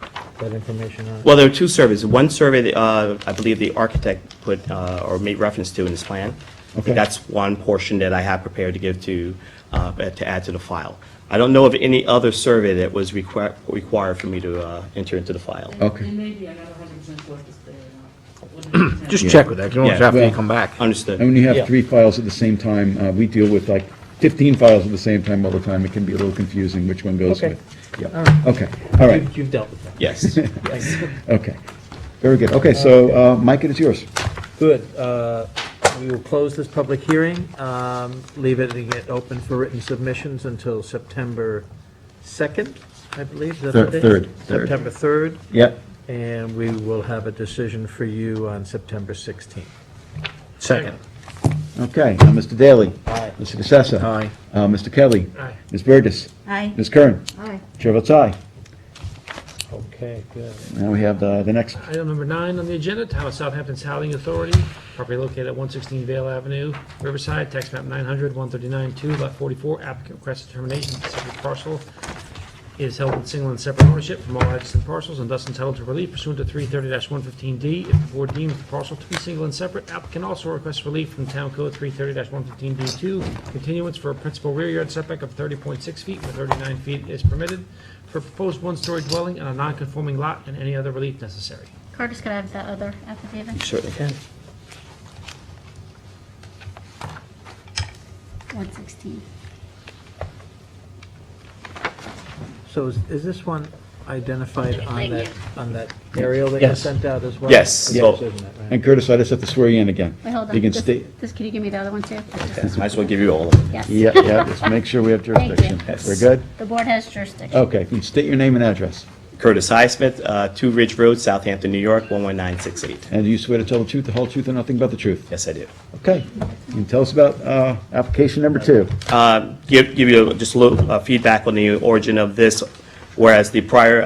Speaker 2: information on it?
Speaker 11: Well, there were two surveys. One survey, that, I believe the architect put, or made reference to in his plan. I
Speaker 1: Okay.
Speaker 11: think that's one portion that I have prepared to give to add to the file. I don't know of any other survey that was required for me to enter into the file.
Speaker 1: Okay.
Speaker 10: And maybe I got 100% sure if it's there or not.
Speaker 8: Just check with that, you don't
Speaker 11: Yeah.
Speaker 8: have to
Speaker 1: Well-
Speaker 8: come back.
Speaker 11: Understood.
Speaker 1: And when you
Speaker 2: Yeah.
Speaker 1: have 3 files at the same time, we deal with like 15 files at the same time all the time. It can be a little confusing which one goes
Speaker 2: Okay.
Speaker 1: with. Yeah.
Speaker 2: All right.
Speaker 1: Okay, all right,
Speaker 2: You've dealt with that.
Speaker 11: Yes.
Speaker 2: Yes.
Speaker 1: okay. Very good. Okay, so, Mike, it is yours.
Speaker 2: Good. We will close this public hearing, leave it and get open for written submissions until September 2nd, I believe. Is that the date?
Speaker 1: Third.
Speaker 2: September 3rd.
Speaker 1: Yep.
Speaker 2: And we will have a decision for you on September 16th.
Speaker 8: Second.
Speaker 1: Okay, now, Mr. Daly.
Speaker 2: Aye.
Speaker 1: Mr. DeSessa.
Speaker 8: Aye.
Speaker 1: Mr. Kelly.
Speaker 3: Aye.
Speaker 1: Ms. Burgess.
Speaker 16: Aye.
Speaker 1: Ms. Kern.
Speaker 16: Aye.
Speaker 1: Chair votes aye.
Speaker 2: Okay, good.
Speaker 1: Now we have the next,
Speaker 3: Item number 9 on the agenda, Town of Southampton's Housing Authority, property located at 116 Vale Avenue, Riverside, tax map 900, 139-2, lot 44, applicant requests determination that the subject parcel is held in single and separate ownership from all adjacent parcels and thus entitled to relief pursuant to 330-115D. If the board deems the parcel to be single and separate, applicant also requests relief from Town Code 330-115D2, continuance for a principal rear yard setback of 30.6 feet where 39 feet is permitted for a proposed one-story dwelling on a non-conforming lot and any other relief necessary.
Speaker 5: Curtis, could I have that other affidavit?
Speaker 11: You certainly can.
Speaker 5: 116.
Speaker 2: So is this one identified on
Speaker 5: Thank
Speaker 2: that,
Speaker 5: you.
Speaker 2: on that aerial that you
Speaker 1: Yes.
Speaker 2: sent out as well?
Speaker 11: Yes.
Speaker 2: Yes,
Speaker 11: Well-
Speaker 2: isn't it, right?
Speaker 1: and Curtis, I just have to swear you in again.
Speaker 5: Wait, hold on.
Speaker 1: You can
Speaker 5: This-
Speaker 1: state,
Speaker 5: This, can you give me the other one too?
Speaker 11: Yes, might as well give you all of them.
Speaker 5: Yes.
Speaker 1: yeah, just make sure we have
Speaker 5: Thank you.
Speaker 1: jurisdiction.
Speaker 11: Yes.
Speaker 1: We're good?
Speaker 5: The board has jurisdiction.
Speaker 1: Okay, can you state your name and address?
Speaker 11: Curtis Highsmith, 2 Ridge Road, Southampton, New York, 11968.
Speaker 1: And do you swear to tell the truth, the whole truth, and nothing but the truth?
Speaker 11: Yes, I do.
Speaker 1: Okay, you can tell us about application number 2.
Speaker 11: Give you just a little feedback on the origin of this. Whereas the prior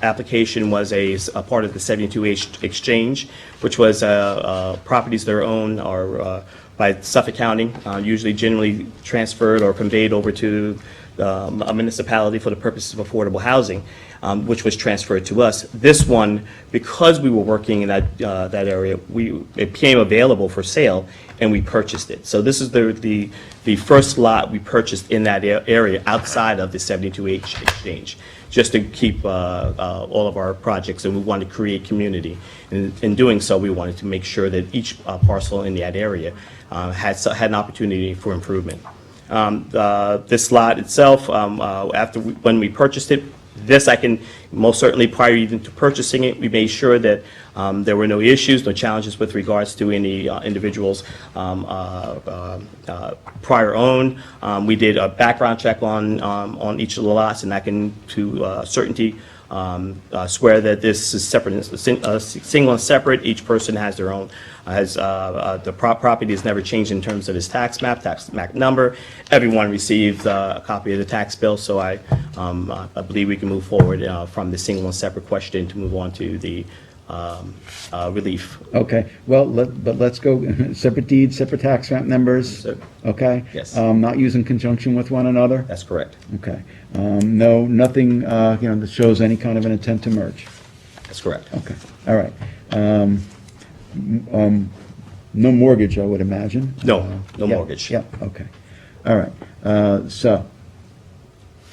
Speaker 11: application was a part of the 72H exchange, which was properties that are owned or by Suffolk County, usually generally transferred or conveyed over to a municipality for the purposes of affordable housing, which was transferred to us. This one, because we were working in that area, it became available for sale, and we purchased it. So this is the first lot we purchased in that area outside of the 72H exchange, just to keep all of our projects, and we wanted to create community. In doing so, we wanted to make sure that each parcel in that area had an opportunity for improvement. This lot itself, when we purchased it, this I can most certainly, prior even to purchasing it, we made sure that there were no issues, no challenges with regards to any individuals prior owned. We did a background check on each of the lots, and I can to certainty swear that this is separate, single and separate. Each person has their own, the property is never changed in terms of its tax map number. Everyone received a copy of the tax bill, so I believe we can move forward from the single and separate question to move on to the relief.
Speaker 1: Okay, well, but let's go, separate deeds, separate tax map numbers,
Speaker 11: Sir.
Speaker 1: okay?
Speaker 11: Yes.
Speaker 1: Not used in conjunction with one another?
Speaker 11: That's correct.
Speaker 1: Okay. Nothing, that shows any kind of an intent to merge?
Speaker 11: That's correct.
Speaker 1: Okay, all right. No mortgage, I would imagine?
Speaker 11: No, no
Speaker 1: Yeah,
Speaker 11: mortgage.
Speaker 1: Yeah, okay. All right, so,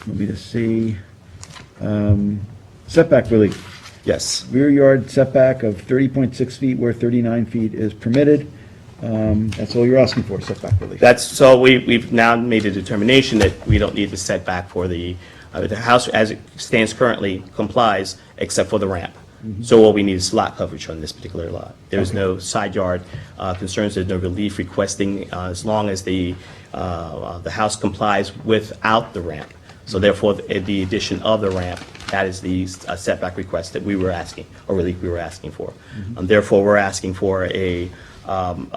Speaker 1: let me just see, setback relief.
Speaker 11: Yes.
Speaker 1: Rear yard setback of 30.6 feet where 39 feet is permitted. That's all you're asking for, setback relief?
Speaker 11: So we've now made a determination that we don't need the setback for the house as it stands currently complies, except for the ramp. So all we need is lot coverage on this particular lot. There's no side yard concerns, there's no relief requesting, as long as the house complies without the ramp. So therefore, the addition of the ramp That is the setback request that we were asking, or relief we were asking for. Therefore, we're asking for a lot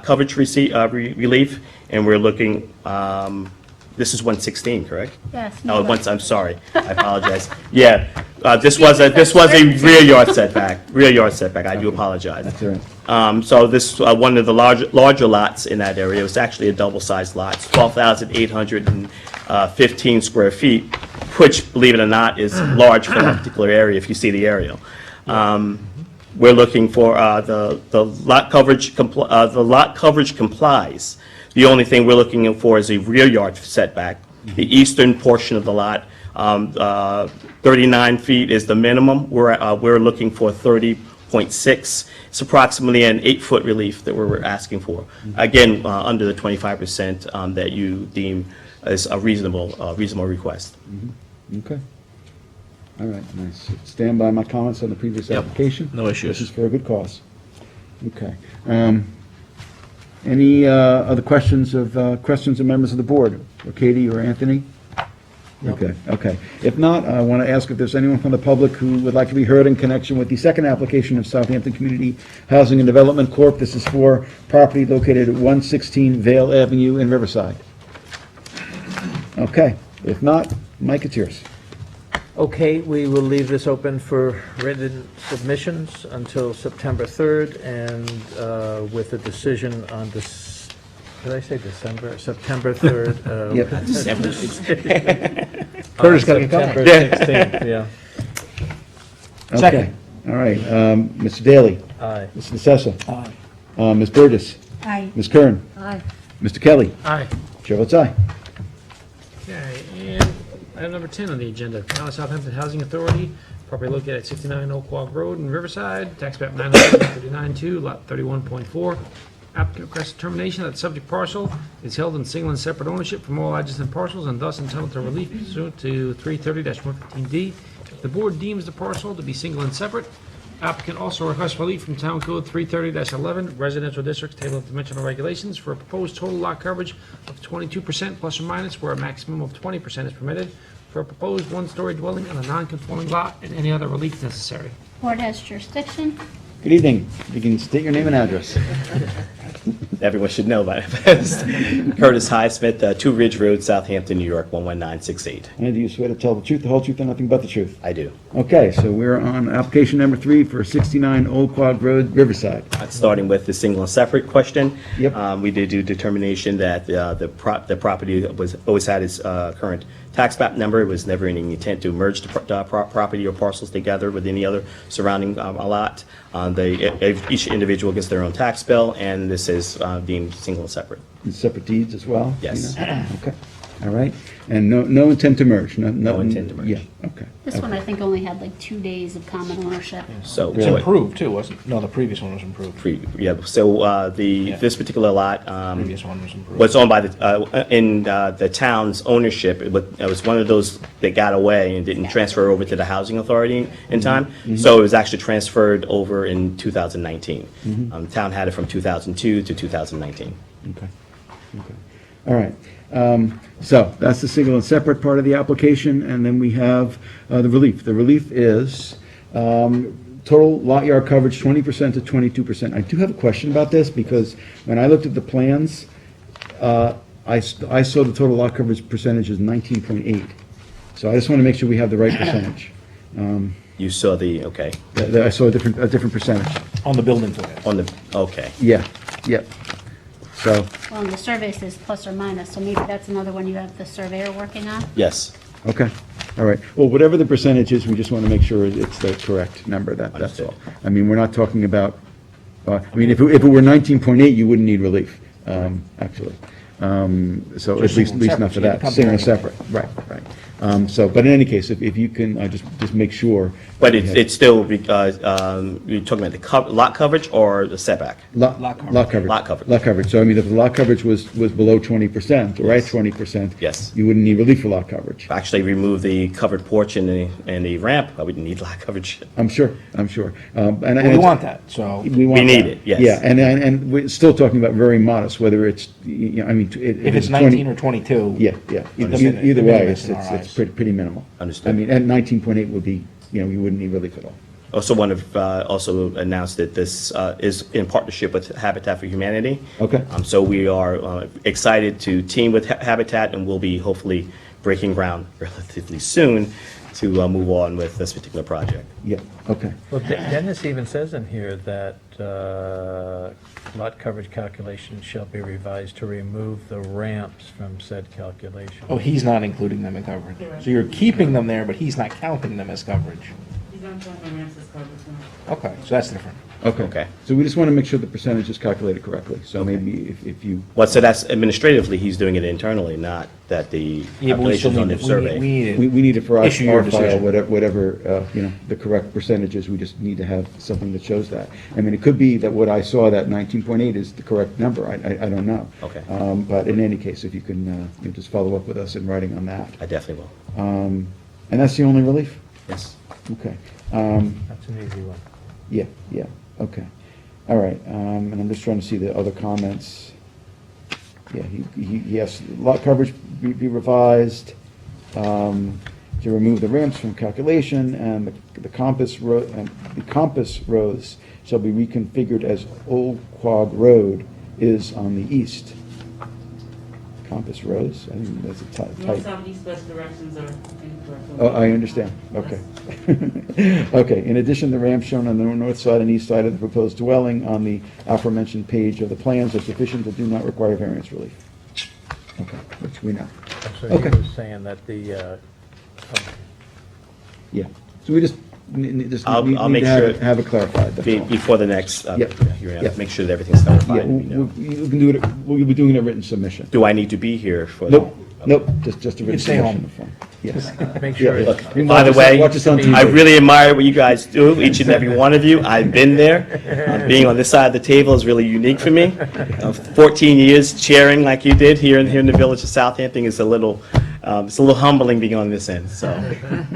Speaker 11: coverage relief, and we're looking, this is 116, correct?
Speaker 5: Yes.
Speaker 11: Oh, I'm sorry, I apologize. Yeah, this was a rear yard setback, I do apologize.
Speaker 1: That's all right.
Speaker 11: So this, one of the larger lots in that area, it was actually a double-sized lot, it's 12,815 square feet, which, believe it or not, is large for that particular area, if you see the aerial. We're looking for, the lot coverage, the lot coverage complies. The only thing we're looking for is a rear yard setback. The eastern portion of the lot, 39 feet is the minimum. We're looking for 30.6. It's approximately an 8-foot relief that we're asking for. Again, under the 25% that you deem as a reasonable request.
Speaker 1: Okay. All right, nice. Stand by my comments on the previous application.
Speaker 8: No issues.
Speaker 1: This is for a good cause. Okay. Any other questions of members of the board, or Katie or Anthony? Okay, okay. If not, I want to ask if there's anyone from the public who would like to be heard in connection with the second application of Southampton Community Housing and Development Corp. This is for property located at 116 Vale Avenue in Riverside. Okay, if not, Mike, it's yours.
Speaker 2: Okay, we will leave this open for written submissions until September 3rd, and with a decision on this, did I say December? September 3rd.
Speaker 1: Yep.
Speaker 11: December.
Speaker 1: Curtis got to
Speaker 2: September
Speaker 1: go.
Speaker 2: 16th, yeah.
Speaker 1: Okay, all right. Mr. Daly?
Speaker 2: Aye.
Speaker 1: Mr. DeSessa?
Speaker 7: Aye.
Speaker 1: Ms. Burgess?
Speaker 16: Aye.
Speaker 1: Ms. Kern?
Speaker 4: Aye.
Speaker 1: Mr. Kelly?
Speaker 3: Aye.
Speaker 1: Chair votes aye.
Speaker 3: Okay, and item number 10 on the agenda, Town of Southampton Housing Authority, property located at 69 Oak Quag Road in Riverside, tax map 939-2, lot 31.4. Applicant requests determination that the subject parcel is held in single and separate ownership from all adjacent parcels and thus entitled to relief pursuant to 330-115D. If the board deems the parcel to be single and separate, applicant also requests relief from Town Code 330-11, residential districts, table of dimensional regulations, for a proposed total lot coverage of 22% plus or minus, where a maximum of 20% is permitted, for a proposed one-story dwelling on a non-conforming lot, and any other relief necessary.
Speaker 5: Board has jurisdiction.
Speaker 1: Good evening. You can state your name and address.
Speaker 11: Everyone should know by now. Curtis Highsmith, 2 Ridge Road, Southampton, New York, 11968.
Speaker 1: And do you swear to tell the truth, the whole truth, and nothing but the truth?
Speaker 11: I do.
Speaker 1: Okay, so we're on application number 3 for 69 Old Quag Road, Riverside.
Speaker 11: Starting with the single and separate question.
Speaker 1: Yep.
Speaker 11: We did do determination that the property was always had its current tax map number. It was never any intent to merge the property or parcels together with any other surrounding a lot. Each individual gets their own tax bill, and this is deemed single and separate.
Speaker 1: And separate deeds as well?
Speaker 11: Yes.
Speaker 1: You know? Okay, all right. And no intent to merge?
Speaker 11: No intent to merge.
Speaker 1: Yeah, okay.
Speaker 5: This one, I think, only had like 2 days of common ownership.
Speaker 11: So
Speaker 7: It was improved too, wasn't it? No, the previous one was improved.
Speaker 11: Yeah, so this particular lot
Speaker 7: Previous one was improved.
Speaker 11: was owned by the town's ownership. It was one of those that got away and didn't transfer over to the housing authority in time. So it was actually transferred over in 2019. The town had it from 2002 to 2019.
Speaker 1: Okay, okay. All right. So that's the single and separate part of the application, and then we have the relief. The relief is total lot yard coverage 20% to 22%. I do have a question about this, because when I looked at the plans, I saw the total lot coverage percentage is 19.8. So I just want to make sure we have the right percentage.
Speaker 11: You saw okay.
Speaker 1: I saw a different percentage.
Speaker 7: On the building plan.
Speaker 11: Okay.
Speaker 1: Yeah, yep. So,
Speaker 5: Well, and the survey says plus or minus, so maybe that's another one you have the surveyor working on?
Speaker 11: Yes.
Speaker 1: okay, all right. Well, whatever the percentage is, we just want to make sure it's the correct number, that's
Speaker 11: Understood.
Speaker 1: all. I mean, we're not talking about, I mean, if it were 19.8, you wouldn't need relief, actually. So at
Speaker 7: Just
Speaker 1: least
Speaker 7: single and
Speaker 1: enough for
Speaker 7: separate,
Speaker 1: that,
Speaker 7: so you
Speaker 1: single and
Speaker 7: can
Speaker 1: separate, right, right. But in any case, if you can, just make sure.
Speaker 11: But it's still, you're talking about the lot coverage or the setback?
Speaker 1: Lot coverage.
Speaker 11: Lot coverage.
Speaker 1: Lot coverage. So I mean, if the lot coverage was below 20%, or at 20%.
Speaker 11: Yes.
Speaker 1: You wouldn't need relief for lot coverage.
Speaker 11: Actually, remove the covered porch and the ramp, I wouldn't need lot coverage.
Speaker 1: I'm sure. And
Speaker 7: We want that, so.
Speaker 1: We want
Speaker 11: We need
Speaker 1: that.
Speaker 11: it, yes.
Speaker 1: Yeah, and we're still talking about very modest, whether it's, I mean.
Speaker 7: If it's
Speaker 1: 20
Speaker 7: 19 or 22.
Speaker 1: Yeah.
Speaker 7: The
Speaker 1: Either way,
Speaker 7: minimus
Speaker 1: it's
Speaker 7: in our eyes.
Speaker 1: It's pretty minimal.
Speaker 11: Understood.
Speaker 1: I mean, and 19.8 would be, you wouldn't need relief at all.
Speaker 11: Also want to also announce that this is in partnership with Habitat for Humanity.
Speaker 1: Okay.
Speaker 11: So we are excited to team with Habitat, and we'll be hopefully breaking ground relatively soon to move on with this particular project.
Speaker 1: Yeah, okay.
Speaker 2: Well, Dennis even says in here that lot coverage calculations shall be revised to remove the ramps from said calculation.
Speaker 7: Oh, he's not including them in coverage. So you're keeping them there, but he's not counting them as coverage.
Speaker 10: He's not counting ramps as coverage now.
Speaker 7: Okay, so that's different.
Speaker 1: Okay. So we just want to make sure the percentage is calculated correctly. So maybe if you,
Speaker 11: Well, so that's administratively, he's doing it internally, not that the
Speaker 7: Yeah, but we still
Speaker 11: calculations on
Speaker 7: need
Speaker 11: the
Speaker 7: it.
Speaker 11: survey.
Speaker 1: we need it for our
Speaker 7: Issue your
Speaker 1: file,
Speaker 7: decision.
Speaker 1: whatever, the correct percentages, we just need to have something that shows that. I mean, it could be that what I saw, that 19.8 is the correct number, I don't know.
Speaker 11: Okay.
Speaker 1: But in any case, if you can, just follow up with us in writing on that.
Speaker 11: I definitely will.
Speaker 1: And that's the only relief?
Speaker 11: Yes.
Speaker 1: Okay.
Speaker 2: That's an easy one.
Speaker 1: Yeah, okay. All right, and I'm just trying to see the other comments. Yeah, he asked lot coverage be revised, to remove the ramps from calculation, and the compass rows shall be reconfigured as Old Quag Road is on the east. Compass rows, I think that's a
Speaker 10: North,
Speaker 1: type.
Speaker 10: south, east, west directions are incorrect.
Speaker 1: Oh, I understand, okay. Okay, in addition, the ramps shown on the north side and east side of the proposed dwelling on the aforementioned page of the plans are sufficient and do not require variance relief. Okay, which we know.
Speaker 2: So
Speaker 1: Okay.
Speaker 2: he was saying that the,
Speaker 1: Yeah, so we just need
Speaker 11: I'll
Speaker 1: need
Speaker 11: make
Speaker 1: to
Speaker 11: sure
Speaker 1: have it clarified, that's all.
Speaker 11: Before the next
Speaker 1: Yep.
Speaker 11: hearing,
Speaker 1: Yep.
Speaker 11: make sure that everything's clarified.
Speaker 1: Yeah,
Speaker 11: and we know.
Speaker 1: you can do it, we'll be doing a written submission.
Speaker 11: Do I need to be here for that?
Speaker 1: Nope, just a written
Speaker 7: can stay
Speaker 1: submission.
Speaker 7: home.
Speaker 1: Fine. Yes.
Speaker 2: make sure
Speaker 1: Yeah,
Speaker 2: it's
Speaker 1: yeah. You can
Speaker 11: By the
Speaker 1: watch us-
Speaker 11: way,
Speaker 1: watch us on TV.
Speaker 11: I really admire what you guys do, each and every one of you. I've been there. Being on this side of the table is really unique for me. 14 years chairing like you did here in the village of Southampton is it's a little humbling being on this end. So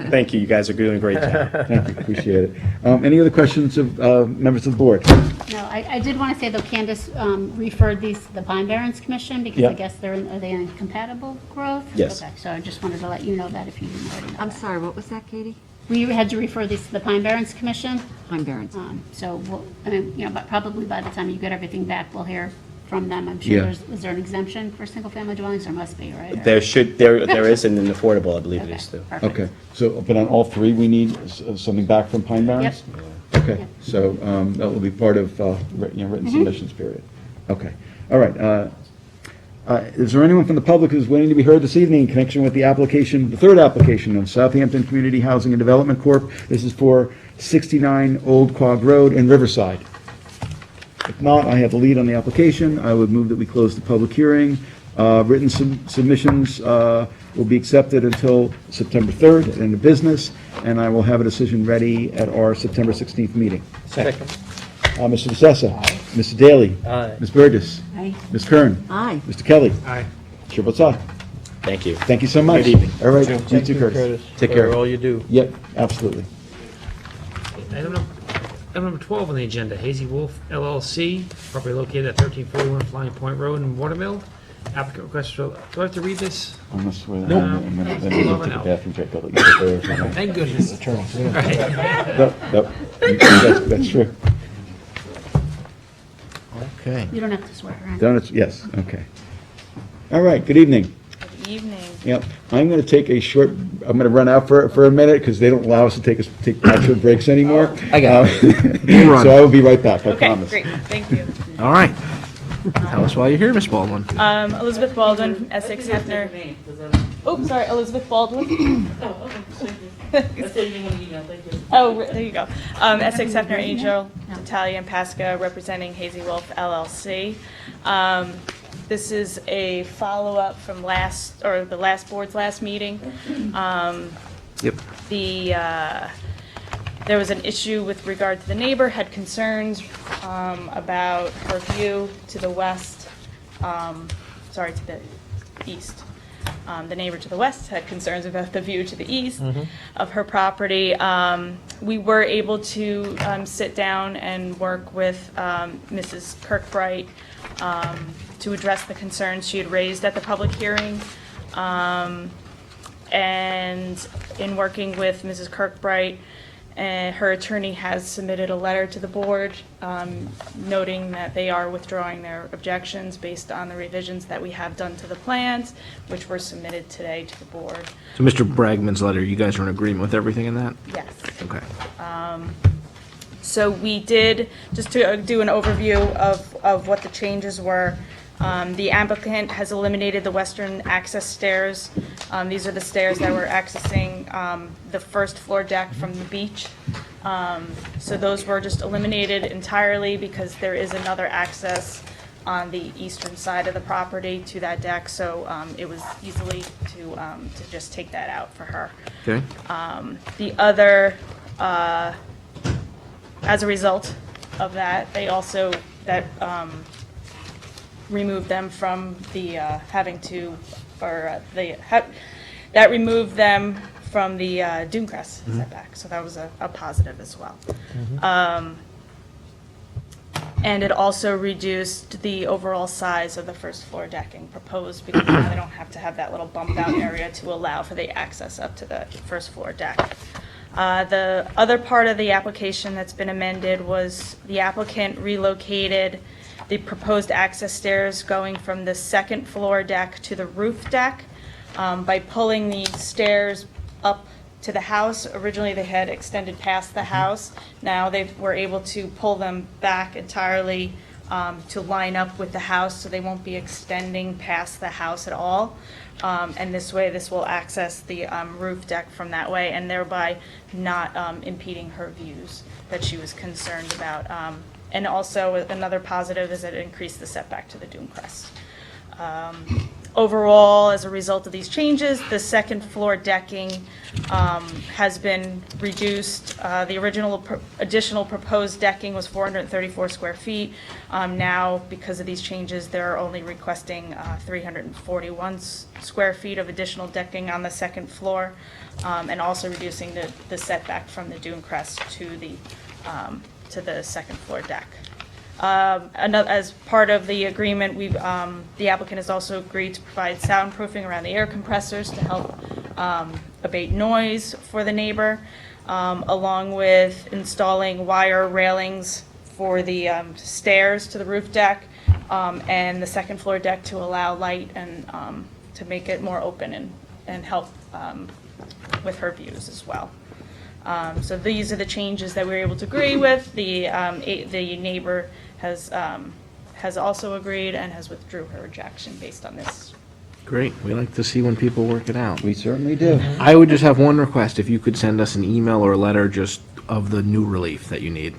Speaker 11: thank you. You guys are doing a great job.
Speaker 1: Thank you, appreciate it. Any other questions of members of the board?
Speaker 5: No, I did want to say, though, Candace referred these to the Pine Barrens Commission, because I
Speaker 1: Yeah.
Speaker 5: guess are they in compatible growth?
Speaker 1: Yes.
Speaker 5: Okay, so I just wanted to let you know that if you didn't already know
Speaker 4: I'm
Speaker 5: that.
Speaker 4: sorry, what was that, Katie?
Speaker 5: We had to refer these to the Pine Barrens Commission,
Speaker 4: Pine Barrens.
Speaker 5: so but probably by the time you get everything back, we'll hear from them. I'm sure
Speaker 1: Yeah.
Speaker 5: is there an exemption for single-family dwellings? There must be, right? Or-
Speaker 11: There is an affordable, I believe it is too.
Speaker 5: Perfect.
Speaker 1: Okay, so, but on all three, we need something back from Pine Barrens? Okay, so that will be part of, written submissions period. Okay, all right. Is there anyone from the public who's waiting to be heard this evening in connection with the application, the third application of Southampton Community Housing and Development Corp.? This is for 69 Old Quag Road in Riverside. If not, I have the lead on the application. I would move that we close the public hearing. Written submissions will be accepted until September 3rd at end of business, and I will have a decision ready at our September 16th meeting.
Speaker 2: second.
Speaker 1: Mr. DeSessa. Mr. Daly.
Speaker 2: Aye.
Speaker 1: Ms. Burgess.
Speaker 4: Aye.
Speaker 1: Ms. Kern.
Speaker 4: Aye.
Speaker 1: Mr. Kelly.
Speaker 2: Aye.
Speaker 1: Chair votes aye.
Speaker 11: Thank you.
Speaker 1: Thank you so much.
Speaker 11: Good evening.
Speaker 1: All right,
Speaker 2: Thank
Speaker 1: you too, Curtis. Take care.
Speaker 2: For all you do.
Speaker 1: Yep, absolutely.
Speaker 3: Item number 12 on the agenda, Hazy Wolf LLC, property located at 1341 Flying Point Road in Watermill. Applicant requests, do I have to read this?
Speaker 1: I'm gonna swear that
Speaker 3: Nope.
Speaker 1: I'm gonna take a
Speaker 3: No.
Speaker 1: bathroom break. I'll let you take over from there.
Speaker 3: Thank goodness.
Speaker 1: Nope, that's true.
Speaker 2: Okay.
Speaker 5: You don't have to swear, right?
Speaker 1: Donuts, yes, okay. All right, good evening.
Speaker 12: Good evening.
Speaker 1: Yep, I'm going to take a short, I'm going to run out for a minute because they don't allow us to take actual breaks anymore.
Speaker 7: I got it.
Speaker 1: So
Speaker 7: run.
Speaker 1: I will be right back, I
Speaker 12: Okay,
Speaker 1: promise.
Speaker 12: great, thank you.
Speaker 7: All right. Tell us why you're here, Miss Baldwin.
Speaker 12: Elizabeth Baldwin, Essex Hefner. Oh, sorry, Elizabeth Baldwin.
Speaker 10: Oh, okay, thank you. That's what you didn't want to email, thank you.
Speaker 12: Oh, there you go. Essex Hefner Angel, Natalia and Pasca, representing Hazy Wolf LLC. This is a follow-up from the last board's last meeting.
Speaker 7: Yep.
Speaker 12: There was an issue with regard to the neighbor, had concerns about her view to the west, to the east. The neighbor to the west had concerns about the view to the east of her property. We were able to sit down and work with Mrs. Kirkbright to address the concerns she had raised at the public hearing. And in working with Mrs. Kirkbright, her attorney has submitted a letter to the board noting that they are withdrawing their objections based on the revisions that we have done to the plans, which were submitted today to the board.
Speaker 8: So Mr. Bragman's letter, you guys are in agreement with everything in that?
Speaker 12: Yes.
Speaker 8: Okay.
Speaker 12: So we did, just to do an overview of what the changes were, the applicant has eliminated the western access stairs. These are the stairs that were accessing the first floor deck from the beach. So those were just eliminated entirely because there is another access on the eastern side of the property to that deck, so it was easily to just take that out for her.
Speaker 8: Okay.
Speaker 12: The other, as a result of that, they also, that removed them from the that removed them from the Dunecrest setback, so that was a positive as well. And it also reduced the overall size of the first floor decking proposed, because now they don't have to have that little bump out area to allow for the access up to the first floor deck. The other part of the application that's been amended was the applicant relocated the proposed access stairs going from the second floor deck to the roof deck by pulling the stairs up to the house. Originally, they had extended past the house. Now they were able to pull them back entirely to line up with the house, so they won't be extending past the house at all. And this way, this will access the roof deck from that way, and thereby not impeding her views that she was concerned about. And also, another positive is that it increased the setback to the Dunecrest. Overall, as a result of these changes, the second floor decking has been reduced. The original additional proposed decking was 434 square feet. Now, because of these changes, they're only requesting 341 square feet of additional decking on the second floor, and also reducing the setback from the Dunecrest to the second floor deck. As part of the agreement, the applicant has also agreed to provide soundproofing around the air compressors to help abate noise for the neighbor, along with installing wire railings for the stairs to the roof deck and the second floor deck to allow light and to make it more open and help with her views as well. So these are the changes that we were able to agree with. The neighbor has also agreed and has withdrew her rejection based on this.
Speaker 8: Great. We like to see when people work it out.
Speaker 1: We certainly do.
Speaker 8: I would just have one request, if you could send us an email or a letter just of the new relief that you need.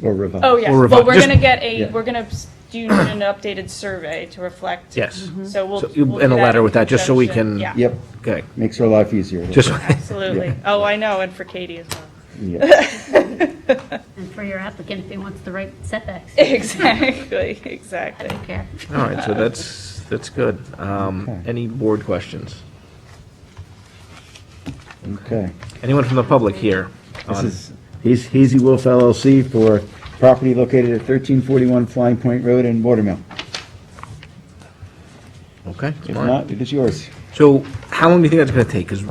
Speaker 1: Or revise.
Speaker 12: Oh, yes.
Speaker 8: Or
Speaker 12: Well,
Speaker 8: revi-
Speaker 12: we're
Speaker 8: just-
Speaker 12: going to get
Speaker 1: yeah.
Speaker 12: we're going to do an updated survey to reflect.
Speaker 8: Yes.
Speaker 12: So we'll
Speaker 8: So,
Speaker 12: do
Speaker 8: and a
Speaker 12: that
Speaker 8: letter
Speaker 12: in
Speaker 8: with that, just so we
Speaker 12: conjunction.
Speaker 8: can-
Speaker 12: Yeah,
Speaker 1: Yep,
Speaker 8: Okay.
Speaker 1: makes our life easier.
Speaker 8: Just,
Speaker 12: absolutely. Oh, I know, and for Katie as well.
Speaker 1: Yeah.
Speaker 5: And for your applicant, if he wants the right setbacks.
Speaker 12: Exactly,
Speaker 5: I
Speaker 12: exactly.
Speaker 5: don't care.
Speaker 8: all right, so that's good. Any board questions?
Speaker 1: Okay.
Speaker 8: Anyone from the public here?
Speaker 1: This is Hazy Wolf LLC for property located at 1341 Flying Point Road in Watermill.
Speaker 8: Okay.
Speaker 1: If
Speaker 8: fine.
Speaker 1: not, it is yours.
Speaker 8: So how long do you think that's going to take? Because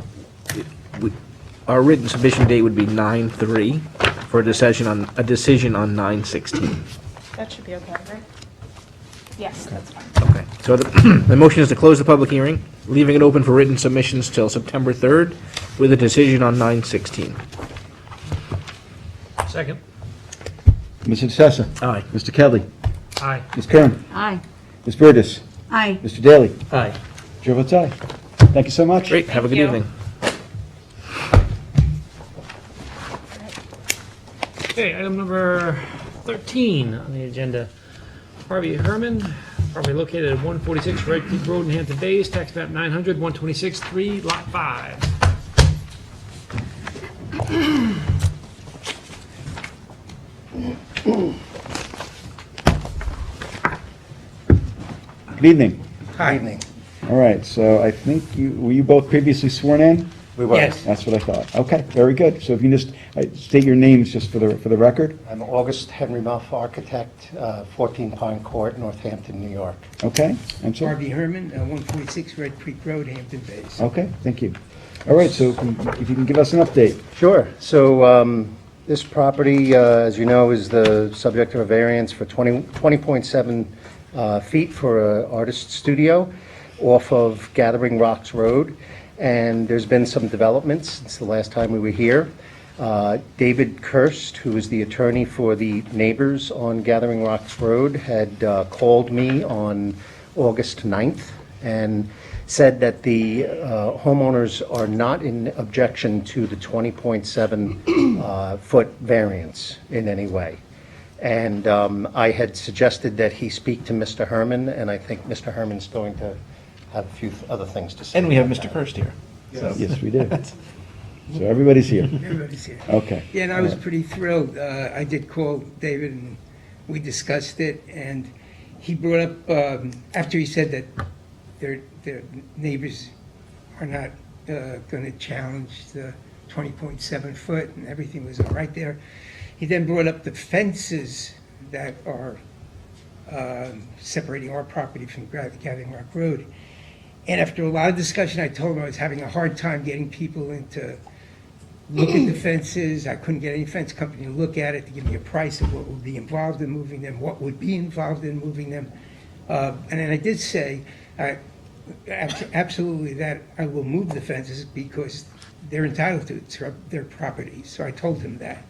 Speaker 8: our written submission date would be 9/3 for a decision on 9/16.
Speaker 12: That should be okay, right? Yes, that's fine.
Speaker 8: Okay. So the motion is to close the public hearing, leaving it open for written submissions till September 3rd, with a decision on 9/16.
Speaker 3: Second.
Speaker 1: Mr. DeSessa.
Speaker 8: Aye.
Speaker 1: Mr. Kelly.
Speaker 3: Aye.
Speaker 1: Ms. Kern.
Speaker 4: Aye.
Speaker 1: Ms. Burgess.
Speaker 16: Aye.
Speaker 1: Mr. Daly.
Speaker 3: Aye.
Speaker 1: Chair votes aye. Thank you so much.
Speaker 8: Great, have a good
Speaker 12: you.
Speaker 8: evening.
Speaker 3: Okay, item number 13 on the agenda. Harvey Herman, property located at 146 Red Creek Road in Hampton Bays, tax map 900, 126-3, lot 5.
Speaker 1: Good evening.
Speaker 7: Evening.
Speaker 1: All right, so I think were you both previously sworn in?
Speaker 13: We were.
Speaker 1: Yes. That's what I thought. Okay, very good. So if you just state your names just for the record.
Speaker 13: I'm August Henry Muff, architect, 14 Pine Court, Northampton, New York.
Speaker 1: Okay, I'm sorry.
Speaker 22: Harvey Herman, 146 Red Creek Road, Hampton Bays.
Speaker 1: Okay, thank you. All right, so if you can give us an update.
Speaker 13: Sure. So this property, as you know, is the subject of a variance for 20.7 feet for an artist studio off of Gathering Rocks Road. And there's been some developments since the last time we were here. David Kirst, who is the attorney for the neighbors on Gathering Rocks Road, had called me on August 9th and said that the homeowners are not in objection to the 20.7 foot variance in any way. And I had suggested that he speak to Mr. Herman, and I think Mr. Herman's going to have a few other things to say.
Speaker 8: And we have
Speaker 13: about
Speaker 8: Mr.
Speaker 13: that.
Speaker 8: Kirst here. So.
Speaker 1: Yes, we do. So everybody's here.
Speaker 22: Everybody's here.
Speaker 1: Okay.
Speaker 22: Yeah, and I was pretty thrilled. I did call David, and we discussed it, and he brought up, after he said that their neighbors are not going to challenge the 20.7 foot, and everything was all right there. He then brought up the fences that are separating our property from Gathering Rock Road. And after a lot of discussion, I told him I was having a hard time getting people in to look at the fences. I couldn't get any fence company to look at it, to give me a price of what would be involved in moving them, what would be involved in moving them. And then I did say, absolutely, that I will move the fences because they're entitled to it, it's their property. So I told him that.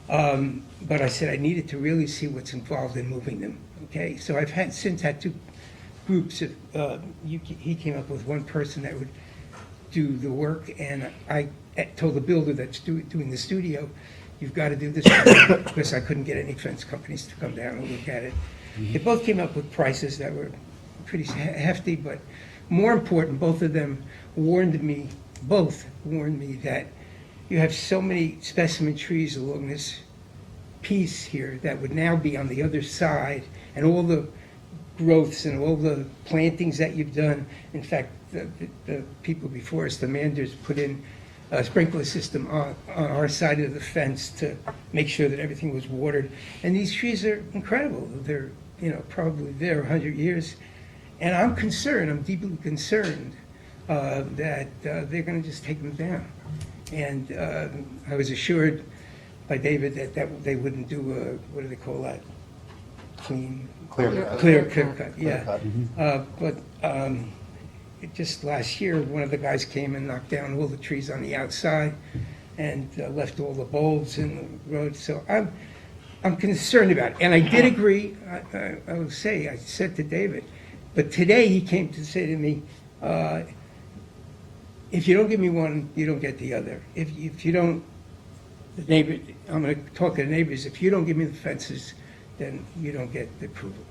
Speaker 22: But I said I needed to really see what's involved in moving them, okay? So I've since had two groups of, he came up with one person that would do the work, and I told the builder that's doing the studio, you've got to do this because I couldn't get any fence companies to come down and look at it. They both came up with prices that were pretty hefty, but more important, both of them warned me that you have so many specimen trees along this piece here that would now be on the other side, and all the growths and all the plantings that you've done. In fact, the people before us, the Manders, put in a sprinkler system on our side of the fence to make sure that everything was watered. And these trees are incredible. They're, probably there 100 years. And I'm concerned, I'm deeply concerned that they're going to just take them down. And I was assured by David that they wouldn't do a, what do they call that? Clear cut, yeah. But just last year, one of the guys came and knocked down all the trees on the outside and left all the bulbs in the road. So I'm concerned about it. And I did agree, I will say, I said to David, but today he came to say to me, if you don't give me one, you don't get the other. If you don't, the neighbor, I'm going to talk to the neighbors, if you don't give me the fences, then you don't get the approval.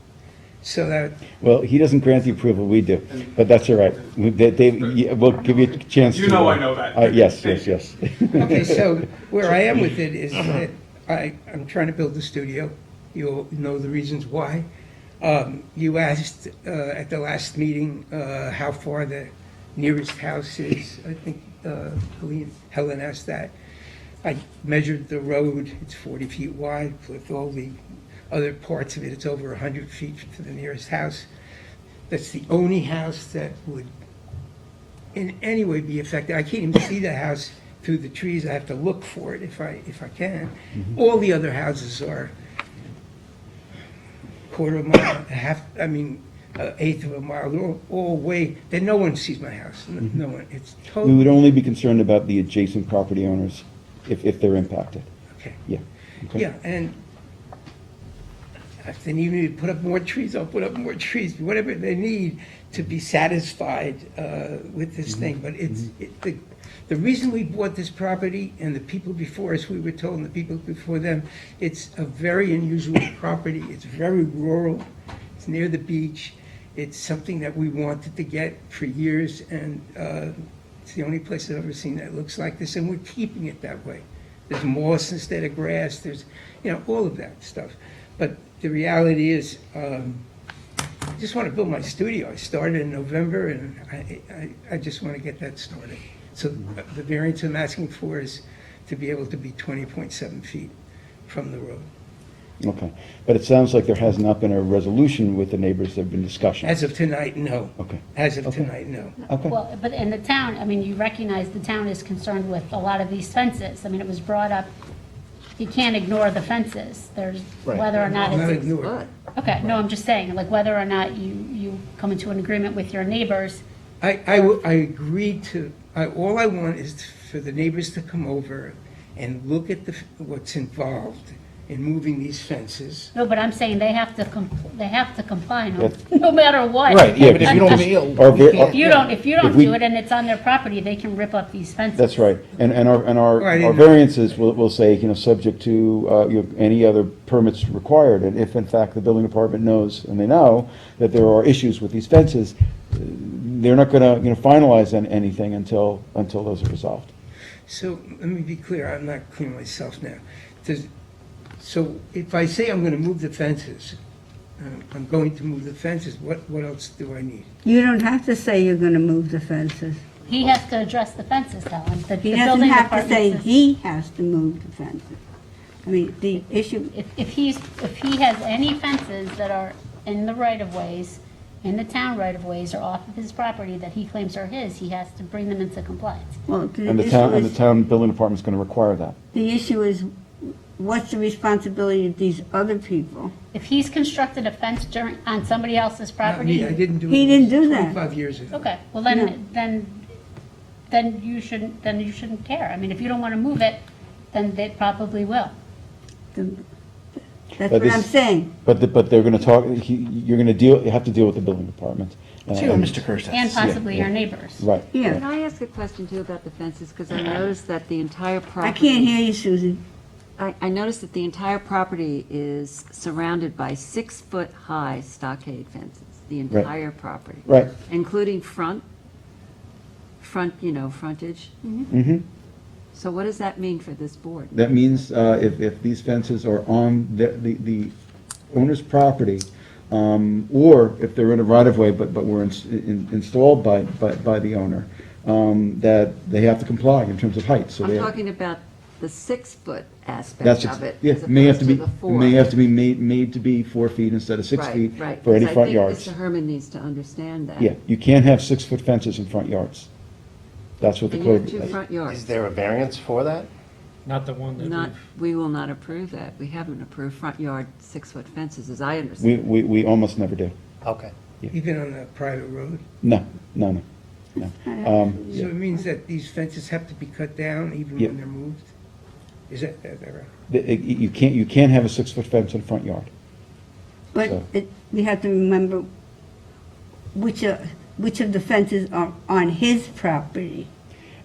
Speaker 22: So that...
Speaker 1: Well, he doesn't grant the approval, we do, but that's all right. We'll give you a chance to...
Speaker 23: You know I know that.
Speaker 1: Yes.
Speaker 22: Okay, so where I am with it is that I'm trying to build the studio. You'll know the reasons why. You asked at the last meeting how far the nearest house is. I think Helen asked that. I measured the road, it's 40 feet wide, with all the other parts of it, it's over 100 feet to the nearest house. That's the only house that would in any way be affected. I can't even see the house through the trees. I have to look for it if I can.
Speaker 1: Mm-hmm.
Speaker 22: All the other houses are quarter of a mile, eighth of a mile. They're all way. Then no one sees my house. No one. It's totally.
Speaker 1: We would only be concerned about the adjacent property owners if they're impacted.
Speaker 22: Okay.
Speaker 1: Yeah. Okay.
Speaker 22: Yeah, and if they need me to put up more trees, I'll put up more trees, whatever they need to be satisfied with this thing. But the reason we bought this property, and the people before us, we were told, and the people before them, it's a very unusual property. It's very rural. It's near the beach. It's something that we wanted to get for years, and it's the only place I've ever seen that looks like this, and we're keeping it that way. There's moss instead of grass. There's, all of that stuff. But the reality is, I just want to build my studio. I started in November, and I just want to get that started. So the variance I'm asking for is to be able to be 20.7 feet from the road.
Speaker 1: Okay. But it sounds like there has not been a resolution with the neighbors. There have been discussions.
Speaker 22: As of tonight, no.
Speaker 1: Okay.
Speaker 22: As of
Speaker 1: Okay.
Speaker 22: tonight, no.
Speaker 1: Okay.
Speaker 5: Well, but in the town, I mean, you recognize the town is concerned with a lot of these fences. I mean, it was brought up, you can't ignore the fences. There's
Speaker 22: Right.
Speaker 5: whether or not
Speaker 22: Not
Speaker 5: it's.
Speaker 22: ignored.
Speaker 5: Okay, no, I'm just saying, like whether or not you come into an agreement with your neighbors.
Speaker 22: I agreed to, all I want is for the neighbors to come over and look at what's involved in moving these fences.
Speaker 5: No, but I'm saying they have to comply no matter what.
Speaker 1: Right, yeah,
Speaker 22: But if you don't feel,
Speaker 1: Our
Speaker 22: we
Speaker 1: va-
Speaker 22: can't-
Speaker 5: If you don't
Speaker 1: If we-
Speaker 5: do it and it's on their property, they can rip up these fences.
Speaker 1: That's right. And our
Speaker 22: Right,
Speaker 1: our
Speaker 22: and-
Speaker 1: variances will say, subject to, any other permits required. And if in fact the building department knows, and they know, that there are issues with these fences, they're not gonna, finalize anything until those are resolved.
Speaker 22: So let me be clear, I'm not clear myself now. So if I say I'm going to move the fences, I'm going to move the fences, what else do I need?
Speaker 16: You don't have to say you're going to move the fences.
Speaker 5: He has to address the fences, Helen.
Speaker 16: He doesn't have to say he has to move the fences. I mean, the issue,
Speaker 5: If he has any fences that are in the right-of-ways, in the town right-of-ways, or off of his property that he claims are his, he has to bring them into compliance.
Speaker 16: well,
Speaker 1: And the town building department's gonna require that.
Speaker 16: the issue is, what's the responsibility of these other people?
Speaker 5: If he's constructed a fence on somebody else's
Speaker 22: Not
Speaker 5: property.
Speaker 22: me, I didn't do it.
Speaker 16: He didn't do that.
Speaker 22: 25 years ago.
Speaker 5: Okay, well
Speaker 16: No.
Speaker 5: then you shouldn't care. I mean, if you don't want to move it, then they probably will.
Speaker 16: That's
Speaker 1: But
Speaker 16: what I'm
Speaker 1: this-
Speaker 16: saying.
Speaker 1: But they're gonna you have to deal with the building department.
Speaker 7: See what Mr. Kirst has
Speaker 5: And
Speaker 7: to say.
Speaker 5: possibly your neighbors.
Speaker 1: Right.
Speaker 16: Yeah.
Speaker 4: Can I ask a question too about the fences? Because I noticed that the entire property.
Speaker 16: I can't hear you, Susan.
Speaker 4: I noticed that the entire property is surrounded by 6-foot-high stockade fences, the entire property.
Speaker 1: Right.
Speaker 4: Including frontage.
Speaker 1: Mm-hmm.
Speaker 4: So what does that mean for this board?
Speaker 1: That means, if these fences are on the owner's property, or if they're in a right-of-way, but were installed by the owner, that they have to comply in terms of height, so they.
Speaker 4: I'm talking about the 6-foot aspect
Speaker 1: That's,
Speaker 4: of it,
Speaker 1: yeah,
Speaker 4: as
Speaker 1: may have
Speaker 4: opposed
Speaker 1: to
Speaker 4: to
Speaker 1: be,
Speaker 4: the 4.
Speaker 1: may have to be made to be 4 feet instead of 6 feet
Speaker 4: Right,
Speaker 1: for any
Speaker 4: because
Speaker 1: front yards.
Speaker 4: I think Mr. Herman needs to understand that.
Speaker 1: Yeah, you can't have 6-foot fences in front yards. That's what the
Speaker 4: And you have
Speaker 1: code.
Speaker 4: 2 front yards.
Speaker 13: Is there a variance for that?
Speaker 3: Not the one that
Speaker 4: Not,
Speaker 3: we've...
Speaker 4: we will not approve that. We haven't approved front yard 6-foot fences, as I understand.
Speaker 1: We almost never do.
Speaker 13: Okay.
Speaker 22: Even on a private road?
Speaker 1: No.
Speaker 22: So
Speaker 1: Yeah.
Speaker 22: it means that these fences have to be cut down even
Speaker 1: Yeah.
Speaker 22: when they're moved? Is that right?
Speaker 1: You can't have a 6-foot fence in the front yard.
Speaker 16: But
Speaker 1: So-
Speaker 16: we have to remember which of the fences are on his property.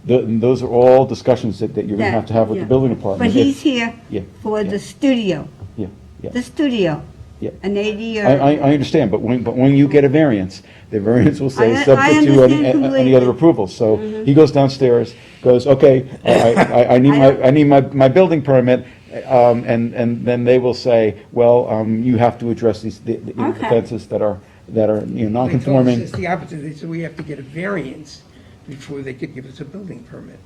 Speaker 1: Those are all discussions that you're gonna have to have with the
Speaker 16: Yeah.
Speaker 1: building department.
Speaker 16: But he's here
Speaker 1: Yeah,
Speaker 16: for
Speaker 1: yeah.
Speaker 16: the studio,
Speaker 1: Yeah, yeah.
Speaker 16: the studio.
Speaker 1: Yeah.
Speaker 16: An 80 or...
Speaker 1: I understand, but when you get a variance, the variance will say
Speaker 16: I
Speaker 1: subject to
Speaker 16: understand
Speaker 1: any
Speaker 16: completely.
Speaker 1: other approvals. So
Speaker 16: Mhm.
Speaker 1: he goes downstairs, goes, okay, I need my building permit, and then they will say, well, you have to address the
Speaker 22: Okay.
Speaker 1: fences that are,
Speaker 22: They told us
Speaker 1: non-conforming.
Speaker 22: it's the opposite. They said we have to get a variance before they could give us a building permit.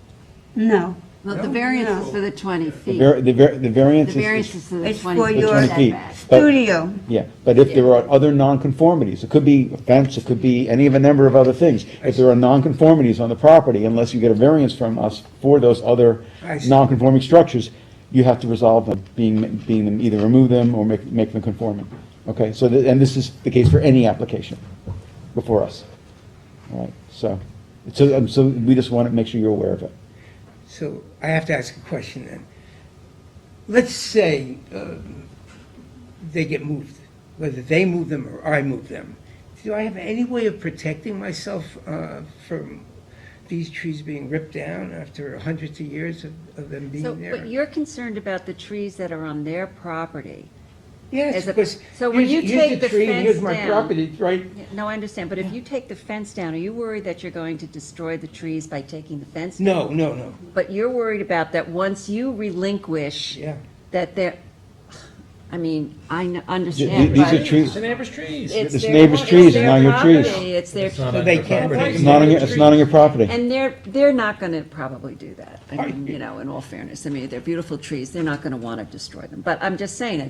Speaker 16: No.
Speaker 4: Well,
Speaker 22: No?
Speaker 4: the variance
Speaker 22: No.
Speaker 4: is for the 20 feet.
Speaker 1: The variance
Speaker 4: The
Speaker 1: is.
Speaker 4: variance is for the
Speaker 16: It's
Speaker 4: 20
Speaker 16: for
Speaker 4: feet
Speaker 16: your
Speaker 1: 20 feet.
Speaker 4: setback.
Speaker 1: But-
Speaker 16: Studio.
Speaker 1: Yeah, but if there are other nonconformities, it could be a fence, it could be any of a number of other things. If there are nonconformities on the property, unless you get a variance from us for those other
Speaker 22: I see.
Speaker 1: nonconforming structures, you have to resolve them, being them, either remove them or make them conforming. Okay, so, and this is the case for any application before us. All right, so we just want to make sure you're aware of it.
Speaker 22: So I have to ask a question then. Let's say they get moved, whether they move them or I move them. Do I have any way of protecting myself from these trees being ripped down after hundreds of years of them being
Speaker 4: So,
Speaker 22: there?
Speaker 4: but you're concerned about the trees that are on their property.
Speaker 22: Yes,
Speaker 4: as a-
Speaker 22: because
Speaker 4: So when you
Speaker 22: here's
Speaker 4: take
Speaker 22: the
Speaker 4: the
Speaker 22: tree and
Speaker 4: fence
Speaker 22: here's my
Speaker 4: down.
Speaker 22: property, it's right?
Speaker 4: No, I understand, but if you take the fence down, are you worried that you're going to destroy the trees by taking the fence down?
Speaker 22: No.
Speaker 4: But you're worried about that once you relinquish
Speaker 22: Yeah.
Speaker 4: that there, I mean, understand.
Speaker 1: These are
Speaker 4: but
Speaker 1: trees.
Speaker 3: The neighbor's trees.
Speaker 4: It's
Speaker 1: It's
Speaker 4: their-
Speaker 1: neighbor's trees,
Speaker 4: it's
Speaker 1: and
Speaker 4: their
Speaker 1: not your trees.
Speaker 4: property, It's their.
Speaker 22: So they can't.
Speaker 1: It's not on your property.
Speaker 4: And they're not going to probably do that. I mean, in all fairness, I mean, they're beautiful trees. They're not going to want to destroy them. But I'm just saying,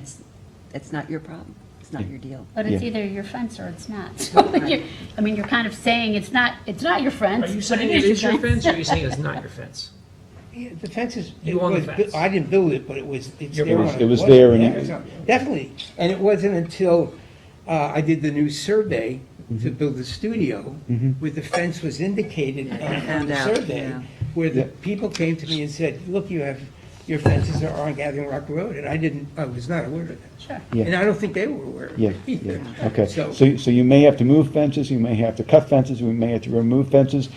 Speaker 4: it's not your problem. It's not your deal.
Speaker 5: But it's either your fence or it's not. So you're kind of saying it's not your fence.
Speaker 3: Are you
Speaker 5: but
Speaker 3: saying
Speaker 5: it
Speaker 3: it is your
Speaker 5: fence.
Speaker 3: fence, or are you saying it's not your fence?
Speaker 22: Yeah, the fence is,
Speaker 3: You
Speaker 22: it
Speaker 3: own the
Speaker 22: was,
Speaker 3: fence.
Speaker 22: I didn't build it, but it's
Speaker 3: You're
Speaker 22: there.
Speaker 3: right.
Speaker 22: when
Speaker 1: It was
Speaker 22: bought
Speaker 1: there and
Speaker 22: Yeah,
Speaker 1: you-
Speaker 22: so- Definitely. And it wasn't until I did the new survey to build the studio, where the fence was indicated on
Speaker 4: found
Speaker 22: the
Speaker 4: out,
Speaker 22: survey,
Speaker 4: yeah.
Speaker 22: where the people came to me and said, look, your fences are on Gathering Rock Road, and I was not aware of that.
Speaker 5: Sure.
Speaker 1: Yeah.
Speaker 22: And I don't think they were aware of
Speaker 1: Yeah,
Speaker 22: it either.
Speaker 1: yeah, okay.
Speaker 22: So-
Speaker 1: So you may have to move fences, you may have to cut fences, we may have to remove fences.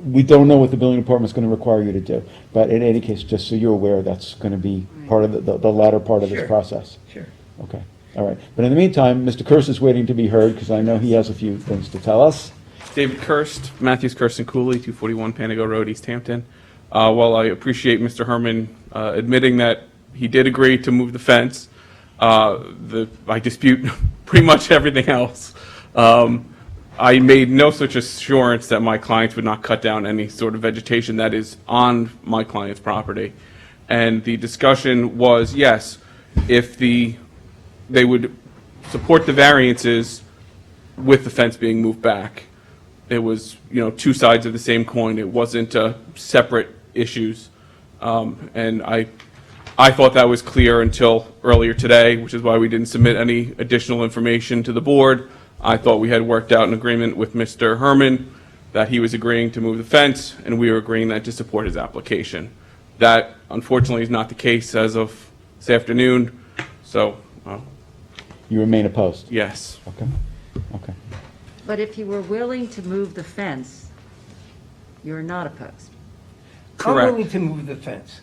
Speaker 1: We don't know what the building department's going to require you to do. But in any case, just so you're aware, that's going to be part of the latter part of this
Speaker 22: Sure.
Speaker 1: process.
Speaker 22: Sure.
Speaker 1: Okay, all right. But in the meantime, Mr. Curse is waiting to be heard, because I know he has a few things to tell us.
Speaker 14: David Kirst, Matthews, Kirst and Cooley, 241 Panago Road, East Hampton. While I appreciate Mr. Herman admitting that he did agree to move the fence, I dispute pretty much everything else. I made no such assurance that my clients would not cut down any sort of vegetation that is on my client's property. And the discussion was, yes, if they would support the variances with the fence being moved back. It was, two sides of the same coin. It wasn't separate issues. And I thought that was clear until earlier today, which is why we didn't submit any additional information to the board. I thought we had worked out an agreement with Mr. Herman that he was agreeing to move the fence, and we were agreeing that to support his application. That, unfortunately, is not the case as of this afternoon, so,
Speaker 1: You remain opposed?
Speaker 14: yes.
Speaker 1: Okay, okay.
Speaker 4: But if you were willing to move the fence, you're not opposed.
Speaker 22: I'm
Speaker 14: Correct.
Speaker 22: willing to move the fence.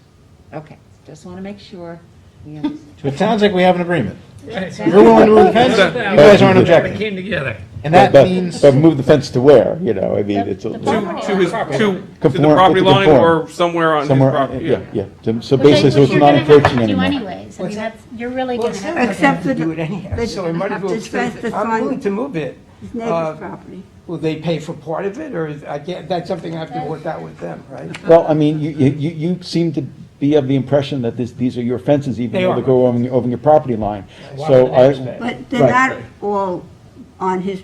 Speaker 4: Okay, just want to make sure. we understand.
Speaker 8: So it sounds like we have an agreement.
Speaker 3: Right.
Speaker 8: You're willing to move the fence, you guys aren't
Speaker 3: They
Speaker 8: objecting.
Speaker 3: came together.
Speaker 8: And that
Speaker 1: But-
Speaker 8: means,
Speaker 1: But move the fence to where, I mean, it's a.
Speaker 5: The
Speaker 14: To
Speaker 5: property
Speaker 14: his,
Speaker 5: line.
Speaker 14: to the
Speaker 1: Conform-
Speaker 14: property
Speaker 1: to
Speaker 14: line
Speaker 1: conform.
Speaker 14: or somewhere on his
Speaker 1: Somewhere,
Speaker 14: property,
Speaker 1: yeah, yeah. So
Speaker 5: Which
Speaker 1: basically, so it's
Speaker 5: you're
Speaker 1: not
Speaker 5: gonna have
Speaker 1: encroaching
Speaker 5: to do
Speaker 1: anymore.
Speaker 5: anyways. I mean, you're really
Speaker 22: Well,
Speaker 5: going
Speaker 22: it
Speaker 5: to have
Speaker 22: sounds
Speaker 5: to.
Speaker 22: like I have to
Speaker 16: Except for
Speaker 22: do
Speaker 16: the-
Speaker 22: it anyhow,
Speaker 16: they
Speaker 22: so I might as
Speaker 16: have
Speaker 22: well
Speaker 16: to
Speaker 22: say
Speaker 16: fence
Speaker 22: that
Speaker 16: the
Speaker 22: I'm
Speaker 16: front-
Speaker 22: willing to move it.
Speaker 16: His neighbor's property.
Speaker 22: Will they pay for part of it, or that's something I have to work out with them, right?
Speaker 1: Well, I mean, you seem to be of the impression that these are your fences, even
Speaker 22: They
Speaker 1: though
Speaker 22: are.
Speaker 1: they go over your property line. So
Speaker 16: But they're
Speaker 1: Right.
Speaker 16: not all on his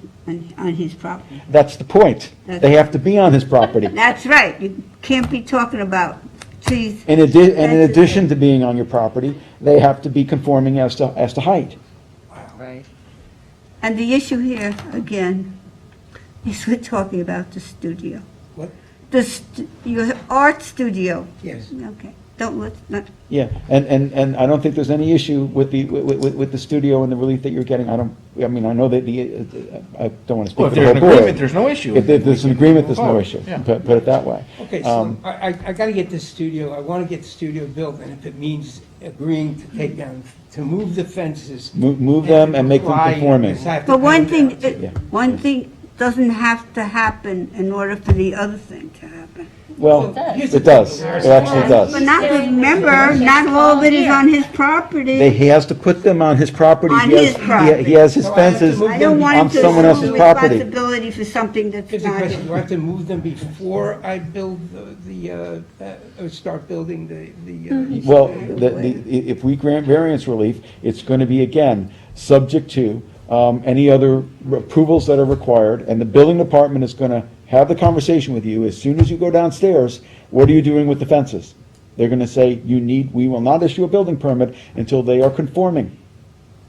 Speaker 16: property.
Speaker 1: that's the point. They have to be on his property.
Speaker 16: That's right. You can't be talking about trees.
Speaker 1: And in
Speaker 16: fences.
Speaker 1: addition to being on your property, they have to be conforming as to height.
Speaker 4: Right.
Speaker 16: And the issue here, again, is we're talking about the studio.
Speaker 22: What?
Speaker 16: Your art studio.
Speaker 22: Yes.
Speaker 16: Okay. Don't, not,
Speaker 1: Yeah, and I don't think there's any issue with the studio and the relief that you're getting. I know that I don't want to
Speaker 8: well,
Speaker 1: speak
Speaker 8: if
Speaker 1: for the whole
Speaker 8: there's an
Speaker 1: board.
Speaker 8: agreement, there's no issue.
Speaker 1: If there's an agreement, there's no
Speaker 8: Oh,
Speaker 1: issue.
Speaker 8: yeah.
Speaker 1: Put it that way.
Speaker 22: Okay, so I got to get this studio, I want to get the studio built, and if it means agreeing to take down, to move the fences.
Speaker 1: Move them and make them
Speaker 22: comply,
Speaker 1: conforming.
Speaker 22: just have to
Speaker 16: but one
Speaker 22: pound
Speaker 16: thing,
Speaker 22: out.
Speaker 16: one thing doesn't have to happen in order for the other thing to happen.
Speaker 1: Well,
Speaker 22: Here's
Speaker 1: it does. It actually does.
Speaker 16: But not, remember, not all of it is on his property.
Speaker 1: He has to put them on his property.
Speaker 16: On
Speaker 1: He has-
Speaker 16: his property.
Speaker 1: He has his
Speaker 22: So I have to
Speaker 1: fences
Speaker 22: move
Speaker 16: I don't want
Speaker 1: on
Speaker 16: him to
Speaker 1: someone else's
Speaker 16: assume
Speaker 1: property.
Speaker 16: responsibility for something that's
Speaker 22: Here's the
Speaker 16: not
Speaker 22: question,
Speaker 16: his.
Speaker 22: do I have to move them before I build or start building the?
Speaker 1: Well, if we grant variance relief, it's going to be, again, subject to any other approvals that are required, and the building department is going to have the conversation with you as soon as you go downstairs. What are you doing with the fences? They're going to say, we will not issue a building permit until they are conforming,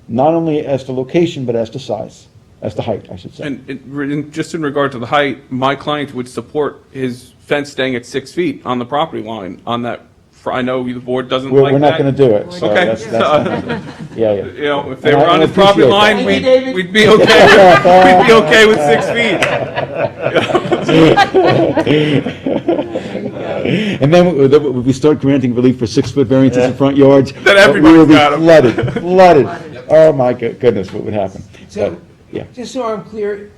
Speaker 1: not only as to location, but as to size, as to height, I should say.
Speaker 14: And just in regard to the height, my client would support his fence staying at 6 feet on the property line on that. I know the board doesn't like that.
Speaker 1: We're not going to do it, so
Speaker 14: Okay.
Speaker 1: that's yeah.
Speaker 14: You know, if they
Speaker 1: And
Speaker 14: were
Speaker 1: I
Speaker 14: on his property
Speaker 1: appreciate
Speaker 14: line,
Speaker 1: that.
Speaker 14: we'd be okay. We'd be okay with 6 feet.
Speaker 1: And then we start granting relief for 6-foot variances in front yards.
Speaker 14: Then everybody's got 'em.
Speaker 1: We will be flooded. Oh, my goodness, what would happen?
Speaker 22: So,
Speaker 1: But, yeah.
Speaker 22: just so I'm clear,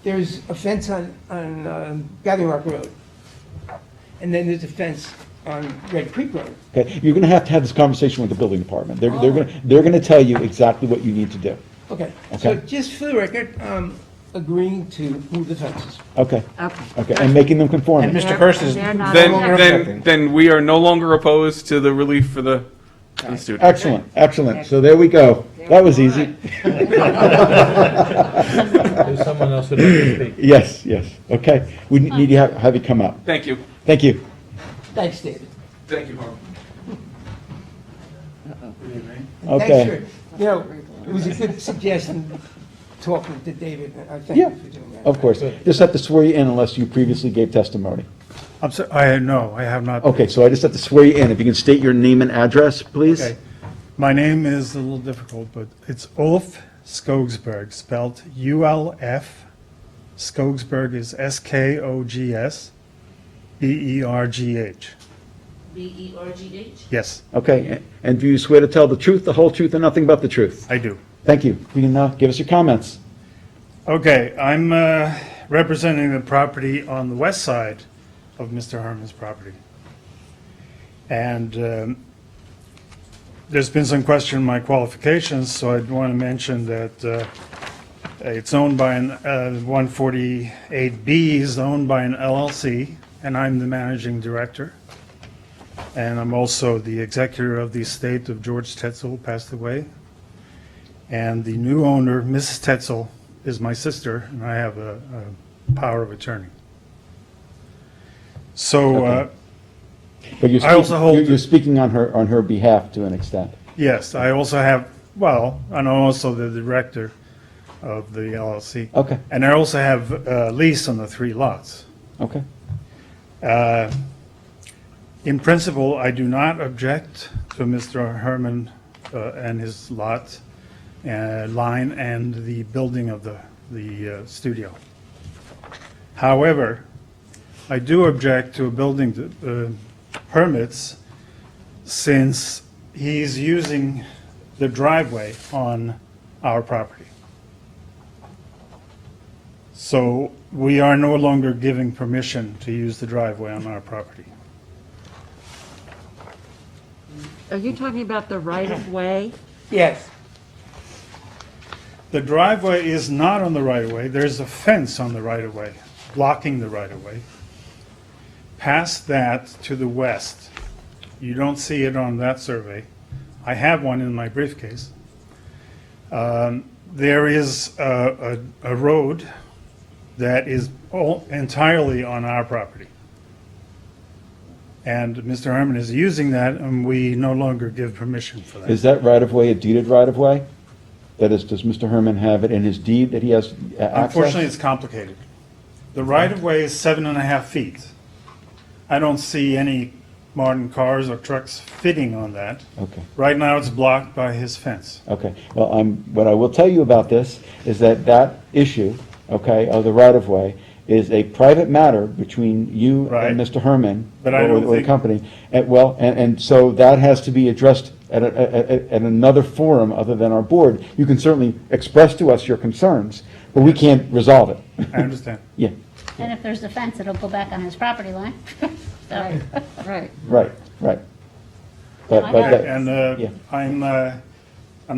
Speaker 22: there's a fence on Gathering Rock Road, and then there's a fence on Red Creek Road.
Speaker 1: Okay, you're gonna have to have this conversation with the building department. They're gonna tell you exactly what you need to do.
Speaker 22: Okay, so
Speaker 1: Okay.
Speaker 22: just for the record, agreeing to move the fences.
Speaker 1: Okay,
Speaker 4: Okay.
Speaker 1: okay, and making them conform.
Speaker 7: And Mr. Hurst is
Speaker 4: They're not
Speaker 7: no longer
Speaker 14: Then,
Speaker 7: objecting.
Speaker 14: then we are no longer opposed to the relief for the student.
Speaker 1: Excellent, excellent. So there we go. That was easy.
Speaker 2: There's someone else who'd like to speak.
Speaker 1: Yes, yes. Okay, we need to have you come up.
Speaker 14: Thank you.
Speaker 1: Thank you.
Speaker 22: Thanks, David.
Speaker 14: Thank you, Harm.
Speaker 1: Okay.
Speaker 22: Thanks for, you know, it was a good suggestion, talking to David, I thank
Speaker 1: Yeah,
Speaker 22: you for doing that.
Speaker 1: of course. Just have to swear you in unless you previously gave testimony.
Speaker 15: I'm sorry, no, I have not.
Speaker 1: Okay, so I just have to swear you in. If you can state your name and address, please.
Speaker 15: Okay. My name is a little difficult, but it's Ulf Skogsberg, spelled ULF. Skogsberg is SKOGSBERGH.
Speaker 10: BERGH?
Speaker 15: Yes,
Speaker 1: Okay, and do you swear to tell the truth, the whole truth, and nothing but the truth?
Speaker 15: I do.
Speaker 1: Thank you. You can give us your comments.
Speaker 15: Okay, I'm representing the property on the west side of Mr. Herman's property. And there's been some question on my qualifications, so I'd want to mention that it's owned by an 148B is owned by an LLC, and I'm the managing director. And I'm also the executor of the estate of George Tetzel, who passed away. And the new owner, Mrs. Tetzel, is my sister, and I have a power of attorney. So,
Speaker 1: But you're
Speaker 15: I also hold-
Speaker 1: you're speaking on her behalf to an extent.
Speaker 15: yes, I also have, well, I'm also the director of the LLC.
Speaker 1: Okay,
Speaker 15: And I also have a lease on the 3 lots.
Speaker 1: okay.
Speaker 15: In principle, I do not object to Mr. Herman and his lot line and the building of the studio. However, I do object to building permits since he's using the driveway on our property. So we are no longer giving permission to use the driveway on our property.
Speaker 4: Are you talking about the right-of-way?
Speaker 22: Yes,
Speaker 15: The driveway is not on the right-of-way. There's a fence on the right-of-way, blocking the right-of-way. Past that to the west, you don't see it on that survey. I have one in my briefcase. There is a road that is entirely on our property. And Mr. Herman is using that, and we no longer give permission for that.
Speaker 1: Is that right-of-way a deeded right-of-way? That is, does Mr. Herman have it in his deed that he has access?
Speaker 15: Unfortunately, it's complicated. The right-of-way is 7.5 feet. I don't see any modern cars or trucks fitting on that.
Speaker 1: Okay.
Speaker 15: Right now, it's blocked by his fence.
Speaker 1: Okay, well, what I will tell you about this is that issue, okay, of the right-of-way is a private matter between you
Speaker 15: Right.
Speaker 1: and Mr. Herman
Speaker 15: But I don't
Speaker 1: or the
Speaker 15: think-
Speaker 1: company. And so that has to be addressed at another forum other than our board. You can certainly express to us your concerns, but we can't resolve it.
Speaker 15: I understand.
Speaker 1: Yeah,
Speaker 5: And if there's a fence, it'll go back on his property line. So,
Speaker 4: Right.
Speaker 1: right, right. But,
Speaker 5: I
Speaker 1: but,
Speaker 5: got
Speaker 1: that-
Speaker 15: And
Speaker 1: yeah.
Speaker 15: I'm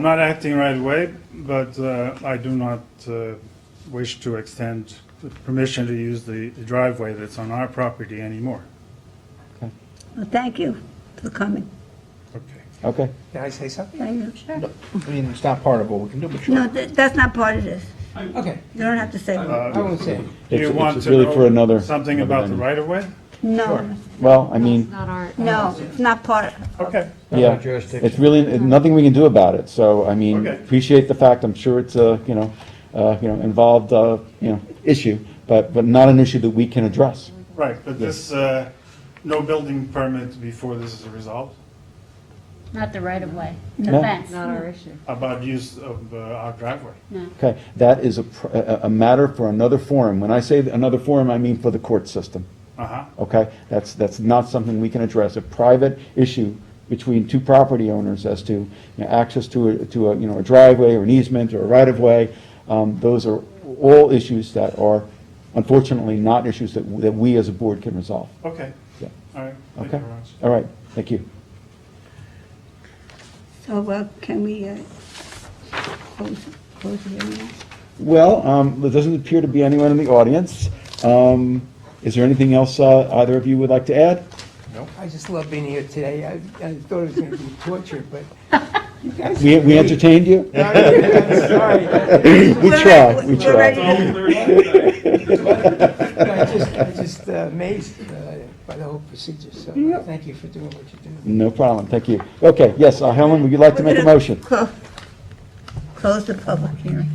Speaker 15: not acting right away, but I do not wish to extend the permission to use the driveway that's on our property anymore.
Speaker 16: Well, thank you for coming.
Speaker 15: Okay.
Speaker 1: Okay.
Speaker 22: can I say something?
Speaker 16: Yeah, yeah, sure.
Speaker 7: I mean, it's not part of what we can do, but sure.
Speaker 16: No, that's not part of this.
Speaker 22: Okay,
Speaker 16: You don't have to say that.
Speaker 22: I won't say.
Speaker 15: Do you
Speaker 1: It's
Speaker 15: want to
Speaker 1: really for
Speaker 15: know
Speaker 1: another-
Speaker 15: something
Speaker 1: another
Speaker 15: about the
Speaker 1: venue.
Speaker 15: right-of-way?
Speaker 16: No,
Speaker 1: Well, I mean,
Speaker 4: Not our.
Speaker 16: no, it's not part.
Speaker 15: Okay.
Speaker 1: yeah, it's really nothing we can do about it. So, I mean,
Speaker 15: Okay.
Speaker 1: appreciate the fact, I'm sure it's a, involved, issue, but not an issue that we can address.
Speaker 15: Right, but this, no building permit before this is resolved
Speaker 5: not the right of way, the
Speaker 1: No.
Speaker 5: fence.
Speaker 4: Not our issue.
Speaker 15: about use of our driveway.
Speaker 5: No.
Speaker 1: Okay, that is a matter for another forum. When I say another forum, I mean for the court system.
Speaker 15: Uh-huh.
Speaker 1: Okay, that's not something we can address. A private issue between two property owners as to access to a driveway or an easement or a right of way. Those are all issues that are unfortunately not issues that we as a board can resolve.
Speaker 15: Okay.
Speaker 1: Yeah.
Speaker 15: All right. Thank
Speaker 1: Okay?
Speaker 15: you very much.
Speaker 1: All right, thank you.
Speaker 16: So, can we close the hearing now?
Speaker 1: Well, there doesn't appear to be anyone in the audience. Is there anything else either of you would like to add?
Speaker 22: I just love being here today. I thought it was going to be torture, but you guys.
Speaker 1: We entertained you?
Speaker 22: No, I'm sorry.
Speaker 1: We try, we try.
Speaker 22: I'm just amazed by the whole procedure, so thank you for doing what you do.
Speaker 1: No problem, thank you. Okay, yes, Helen, would you like to make a motion?
Speaker 16: Close the public hearing.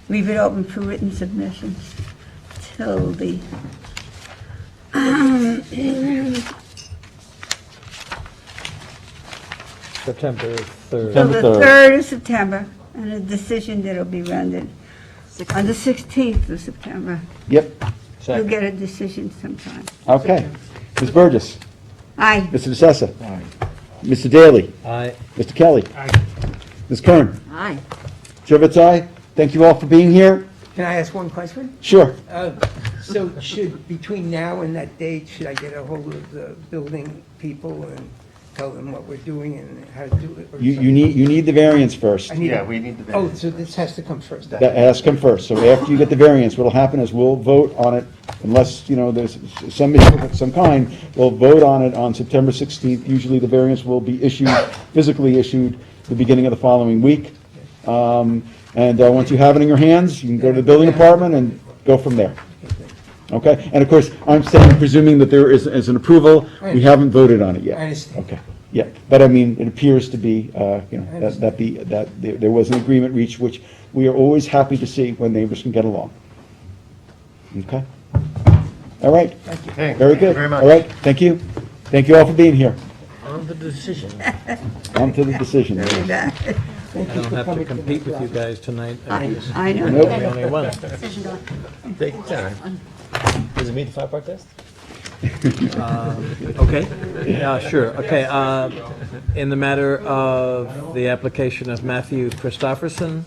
Speaker 16: Leave it open for written submissions till the
Speaker 2: September 3rd.
Speaker 16: till the
Speaker 1: September 3rd.
Speaker 16: 3rd of September, and a decision that'll be rendered on the 16th of September.
Speaker 1: Yep,
Speaker 16: You'll get a decision sometime.
Speaker 1: okay. Ms. Burgess?
Speaker 16: Aye.
Speaker 1: Mr. DeSessa? Mr. Daly?
Speaker 2: Aye.
Speaker 1: Mr. Kelly? Ms. Kern?
Speaker 4: Aye.
Speaker 1: Chair votes aye. Thank you all for being here.
Speaker 22: Can I ask one question?
Speaker 1: Sure.
Speaker 22: So should, between now and that date, should I get a hold of the building people and tell them what we're doing and how to do it? or
Speaker 1: You
Speaker 22: something?
Speaker 1: need the variance first.
Speaker 22: I need
Speaker 9: Yeah,
Speaker 22: a-
Speaker 9: we need the
Speaker 22: Oh,
Speaker 9: variance.
Speaker 22: so this has to come first?
Speaker 1: That has to come first. So after you get the variance, what'll happen is we'll vote on it, unless, there's some issue of some kind, we'll vote on it on September 16th. Usually the variance will be issued, physically issued, the beginning of the following week. And once you have it in your hands, you can go to the building department and go from there. Okay? And of course, I'm saying, presuming that there is an approval, we haven't voted on it yet.
Speaker 22: I understand.
Speaker 1: Okay, yeah, but I mean, it appears to be, that there was an agreement reached, which we are always happy to see when neighbors can get along. Okay? All right.
Speaker 22: Thank you.
Speaker 1: Very
Speaker 9: Thank you
Speaker 1: good.
Speaker 9: very much.
Speaker 1: All right, thank you. Thank you all for being here.
Speaker 2: On the decision.
Speaker 1: On to the decision.
Speaker 2: I don't have to compete with you guys tonight.
Speaker 16: I know.
Speaker 2: I'm the only one.
Speaker 10: Take your time. Does it meet the five-part test?
Speaker 2: Okay, yeah, sure, okay. In the matter of the application of Matthew Christopherson,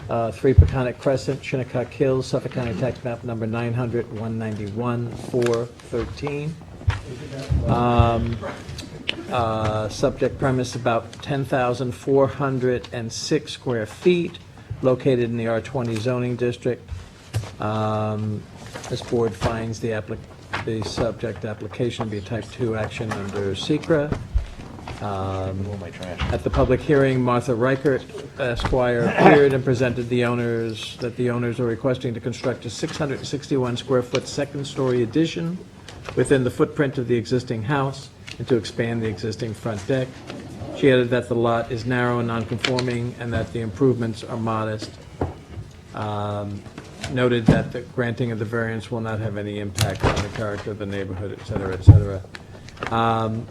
Speaker 2: 3 Peconic Crescent, Shinnecock Hills, Suffolk County Tax Map Number 900-191-413. Subject premise about 10,406 square feet, located in the R20 zoning district. This board finds the subject application be a type 2 action under SECRA. At the public hearing, Martha Reichert Esquire appeared and presented the owners are requesting to construct a 661 square foot second-story addition within the footprint of the existing house and to expand the existing front deck. She added that the lot is narrow and non-conforming and that the improvements are modest. Noted that the granting of the variance will not have any impact on the character of the neighborhood, et cetera, et cetera.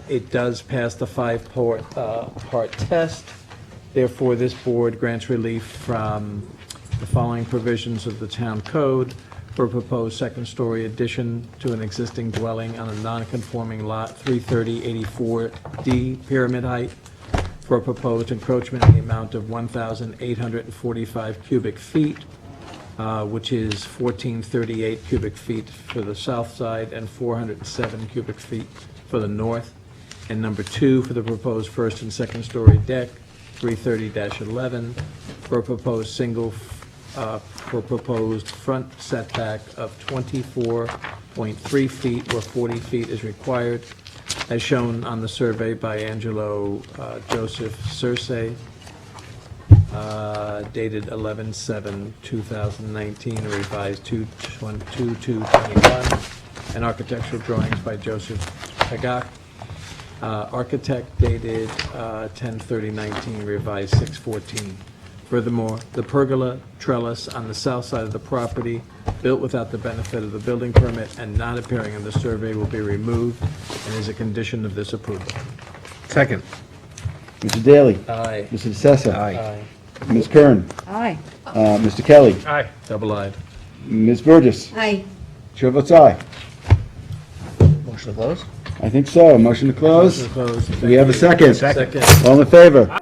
Speaker 2: It does pass the 5-part test. Therefore, this board grants relief from the following provisions of the town code for a proposed second-story addition to an existing dwelling on a non-conforming lot, 330-84D, pyramid height, for a proposed encroachment in the amount of 1,845 cubic feet, which is 1,438 cubic feet for the south side and 407 cubic feet for the north. And number 2, for the proposed first and second story deck, 330-11, for a proposed for proposed front setback of 24.3 feet where 40 feet is required, as shown on the survey by Angelo Joseph Cersei, dated 11/7/2019, revised 2/22/21, and architectural drawings by Joseph Pagak, architect, dated 10/30/19, revised 6/14. Furthermore, the pergola trellis on the south side of the property, built without the benefit of the building permit and not appearing on the survey, will be removed and is a condition of this approval.
Speaker 8: Second.
Speaker 1: Mr. Daly?
Speaker 2: Aye.
Speaker 1: Mr. DeSessa?
Speaker 2: Aye.
Speaker 1: Ms. Kern?
Speaker 16: Aye.
Speaker 1: Mr. Kelly?
Speaker 2: Aye. Double-eyed.
Speaker 1: Ms. Burgess?
Speaker 16: Aye.
Speaker 1: Chair votes aye.
Speaker 10: Motion to close?
Speaker 1: I think so. Motion to close?
Speaker 2: Motion to close.
Speaker 1: Do we have a second?
Speaker 2: Second.
Speaker 1: All in favor?